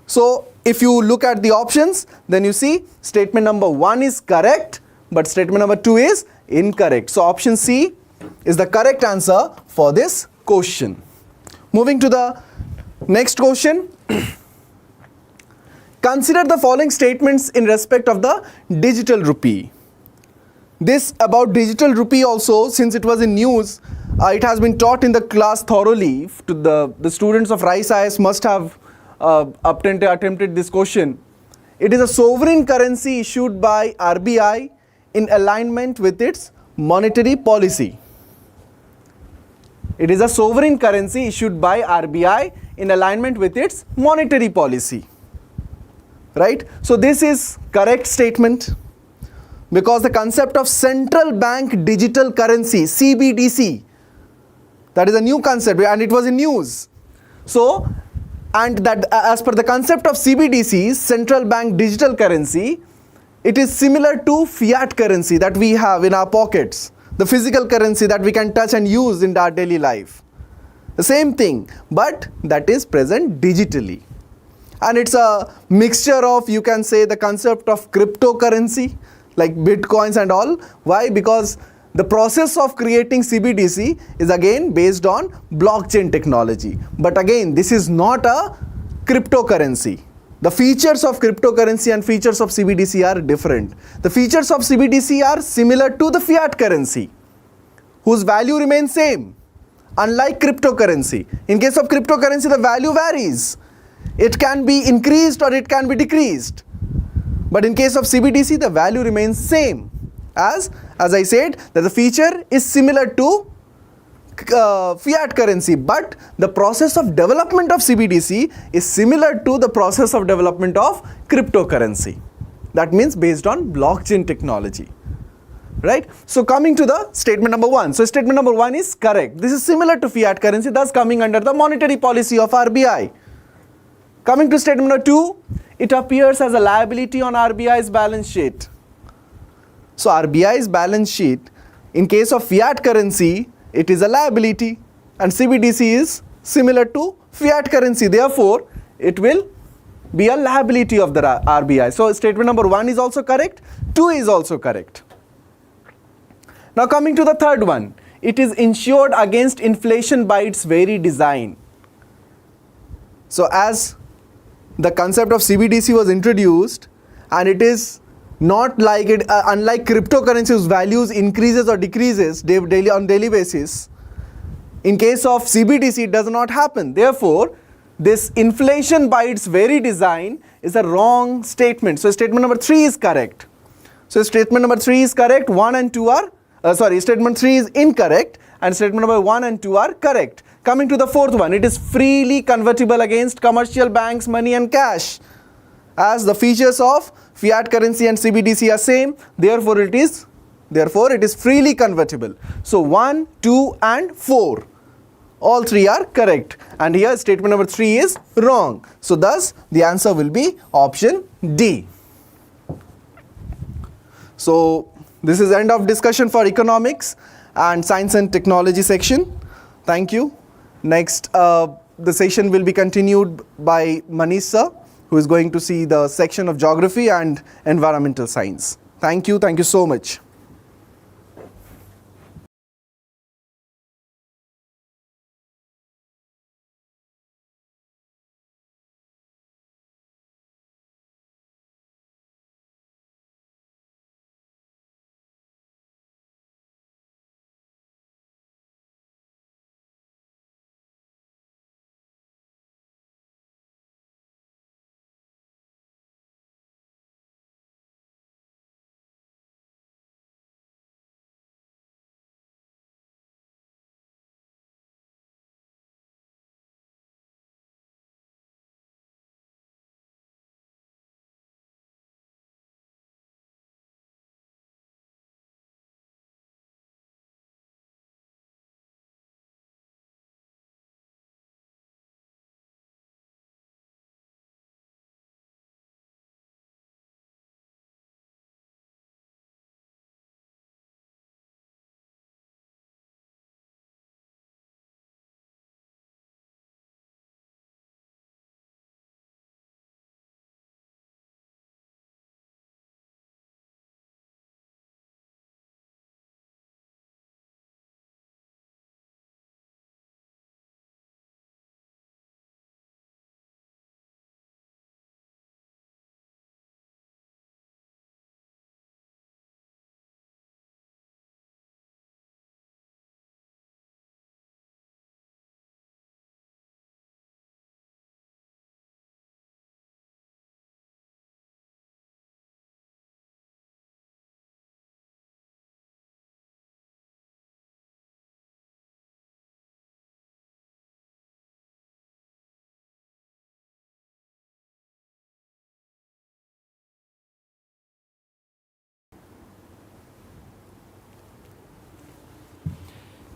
So if you look at the options, then you see statement number 1 is correct, but statement number 2 is incorrect. So option C is the correct answer for this question. Moving to the next question. Consider the following statements in respect of the digital rupee. This about digital rupee also, since it was in news, it has been taught in the class thoroughly. To the students of RICE IAS must have attempted this question. It is a sovereign currency issued by RBI in alignment with its monetary policy. It is a sovereign currency issued by RBI in alignment with its monetary policy. Right? So this is correct statement, because the concept of central bank digital currency, CBDC, that is a new concept and it was in news. So, and that as per the concept of CBDC, central bank digital currency, it is similar to fiat currency that we have in our pockets. the physical currency that we can touch and use in our daily life. The same thing, but that is present digitally. And it's a mixture of, you can say, the concept of cryptocurrency, like bitcoins and all. Why? Because the process of creating CBDC is again based on blockchain technology. But again, this is not a cryptocurrency. The features of cryptocurrency and features of CBDC are different. The features of CBDC are similar to the fiat currency, whose value remains same, unlike cryptocurrency. In case of cryptocurrency, the value varies. It can be increased or it can be decreased. But in case of CBDC, the value remains same. As I said, that the feature is similar to fiat currency, but the process of development of CBDC is similar to the process of development of cryptocurrency. That means based on blockchain technology. Right? So coming to the statement number 1. So statement number 1 is correct. This is similar to fiat currency, thus coming under the monetary policy of RBI. Coming to statement number 2, it appears as a liability on RBI's balance sheet. So RBI's balance sheet, in case of fiat currency, it is a liability, and CBDC is similar to fiat currency. Therefore, it will be a liability of the RBI. So statement number 1 is also correct, 2 is also correct. Now coming to the third one, it is insured against inflation by its very design. So as the concept of CBDC was introduced, and it is not like it, unlike cryptocurrency whose values increases or decreases on daily basis, in case of CBDC it does not happen. Therefore, this inflation by its very design is a wrong statement. So statement number 3 is correct. So statement number 3 is correct, 1 and 2 are, statement 3 is incorrect, and statement number 1 and 2 are correct. Coming to the fourth one, it is freely convertible against commercial banks, money and cash. As the features of fiat currency and CBDC are same, therefore it is freely convertible. So 1, 2 and 4, all 3 are correct, and here statement number 3 is wrong. So thus the answer will be option D. So this is end of discussion for economics and science and technology section. Thank you. Next, the session will be continued by Manish sir, who is going to see the section of geography and environmental science. Thank you so much.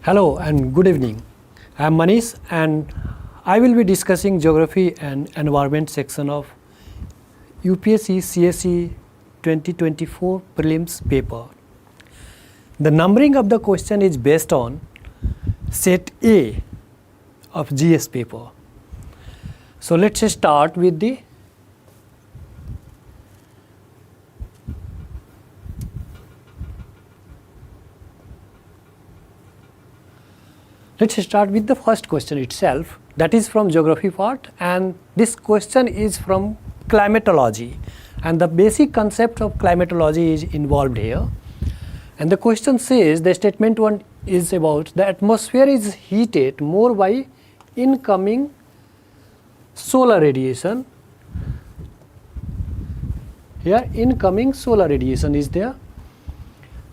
Hello and good evening. I am Manish and I will be discussing geography and environment section of UPSC CSE 2024 prelims paper. The numbering of the question is based on set A of GS paper. So let's start with the first question itself, that is from geography part, and this question is from climatology, and the basic concept of climatology is involved here. And the question says, the statement 1 is about the atmosphere is heated more by incoming solar radiation. Here incoming solar radiation is there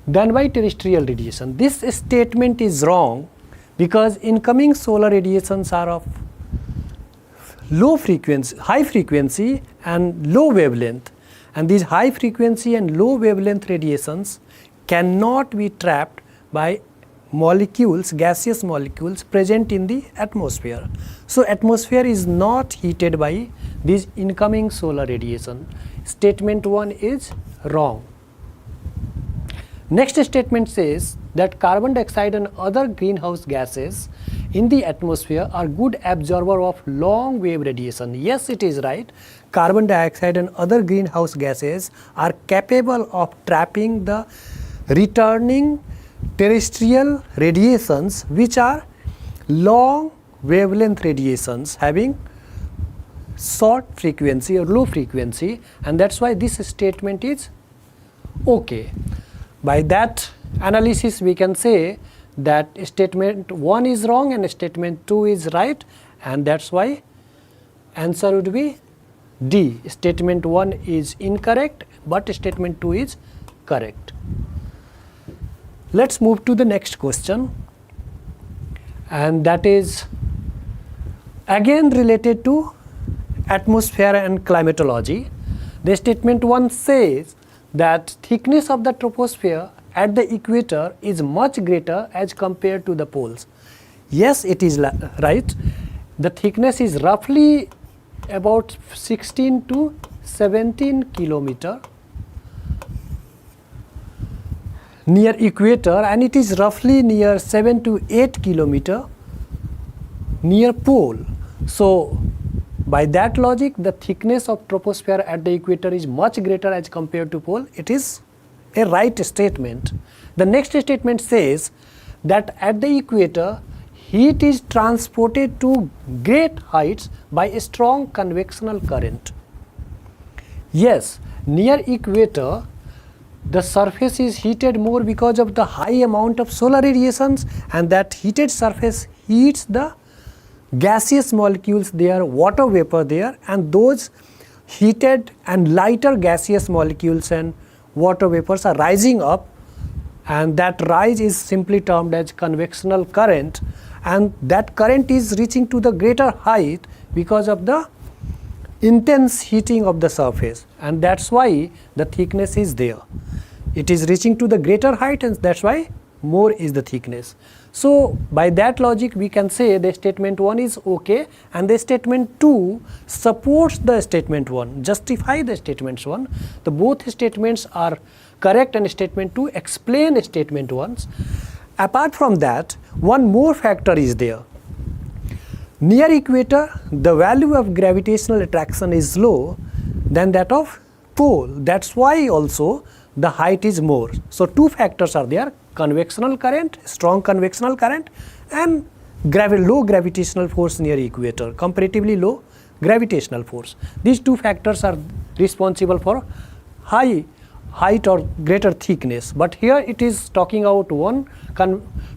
than by terrestrial radiation. This statement is wrong because incoming solar radiations are of high frequency and low wavelength, and these high frequency and low wavelength radiations cannot be trapped by molecules, gaseous molecules present in the atmosphere. So atmosphere is not heated by this incoming solar radiation. Statement 1 is wrong. Next statement says that carbon dioxide and other greenhouse gases in the atmosphere are good absorber of long wave radiation. Yes, it is right. Carbon dioxide and other greenhouse gases are capable of trapping the returning terrestrial radiations, which are long wavelength radiations having short frequency or low frequency, and that's why this statement is okay. By that analysis we can say that statement 1 is wrong and statement 2 is right, and that's why answer would be D. Statement 1 is incorrect but statement 2 is correct. Let's move to the next question, and that is again related to atmosphere and climatology. The statement 1 says that thickness of the troposphere at the equator is much greater as compared to the poles. Yes, it is right. The thickness is roughly about 16 to 17 kilometer near equator, and it is roughly near 7 to 8 kilometer near pole. So by that logic, the thickness of troposphere at the equator is much greater as compared to pole. It is a right statement. The next statement says that at the equator, heat is transported to great heights by a strong convectional current. Yes, near equator, the surface is heated more because of the high amount of solar radiations, and that heated surface heats the gaseous molecules there, water vapor there, and those heated and lighter gaseous molecules and water vapors are rising up, and that rise is simply termed as convectional current, and that current is reaching to the greater height because of the intense heating of the surface, and that's why the thickness is there. It is reaching to the greater height, and that's why more is the thickness. So by that logic we can say the statement 1 is okay, and the statement 2 supports the statement 1, justify the statements 1. The both statements are correct, and statement 2 explain statement 1. Apart from that, one more factor is there. Near equator, the value of gravitational attraction is low than that of pole. That's why also the height is more. So two factors are there: convectional current, strong convectional current, and low gravitational force near equator, comparatively low gravitational force. These two factors are responsible for high height or greater thickness, but here it is talking about one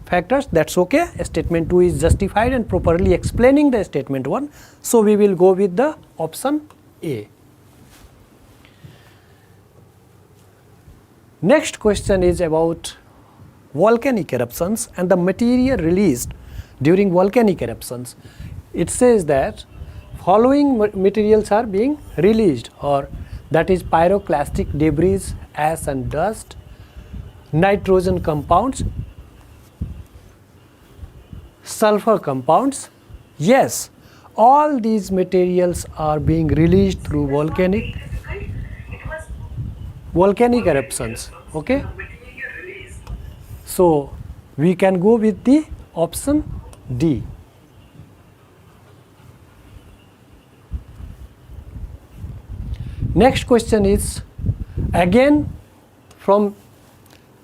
factors. That's okay. Statement 2 is justified and properly explaining the statement 1, so we will go with the option A. Next question is about volcanic eruptions and the material released during volcanic eruptions. It says that following materials are being released, or that is pyroclastic debris, ash and dust, nitrogen compounds, sulfur compounds. Yes, all these materials are being released through volcanic eruptions. Okay, So we can go with the option D. Next question is again from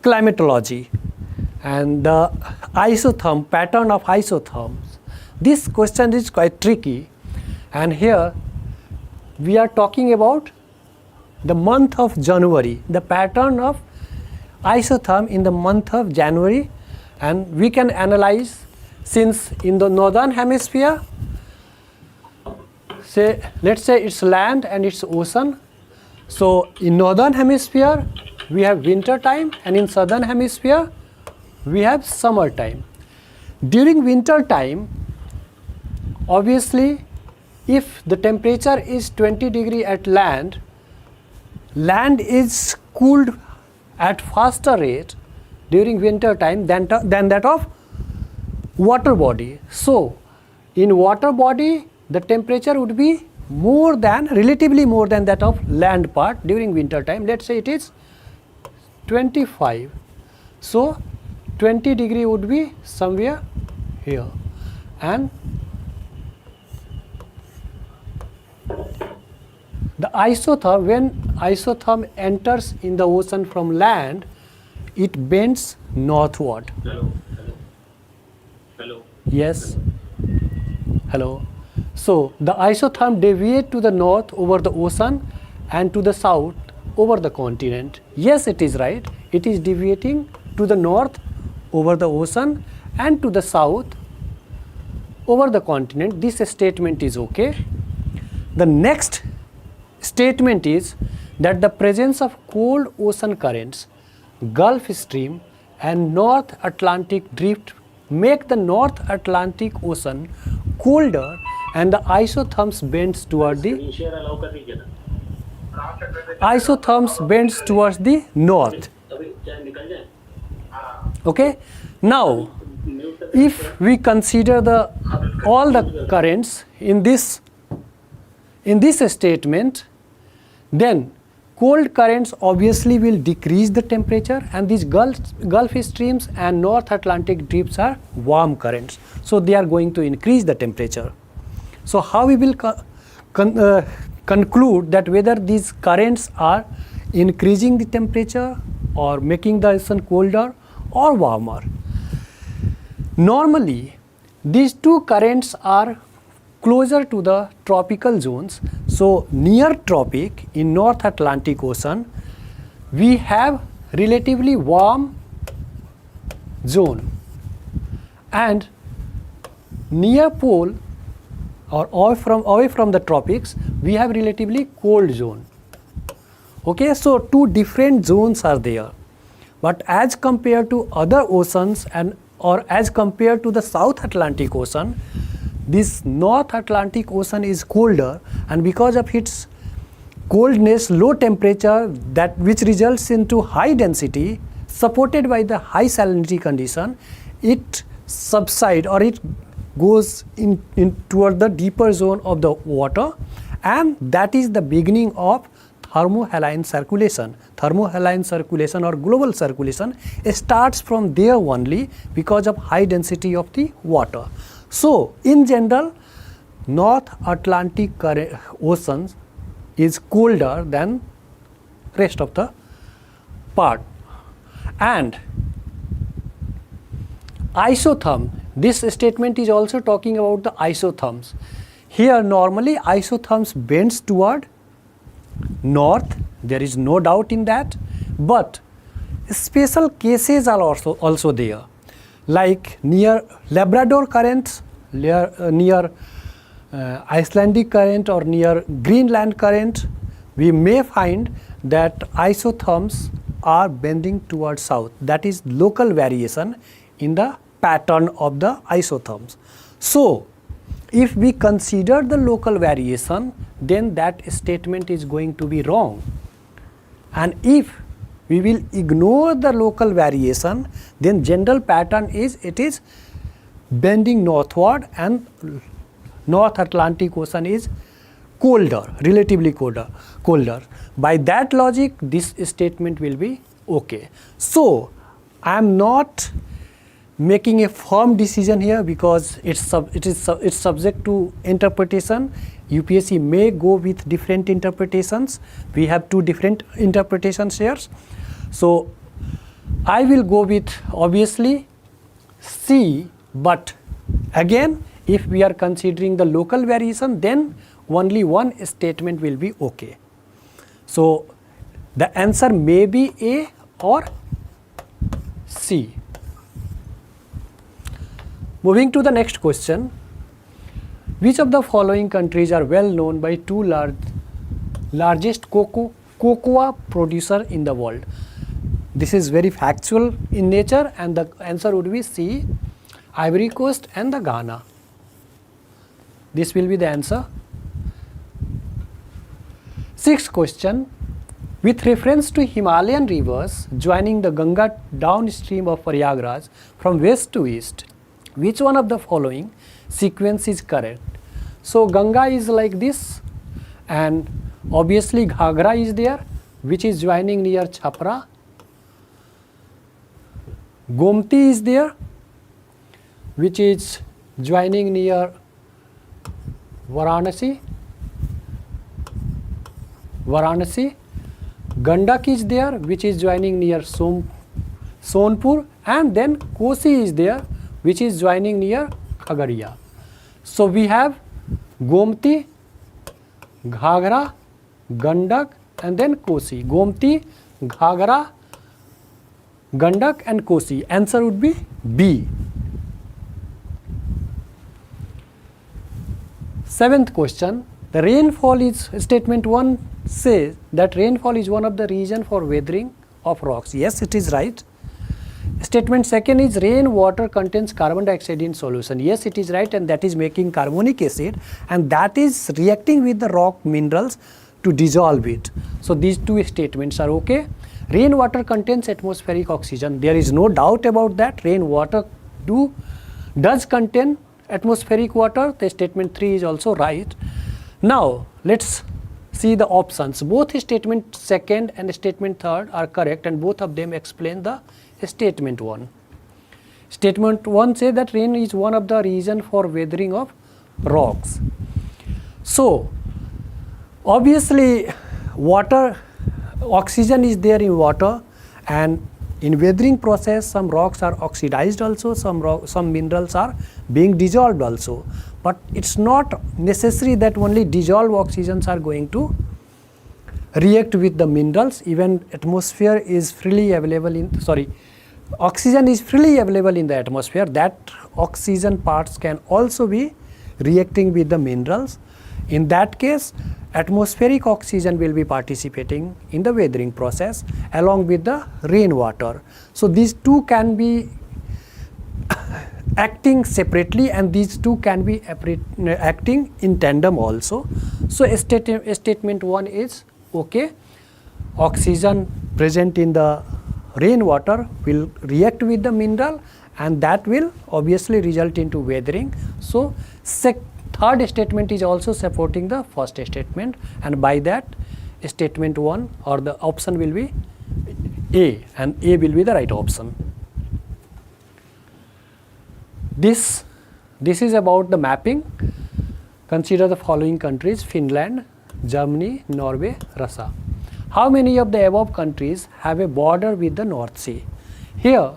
climatology and the isotherm, pattern of isotherms. This question is quite tricky, and here we are talking about the month of January, the pattern of isotherm in the month of January, and we can analyze, since in the northern hemisphere, let's say it's land and it's ocean. So in northern hemisphere we have winter time, and in southern hemisphere we have summer time. During winter time, obviously if the temperature is 20 degree at land, land is cooled at faster rate during winter time than that of water body. So in water body the temperature would be relatively more than that of land part during winter time. Let's say it is 25. So 20 degree would be somewhere here, and the isotherm, when isotherm enters in the ocean from land, it bends northward. Hello. Yes. Hello. So the isotherm deviate to the north over the ocean and to the south over the continent. Yes, it is right. It is deviating to the north over the ocean and to the south over the continent. This statement is okay. The next statement is that the presence of cold ocean currents, Gulf Stream and North Atlantic drift make the North Atlantic Ocean colder, and the isotherms bends toward the north. Okay. Now if we consider all the currents in this statement, then cold currents obviously will decrease the temperature, and these Gulf streams and North Atlantic drifts are warm currents, so they are going to increase the temperature. So how we will conclude that whether these currents are increasing the temperature or making the ocean colder or warmer? Normally these two currents are closer to the tropical zones. So near tropic in North Atlantic Ocean we have relatively warm zone, and near pole or away from the tropics we have relatively cold zone. Okay, so two different zones are there, but as compared to other oceans or as compared to the South Atlantic Ocean, this North Atlantic Ocean is colder, and because of its coldness, low temperature, that which results into high density supported by the high salinity condition, it subsides or it goes in toward the deeper zone of the water, and that is the beginning of thermohaline circulation. Thermohaline circulation or global circulation starts from there only because of high density of the water. So in general, North Atlantic Ocean is colder than rest of the part. And isotherm, this statement is also talking about the isotherms. Here normally isotherms bends toward north, there is no doubt in that, but special cases are also there, like near Labrador currents, near Icelandic current or near Greenland current, we may find that isotherms are bending towards south. That is local variation in the pattern of the isotherms. So if we consider the local variation, then that statement is going to be wrong. And if we will ignore the local variation, then general pattern is it is bending northward, and North Atlantic Ocean is colder, relatively colder. By that logic, this statement will be okay. So I am not making a firm decision here because it's subject to interpretation. UPSC may go with different interpretations. We have two different interpretations here. So I will go with obviously C, but again, if we are considering the local variation, then only one statement will be okay. So the answer may be A or C. Moving to the next question. Which of the following countries are well known by two largest cocoa producer in the world? This is very factual in nature, and the answer would be C, Ivory Coast and the Ghana. This will be the answer. Sixth question. With reference to Himalayan rivers joining the Ganga downstream of Prayagraj from west to east, which one of the following sequence is correct? So Ganga is like this, and obviously Ghagra is there, which is joining near Chhapra. Gomti is there, which is joining near Varanasi. Gandak is there, which is joining near Sonpur, and then Kosi is there, which is joining near Khagaria. So we have Gomti, Ghagra, Gandak, and then Kosi. Gomti, Ghagra, Gandak and Kosi. Answer would be B. Seventh question. The rainfall is, statement 1 says that rainfall is one of the reason for weathering of rocks. Yes, it is right. Statement 2 is rainwater contains carbon dioxide in solution. Yes, it is right, and that is making carbonic acid, and that is reacting with the rock minerals to dissolve it. So these two statements are okay. Rainwater contains atmospheric oxygen. There is no doubt about that. Rainwater does contain atmospheric water. The statement 3 is also right. Now let's see the options. Both statement 2 and statement 3 are correct, and both of them explain the statement 1. Statement 1 says that rain is one of the reason for weathering of rocks. So obviously oxygen is there in water, and in weathering process some rocks are oxidized also, some minerals are being dissolved also. But it's not necessary that only dissolved oxygens are going to react with the minerals. Even atmosphere is freely available in, oxygen is freely available in the atmosphere. That oxygen parts can also be reacting with the minerals. In that case, atmospheric oxygen will be participating in the weathering process along with the rainwater. So these two can be acting separately, and these two can be acting in tandem also. So statement 1 is okay. Oxygen present in the rainwater will react with the mineral, and that will obviously result into weathering. So third statement is also supporting the first statement, and by that statement 1 or the option will be A, and A will be the right option. This is about the mapping. Consider the following countries: Finland, Germany, Norway, Russia. How many of the above countries have a border with the North Sea? Here,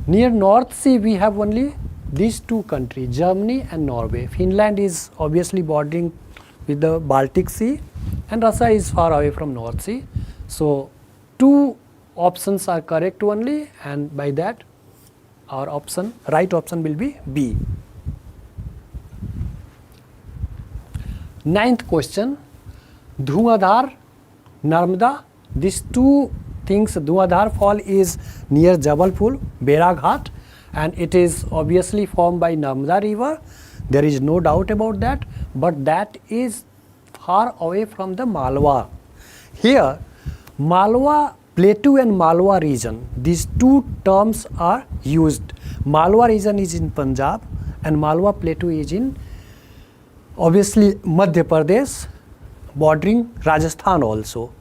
near North Sea, we have only these two countries, Germany and Norway. Finland is obviously bordering with the Baltic Sea, and Russia is far away from North Sea. So two options are correct only, and by that our right option will be B. Ninth question. Dhuadhar, Narmada, these two things. Dhuadhar fall is near Jabalpur, Beraghat, and it is obviously formed by Narmada river. There is no doubt about that, but that is far away from the Malwa. Here, Malwa Plateau and Malwa region, these two terms are used. Malwa region is in Punjab, and Malwa Plateau is in obviously Madhya Pradesh, bordering Rajasthan also.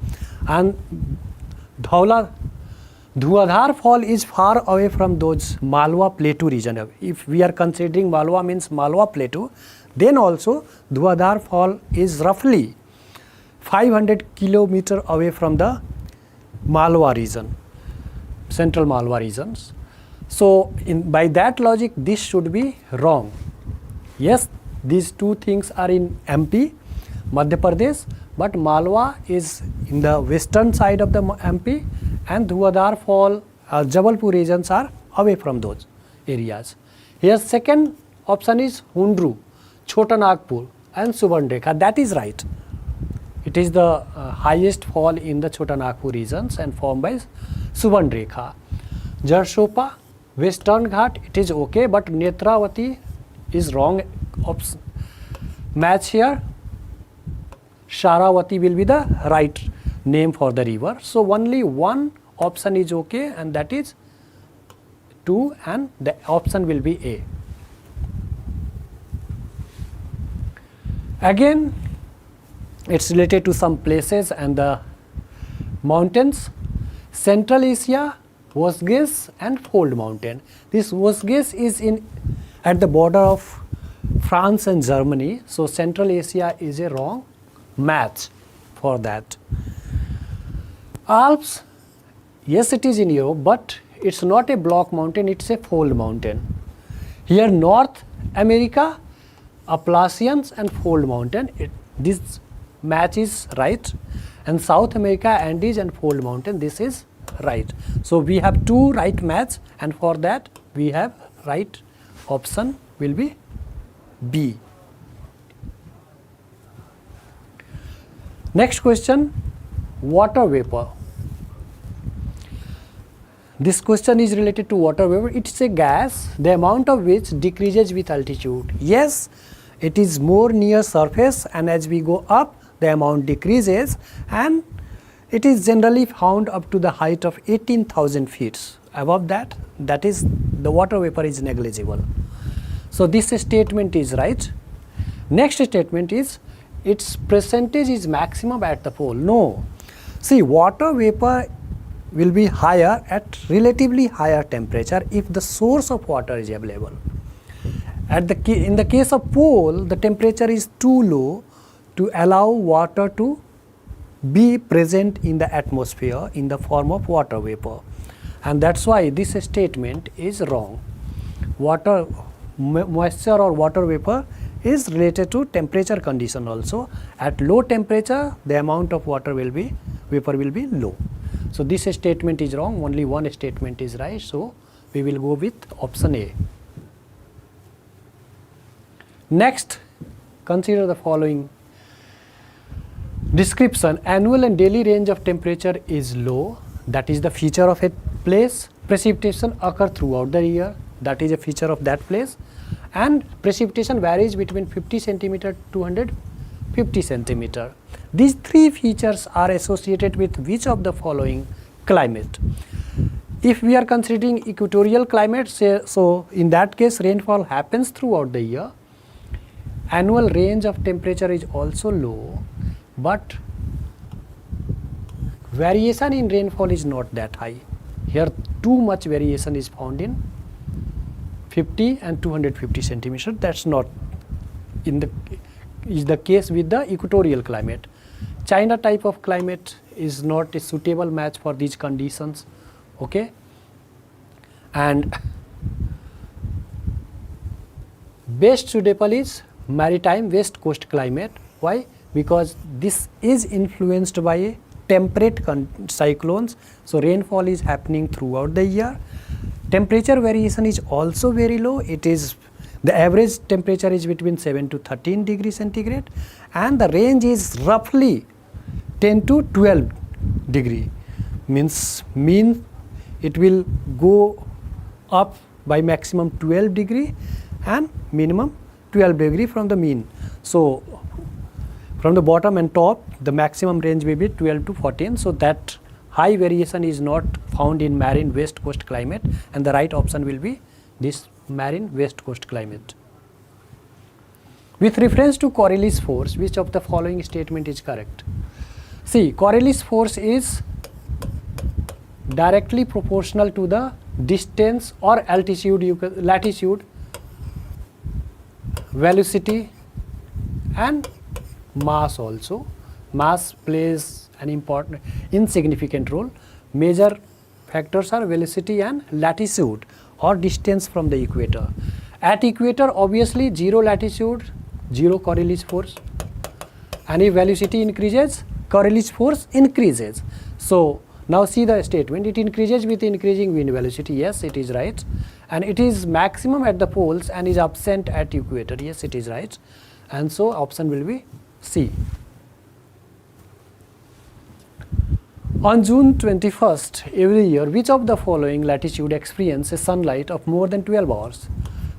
And Dhauladhar Dhuadhar Fall is far away from those Malwa Plateau region. If we are considering Malwa means Malwa Plateau, then also Dhuadhar Fall is roughly 500 kilometer away from the Malwa region, central Malwa regions. So by that logic, this should be wrong. Yes, these two things are in MP, Madhya Pradesh, but Malwa is in the western side of the MP, and Dhuadhar Fall, Jabalpur regions are away from those areas. Here second option is Hundru, Chota Nagpur and Subarnrekha. That is right. It is the highest fall in the Chota Nagpur regions and formed by Subarnrekha. Jarshopa, Western Ghat, it is okay, but Netravati is wrong match here. Sharavati will be the right name for the river. So only one option is okay, and that is 2, and the option will be A. Again, it's related to some places and the mountains. Central Asia, Vosges and Fold Mountain. This Vosges is at the border of France and Germany. So Central Asia is a wrong match for that. Alps, yes, it is in Europe, but it's not a block mountain, it's a fold mountain. Here North America, Appalachians and Fold Mountain, this match is right, and South America, Andes and Fold Mountain, this is right. So we have 2 right match, and for that we have right option will be B. Next question, water vapor. This question is related to water vapor. It's a gas, the amount of which decreases with altitude. Yes, it is more near surface, and as we go up, the amount decreases, and it is generally found up to the height of 18,000 feet. Above that, that is, the water vapor is negligible. So this statement is right. Next statement is, its percentage is maximum at the pole. No. See, water vapor will be higher at relatively higher temperature if the source of water is available. In the case of pole, the temperature is too low to allow water to be present in the atmosphere in the form of water vapor, and that's why this statement is wrong. Moisture or water vapor is related to temperature condition also. At low temperature, the amount of vapor will be low. So this statement is wrong, only one statement is right, so we will go with option A. Next, consider the following description. Annual and daily range of temperature is low, that is the feature of a place. Precipitation occur throughout the year, that is a feature of that place, and precipitation varies between 50 centimeter to 250 centimeter. These 3 features are associated with which of the following climate? If we are considering equatorial climate, so in that case rainfall happens throughout the year. Annual range of temperature is also low, but variation in rainfall is not that high. Here too much variation is found in 50 and 250 centimeters. That's not is the case with the equatorial climate. China type of climate is not a suitable match for these conditions. Okay, and best suitable is maritime west coast climate. Why? Because this is influenced by temperate cyclones, so rainfall is happening throughout the year. Temperature variation is also very low. It is the average temperature is between 7 to 13 degrees centigrade, and the range is roughly 10 to 12 degree. Means mean it will go up by maximum 12 degree and minimum 12 degree from the mean. So from the bottom and top, the maximum range will be 12 to 14. So that high variation is not found in marine west coast climate, and the right option will be this marine west coast climate. With reference to Coriolis force, which of the following statement is correct? See, Coriolis force is directly proportional to the distance or altitude, latitude, velocity and mass also. Mass plays an important, insignificant role. Major factors are velocity and latitude or distance from the equator. At equator, obviously 0 latitude, 0 Coriolis force. And if velocity increases, Coriolis force increases. So now see the statement, it increases with increasing wind velocity. Yes, it is right. And it is maximum at the poles and is absent at equator. Yes, it is right. And so option will be C. On June 21st every year, which of the following latitude experiences sunlight of more than 12 hours?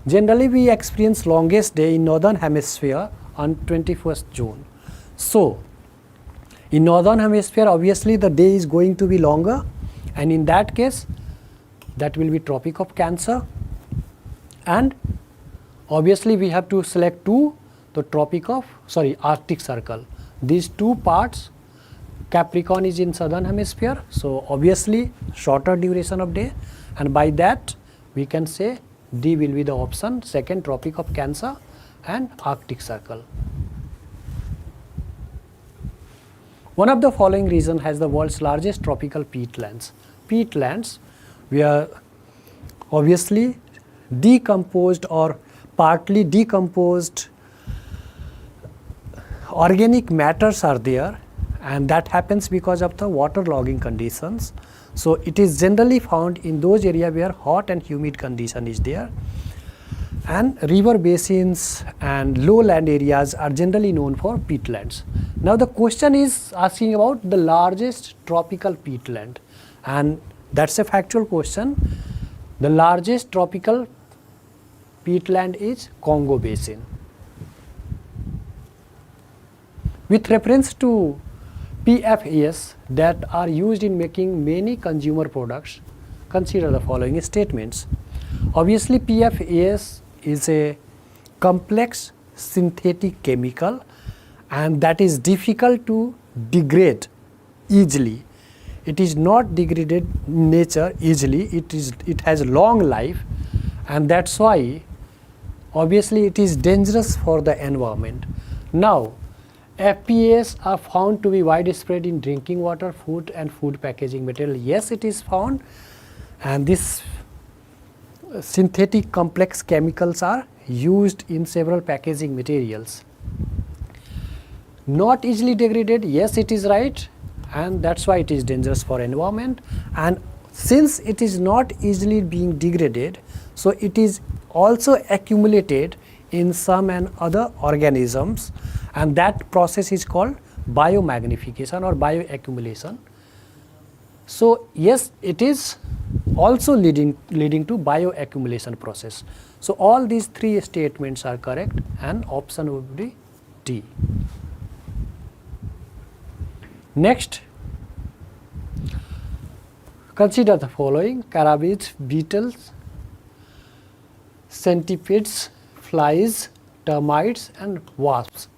Generally, we experience longest day in northern hemisphere on 21st June. So, in northern hemisphere, obviously the day is going to be longer, and in that case, that will be Tropic of Cancer. And obviously, we have to select the Arctic Circle. These two parts, Capricorn is in southern hemisphere, so obviously shorter duration of day, and by that we can say D will be the option, second, Tropic of Cancer and Arctic Circle. One of the following region has the world's largest tropical peatlands. Peatlands where obviously decomposed or partly decomposed organic matters are there, and that happens because of the water logging conditions. So it is generally found in those areas where hot and humid condition is there, and river basins and lowland areas are generally known for peatlands. Now the question is asking about the largest tropical peatland, and that's a factual question. The largest tropical peatland is Congo Basin. With reference to PFAS that are used in making many consumer products, consider the following statements. Obviously, PFAS is a complex synthetic chemical, and that is difficult to degrade easily. It is not degraded in nature easily. It has long life, and that's why obviously it is dangerous for the environment. Now, FPAs are found to be widespread in drinking water, food and food packaging material. Yes, it is found, and this synthetic complex chemicals are used in several packaging materials. Not easily degraded, yes, it is right, and that's why it is dangerous for environment. And since it is not easily being degraded, so it is also accumulated in some and other organisms, and that process is called biomagnification or bioaccumulation. So yes, it is also leading to bioaccumulation process. So all these three statements are correct, and option would be D. Next, consider the following: carabids, beetles, centipedes, flies, termites and wasps.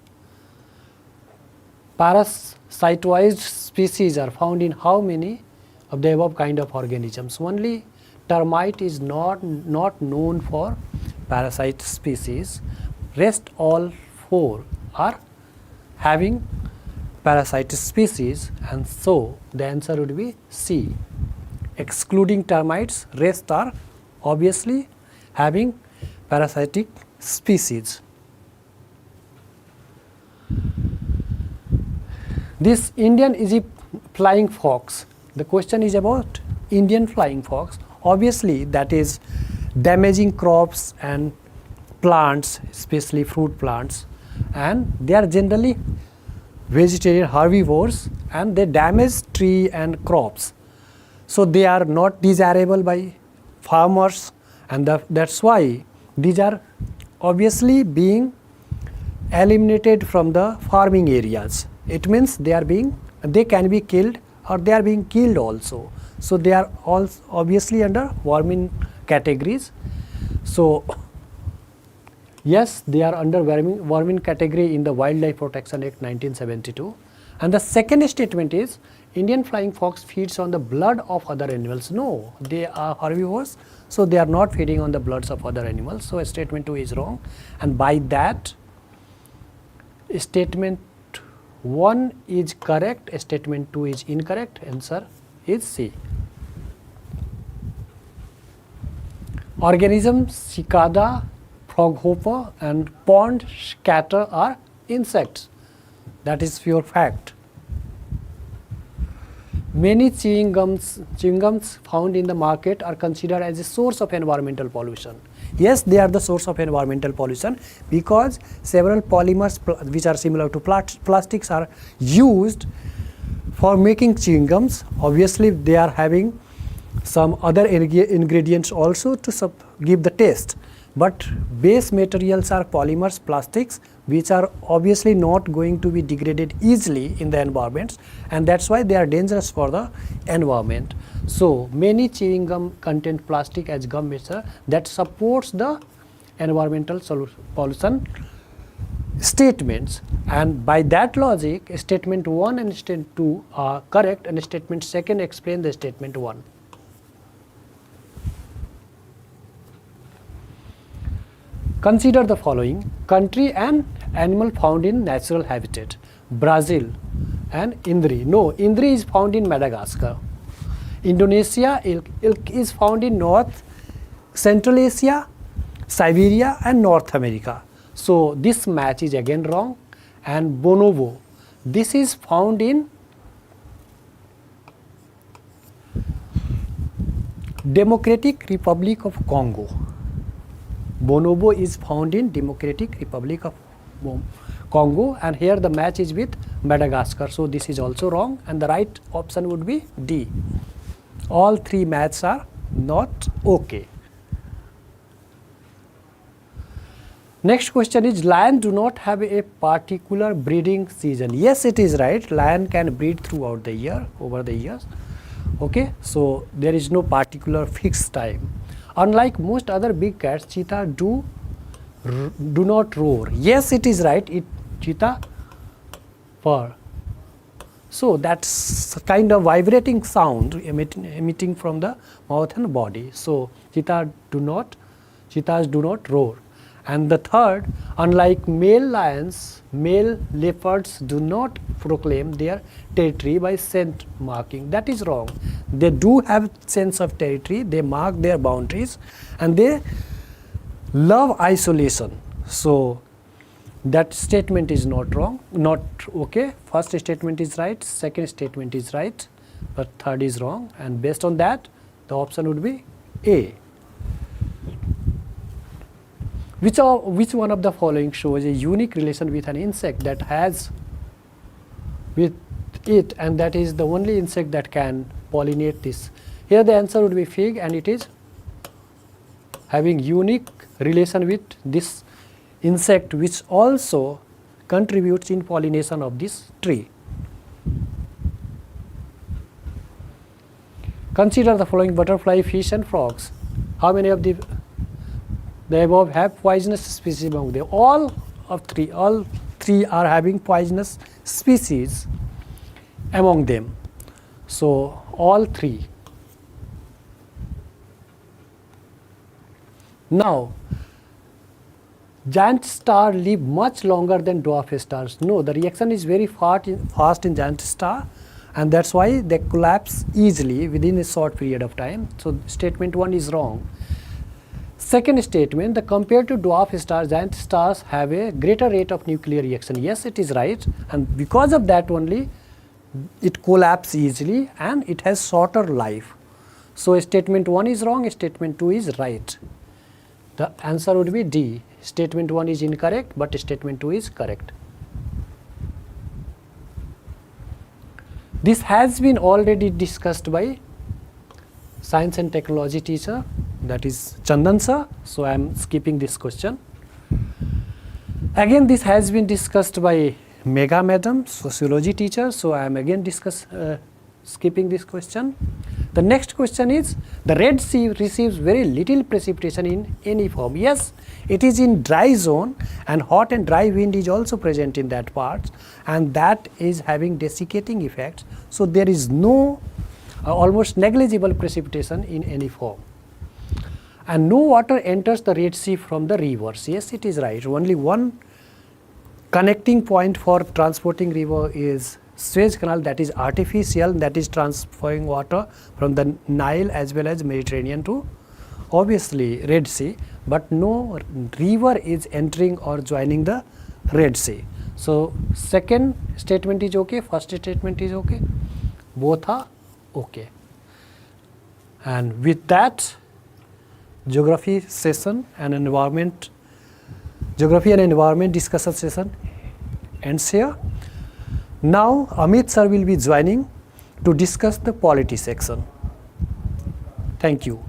Parasitoid species are found in how many of the above kind of organisms? Only termite is not known for parasite species. Rest all four are having parasite species, and so the answer would be C. Excluding termites, rest are obviously having parasitic species. This Indian Egypt flying fox, the question is about Indian flying fox. Obviously that is damaging crops and plants, especially fruit plants, and they are generally vegetarian herbivores, and they damage tree and crops. So they are not desirable by farmers, and that's why these are obviously being eliminated from the farming areas. It means they can be killed, or they are being killed also. So they are all obviously under vermin categories. So yes, they are under vermin category in the Wildlife Protection Act 1972. And the second statement is Indian flying fox feeds on the blood of other animals. No, they are herbivores, so they are not feeding on the bloods of other animals. So statement 2 is wrong, and by that statement 1 is correct, statement 2 is incorrect. Answer is C. Organisms, cicada, froghopper and pond scatter are insects. That is pure fact. Many chewing gums found in the market are considered as a source of environmental pollution. Yes, they are the source of environmental pollution because several polymers which are similar to plastics are used for making chewing gums. Obviously, they are having some other ingredients also to give the taste. But base materials are polymers, plastics, which are obviously not going to be degraded easily in the environment, and that's why they are dangerous for the environment. So many chewing gum contain plastic as gum mixture that supports the environmental pollution statements, and by that logic statement 1 and statement 2 are correct, and statement 2 explain the statement 1. Consider the following country and animal found in natural habitat: Brazil and Indri. No, Indri is found in Madagascar. Indonesia, elk is found in North Central Asia, Siberia and North America. So this match is again wrong. And bonobo, this is found in Democratic Republic of Congo. Bonobo is found in Democratic Republic of Congo, and here the match is with Madagascar. So this is also wrong, and the right option would be D. All three matches are not okay. Next question is, lion do not have a particular breeding season. Yes, it is right. Lion can breed throughout the year, over the years. Okay, so there is no particular fixed time. Unlike most other big cats, cheetah do not roar. Yes, it is right. Cheetah purr. So that's kind of vibrating sound emitting from the mouth and body. So cheetahs do not roar. And the third, unlike male lions, male leopards do not proclaim their territory by scent marking. That is wrong. They do have sense of territory, they mark their boundaries, and they love isolation. So that statement is not wrong, not okay. First statement is right, second statement is right, but third is wrong, and based on that the option would be A. Which one of the following shows a unique relation with an insect that has with it, and that is the only insect that can pollinate this? Here the answer would be fig, and it is having unique relation with this insect which also contributes in pollination of this tree. Consider the following butterfly, fish and frogs. How many of the above have poisonous species among them? All three are having poisonous species among them. So all three. Now, giant stars live much longer than dwarf stars. No, the reaction is very fast in giant star, and that's why they collapse easily within a short period of time. So statement 1 is wrong. Second statement, the compared to dwarf stars, giant stars have a greater rate of nuclear reaction. Yes, it is right, and because of that only it collapses easily and it has shorter life. So statement 1 is wrong, statement 2 is right. The answer would be D. Statement 1 is incorrect, but statement 2 is correct. This has been already discussed by science and technology teacher, that is Chandan sir, so I am skipping this question. Again, this has been discussed by Megha madam, sociology teacher, so I am again skipping this question. The next question is, the Red Sea receives very little precipitation in any form. Yes, it is in dry zone, and hot and dry wind is also present in that part, and that is having desiccating effects. So there is no almost negligible precipitation in any form. And no water enters the Red Sea from the rivers. Yes, it is right. Only one connecting point for transporting river is Suez Canal, that is artificial, that is transferring water from the Nile as well as Mediterranean to obviously Red Sea, but no river is entering or joining the Red Sea. So second statement is okay, first statement is okay, both are okay. And with that, geography session and environment, geography and environment discussion session ends here. Now Amit sir will be joining to discuss the polity section. Thank you.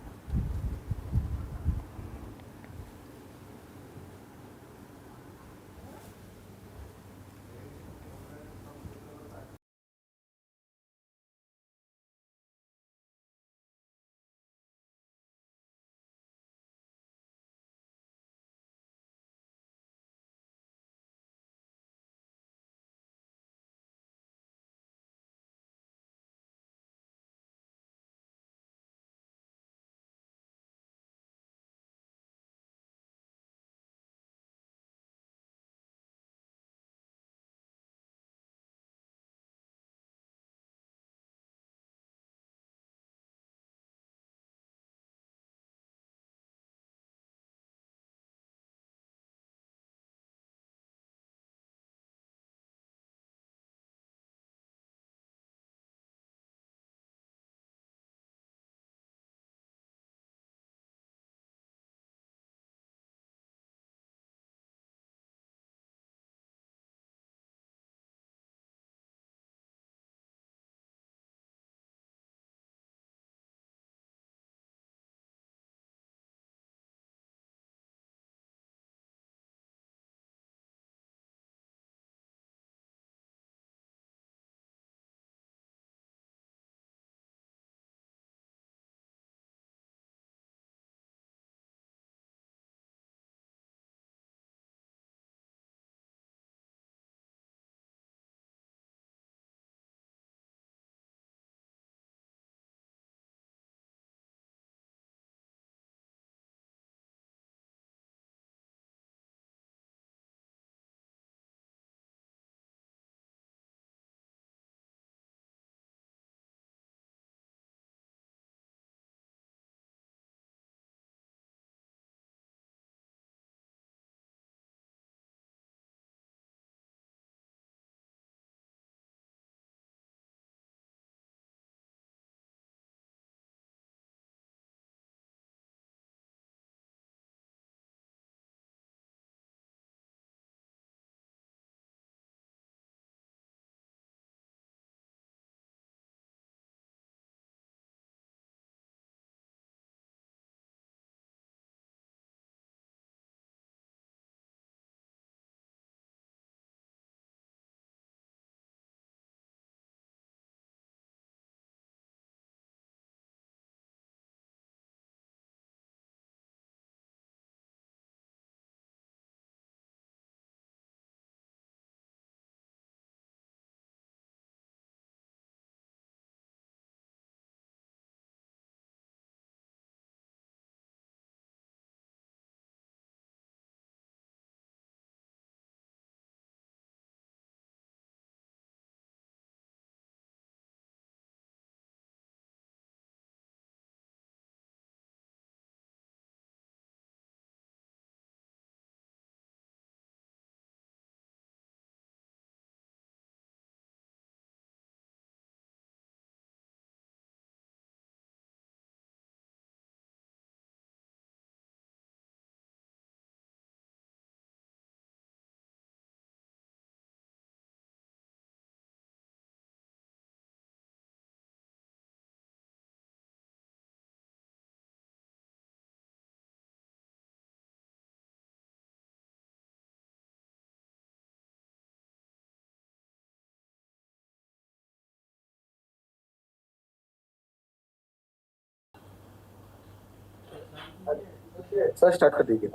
Sir start कर दीजिए.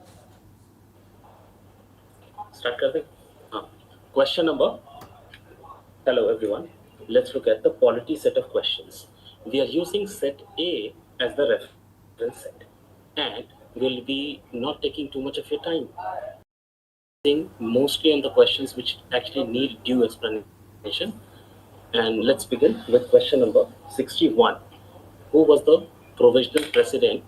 Start करते हाँ. Question number. Hello everyone. Let's look at the polity set of questions. We are using set A as the reference set, and we'll be not taking too much of your time. Mostly on the questions which actually need due explanation. And let's begin with question number 61. Who was the provisional president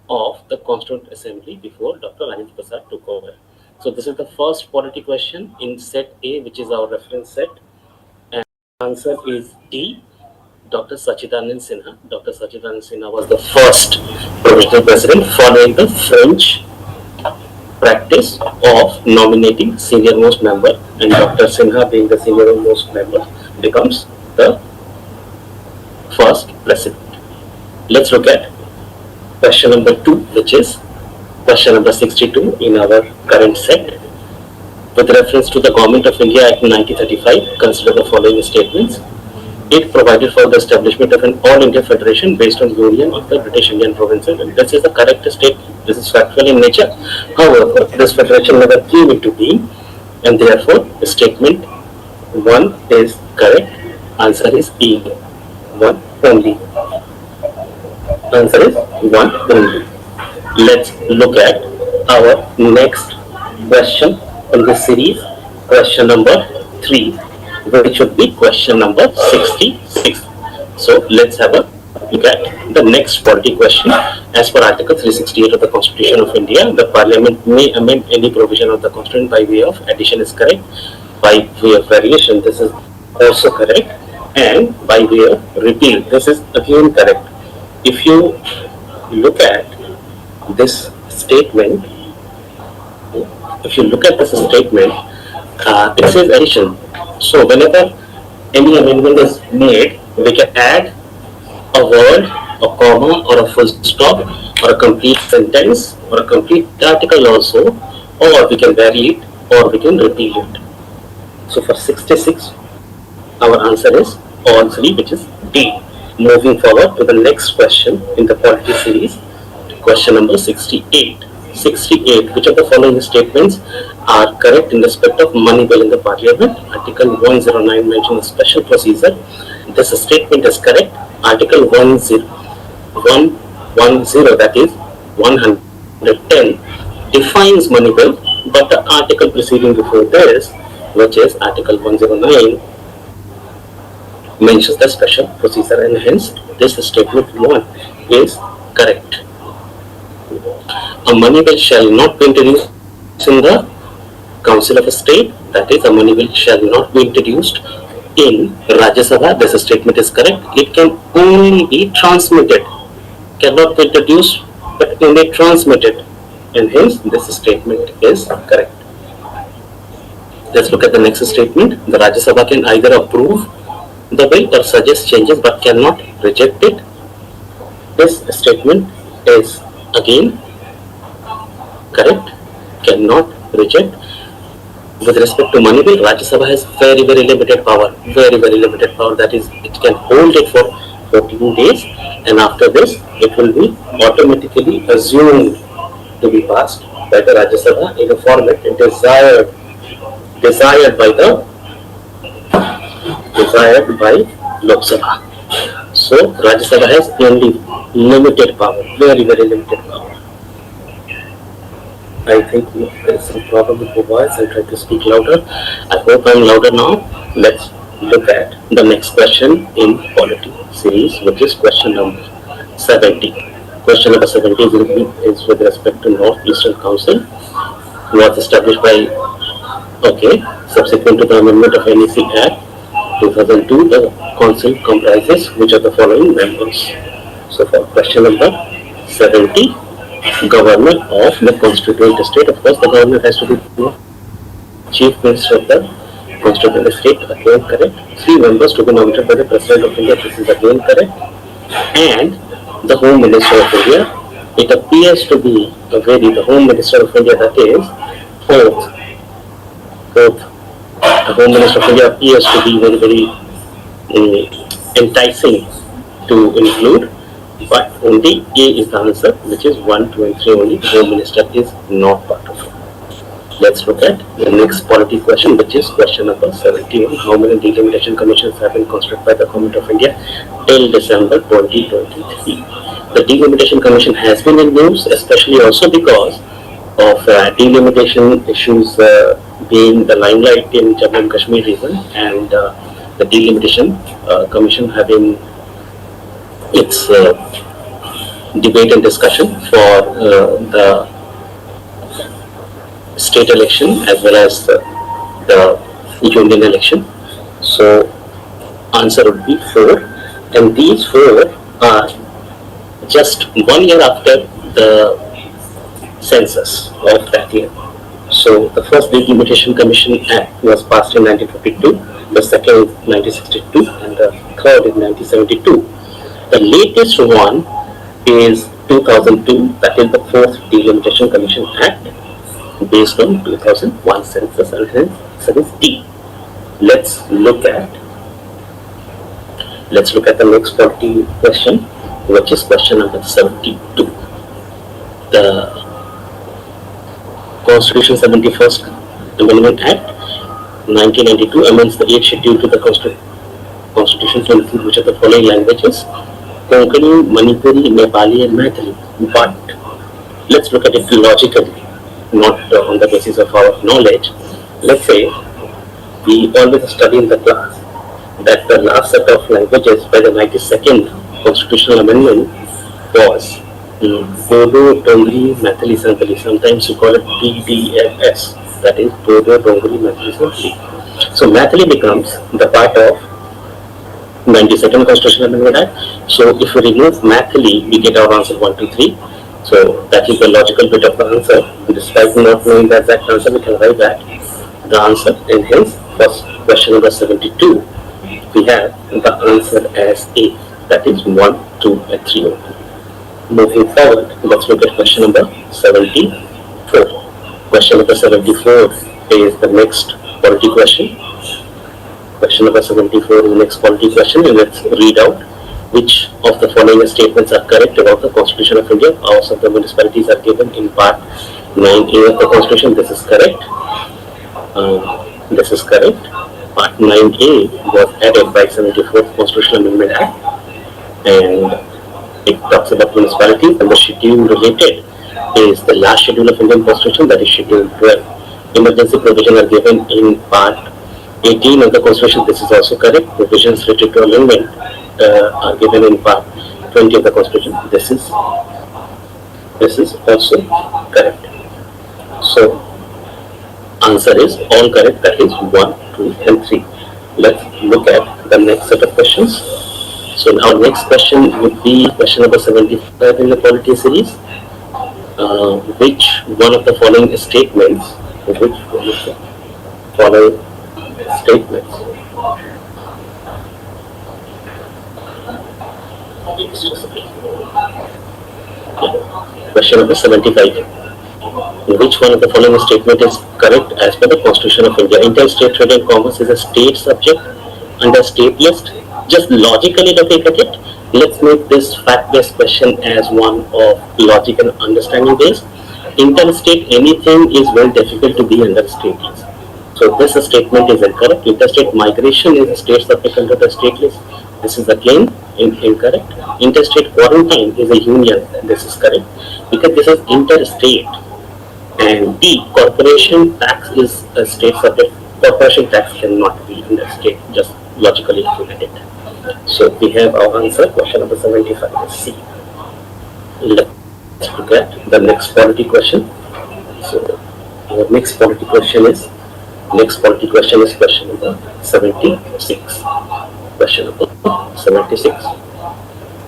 of the Constituent Assembly before Dr. Rajendra Prasad took over? So this is the first polity question in set A, which is our reference set. And the answer is D, Dr. Sachidanand Sinha. Dr. Sachidanand Sinha was the first provisional president following the French practice of nominating senior most member, and Dr. Sinha, being the senior most member, becomes the first president. Let's look at question number 2, which is question number 62 in our current set. With reference to the Government of India Act 1935, consider the following statements. It provided for the establishment of an All India Federation based on union of the British Indian provinces, and this is the correct statement. This is factual in nature. However, this federation never came into being, and therefore statement 1 is correct. Answer is E, 1 only. Answer is 1 only. Let's look at our next question in this series, question number 3, which should be question number 66. So let's have a look at the next polity question. As per Article 368 of the Constitution of India, the Parliament may amend any provision of the Constitution by way of addition is correct, by way of variation this is also correct, and by way of repeal this is again correct. If you look at this statement, it says addition. So whenever any amendment is made, we can add a word, a comma, or a full stop, or a complete sentence, or a complete article also, or we can vary it, or we can repeal it. So for 66, our answer is all 3, which is D. Moving forward to the next question in the polity series, question number 68. 68. Which of the following statements are correct in respect of money bill in the Parliament? Article 109 mentions a special procedure. This statement is correct. Article 110, that is 110, defines money bill, but the article preceding before this, which is Article 109, mentions the special procedure, and hence this statement 1 is correct. A money bill shall not be introduced in the Council of State, that is, a money bill shall not be introduced in Rajya Sabha. This statement is correct. It can only be transmitted, cannot be introduced, but only transmitted, and hence this statement is correct. Let's look at the next statement. The Rajya Sabha can either approve the bill or suggest changes but cannot reject it. This statement is again correct, cannot reject. With respect to money bill, Rajya Sabha has very limited power, very limited power, that is, it can hold it for 14 days, and after this it will be automatically assumed to be passed by the Rajya Sabha in a format desired by Lok Sabha. So Rajya Sabha has only limited power, very limited power. I think there is some problem with my voice. I'll try to speak louder. I hope I'm louder now. Let's look at the next question in polity series, which is question number 70. Question number 70 is with respect to North Eastern Council, was established by, subsequent to the amendment of NEC Act 2002, the council comprises which of the following members? So for question number 70, governor of the constituent state. Of course, the governor has to be the chief minister of the constituent state, again correct. 3 members to be nominated by the President of India, this is again correct. And the Home Minister of India, it appears to be the Home Minister of India, that is fourth. The Home Minister of India appears to be very enticing to include, but only A is the answer, which is 1, 2 and 3 only. The Home Minister is not part of it. Let's look at the next polity question, which is question number 71. How many delimitation commissions have been constructed by the Government of India till December 2023? The Delimitation Commission has been in news, especially also because of delimitation issues being the limelight in Jammu and Kashmir region, and the Delimitation Commission having its debate and discussion for the state election as well as the union election. So answer would be 4, and these 4 are just 1 year after the census of that year. So the first Delimitation Commission Act was passed in 1952, the second 1962, and the third in 1972. The latest one is 2002, that is the fourth Delimitation Commission Act, based on 2001 census and hence census D. Let's look at the next polity question, which is question number 72. The Constitution 71st Amendment Act 1992 amends the 8th schedule to the Constitution to include which of the following languages: Konkani, Manipuri, Nepali and Maithili. But let's look at it logically, not on the basis of our knowledge. Let's say we always study in the class that the last set of languages by the 92nd Constitutional Amendment was Bodo, Dongri, Maithili, Santali. Sometimes you call it BDFS, that is Bodo, Dongri, Maithili, Santali. So Maithili becomes the part of 92nd Constitutional Amendment Act. So if we remove Maithili, we get our answer 1, 2, 3. So that is the logical bit of the answer. Despite not knowing the exact answer, we can write that the answer, and hence first question number 72, we have the answer as A, that is 1, 2 and 3. Moving forward, let's look at question number 74. Question number 74 is the next polity question. Question number 74 is the next polity question, and let's read out which of the following statements are correct about the Constitution of India. Powers of the municipalities are given in part 9A of the Constitution. This is correct. This is correct. Part 9A was added by 74th Constitutional Amendment Act, and it talks about municipalities, and the schedule related is the last schedule of Indian Constitution, that is Schedule 12. Emergency provisions are given in part 18 of the Constitution. This is also correct. Provisions related to amendment are given in part 20 of the Constitution. This is also correct. So answer is all correct, that is 1, 2 and 3. Let's look at the next set of questions. So our next question would be question number 75 in the polity series. Which one of the following statements, Question number 75. Which one of the following statement is correct as per the Constitution of India? Interstate trade and commerce is a state subject under state list. Just logically looking at it, let's make this fact-based question as one of logic and understanding based. Interstate anything is very difficult to be under state list. So this statement is incorrect. Interstate migration is a state subject under the state list. This is again incorrect. Interstate quarantine is a union. This is correct because this is interstate. And D, corporation tax is a state subject. Corporation tax cannot be in the state, just logically looking at it. So we have our answer, question number 75 is C. Let's look at the next polity question. So our next polity question is question number 76. Question number 76.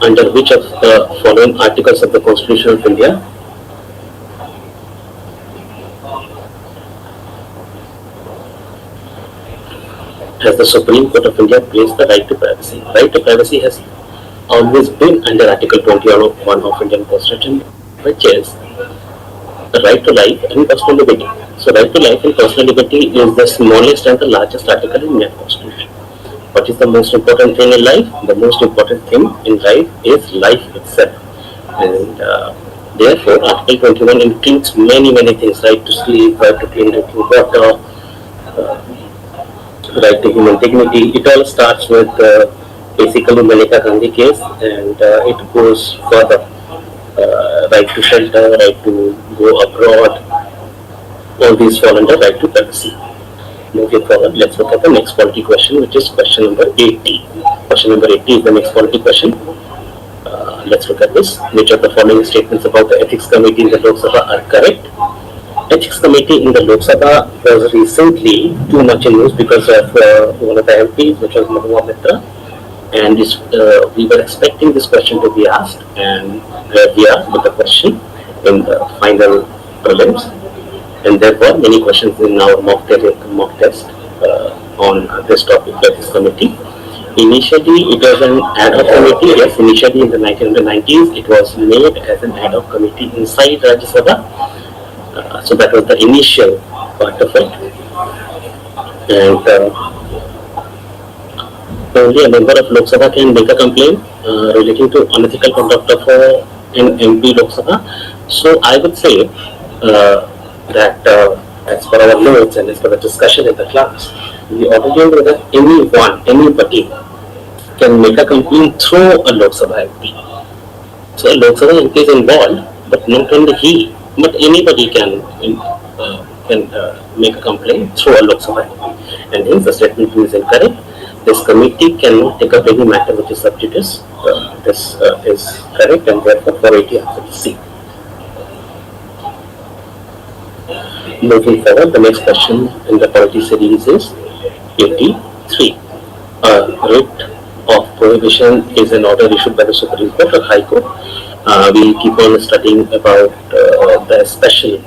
Under which of the following articles of the Constitution of India has the Supreme Court of India placed the right to privacy? Right to privacy has always been under Article 21 of Indian Constitution, which is the right to life and personal liberty. So right to life and personal liberty is the smallest and the largest article in Indian Constitution. But what is the most important thing in life? The most important thing in life is life itself. And therefore, Article 21 includes many things: right to sleep, right to clean drinking water, right to human dignity. It all starts with basically Maneka Gandhi case, and it goes further. Right to shelter, right to go abroad, all these fall under right to privacy. Moving forward, let's look at the next polity question, which is question number 80. Question number 80 is the next polity question. Let's look at this. Which of the following statements about the ethics committee in the Lok Sabha are correct? Ethics committee in the Lok Sabha was recently too much in news because of one of the MPs, which was Mahua Mitra, and this, we were expecting this question to be asked, and here we are with the question in the final prelims, and there were many questions in our mock test on this topic, ethics committee. Initially, it was an ad hoc committee. Yes, initially in the 1990s, it was made as an ad hoc committee inside Rajya Sabha. So that was the initial part of it. And only a member of Lok Sabha can make a complaint relating to unethical conduct of an MP Lok Sabha. So I would say that as per our notes and as per the discussion in the class, we already know that anybody can make a complaint through a Lok Sabha MP. So a Lok Sabha MP is involved, but not only he, but anybody can make a complaint through a Lok Sabha MP. And hence the statement is incorrect. This committee cannot take up any matter which is sub judice. This is correct, and therefore 480 answer is C. Moving forward, the next question in the polity series is 83. Writ of prohibition is an order issued by the Supreme Court or High Court. We keep on studying about the special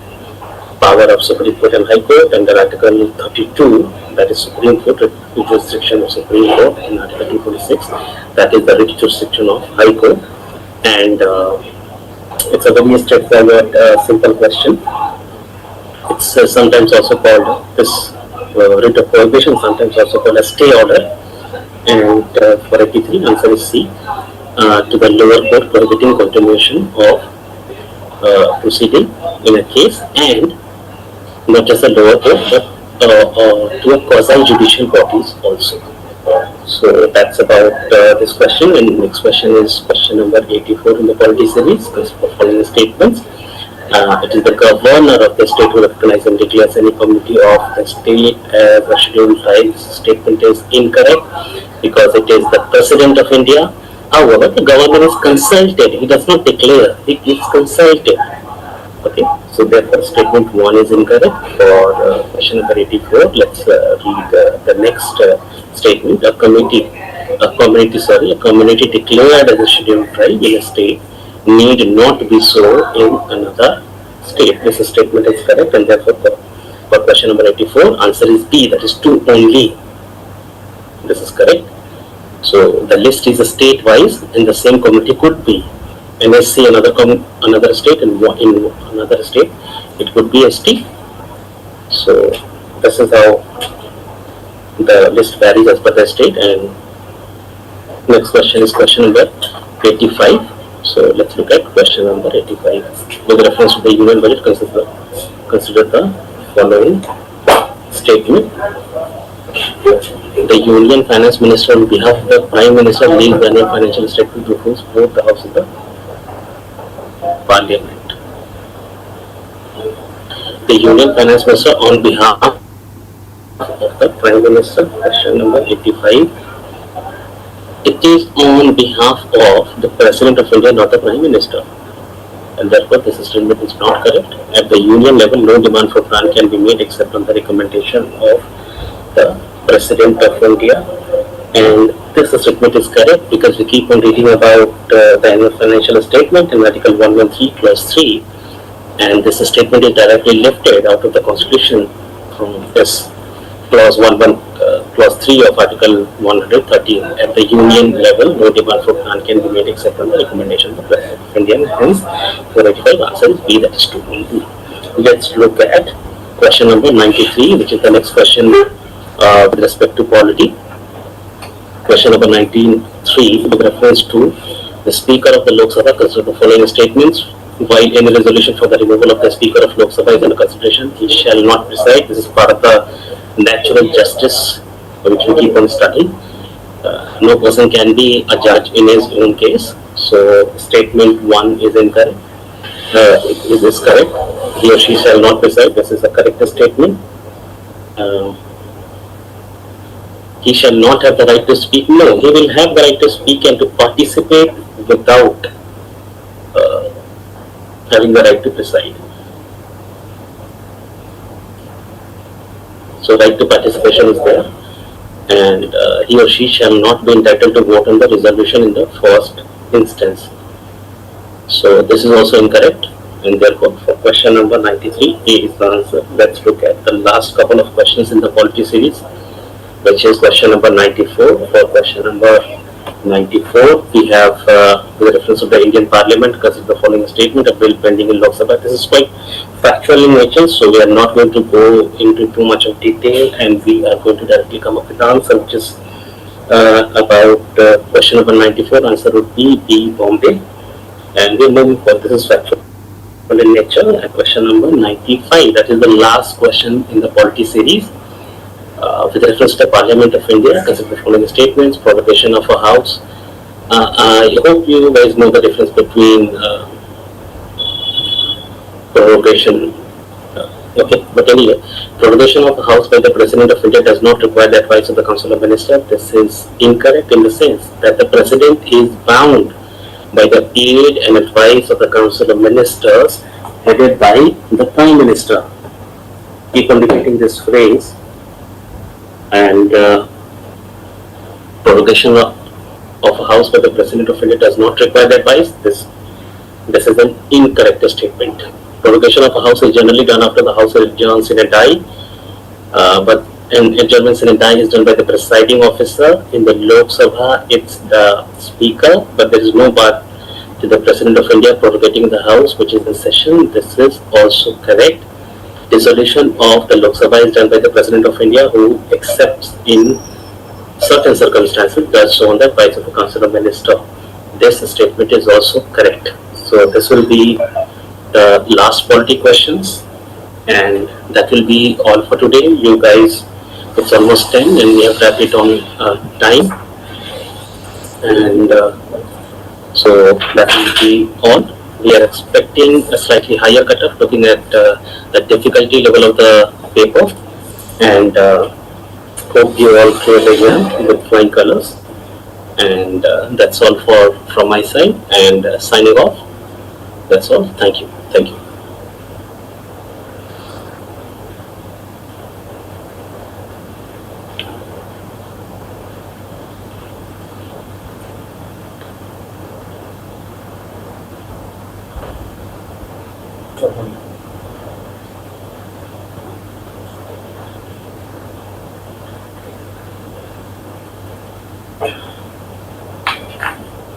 power of Supreme Court and High Court, under Article 32, that is Supreme Court jurisdiction of Supreme Court, in Article 246, that is the writ jurisdiction of High Court. And it's a very straightforward, simple question. It's sometimes also called this writ of prohibition, sometimes also called a stay order. And for 83, answer is C, to the lower court prohibiting continuation of proceeding in a case, and not just the lower court, but to a quasi-judicial bodies also. So that's about this question. And next question is question number 84 in the polity series, following statements. It is the governor of the state who recognizes and declares any community of the state as a scheduled tribe. This statement is incorrect because it is the President of India. However, the governor is consulted. He does not declare. He is consulted. Okay, so therefore statement 1 is incorrect for question number 84. Let's read the next statement. A community declared as a scheduled tribe in a state need not be so in another state. This statement is correct, and therefore for question number 84, answer is B, that is 2 only. This is correct. So the list is a state-wise, and the same community could be NSC another state, and in another state it could be ST. So this is how the list varies as per the state. And next question is question number 85. So let's look at question number 85. With reference to the union budget, consider the following statement. The Union Finance Minister on behalf of the Prime Minister leaves the annual financial statement to both the House of the Parliament. The Union Finance Minister on behalf of the Prime Minister, question number 85. It is on behalf of the President of India, not the Prime Minister. And therefore this statement is not correct. At the union level, no demand for grant can be made except on the recommendation of the President of India. And this statement is correct because we keep on reading about the annual financial statement in Article 113, Clause 3. And this statement is directly lifted out of the Constitution from this Clause 3 of Article 113. At the union level, no demand for grant can be made except on the recommendation of the President of India. Hence, 485 answer is B, that is 2 only. Let's look at question number 93, which is the next question with respect to polity. Question number 19.3 with reference to the Speaker of the Lok Sabha consider the following statements. While any resolution for the removal of the Speaker of Lok Sabha is under consideration, he shall not preside. This is part of the natural justice which we keep on studying. No person can be a judge in his own case. So statement 1 is incorrect. It is correct. He or she shall not preside. This is the correct statement. He shall not have the right to speak. No, he will have the right to speak and to participate without having the right to preside. So right to participation is there, and he or she shall not be entitled to vote on the resolution in the first instance. So this is also incorrect, and therefore for question number 93, A is the answer. Let's look at the last couple of questions in the polity series, which is question number 94. For question number 94, we have with reference to the Indian Parliament, consider the following statement: a bill pending in Lok Sabha. This is quite factual in nature, so we are not going to go into too much of detail, and we are going to directly come up with the answer, which is about question number 94. Answer would be B, Bombay, and we're moving forward. This is factual in nature. And question number 95, that is the last question in the polity series. With reference to the Parliament of India, consider the following statements: prorogation of a house. I hope you guys know the difference between prorogation. Okay, but anyway, prorogation of a house by the President of India does not require the advice of the Council of Ministers. This is incorrect in the sense that the President is bound by the aid and advice of the Council of Ministers headed by the Prime Minister. Keep on repeating this phrase. And prorogation of a house by the President of India does not require the advice. This is an incorrect statement. Prorogation of a house is generally done after the house adjourns in a die, but an adjournment in a die is done by the presiding officer. In the Lok Sabha, it's the Speaker, but there is no bar to the President of India prorogating the house which is in session. This is also correct. Dissolution of the Lok Sabha is done by the President of India, who accepts in certain circumstances does so on the advice of the Council of Ministers. This statement is also correct. So this will be the last polity questions, and that will be all for today. You guys, it's almost 10 and we have wrapped it on time, and so that will be all. We are expecting a slightly higher cutoff, looking at the difficulty level of the paper, and hope you all clear the exam with flying colors. And that's all from my side, and signing off. That's all. Thank you. Thank you.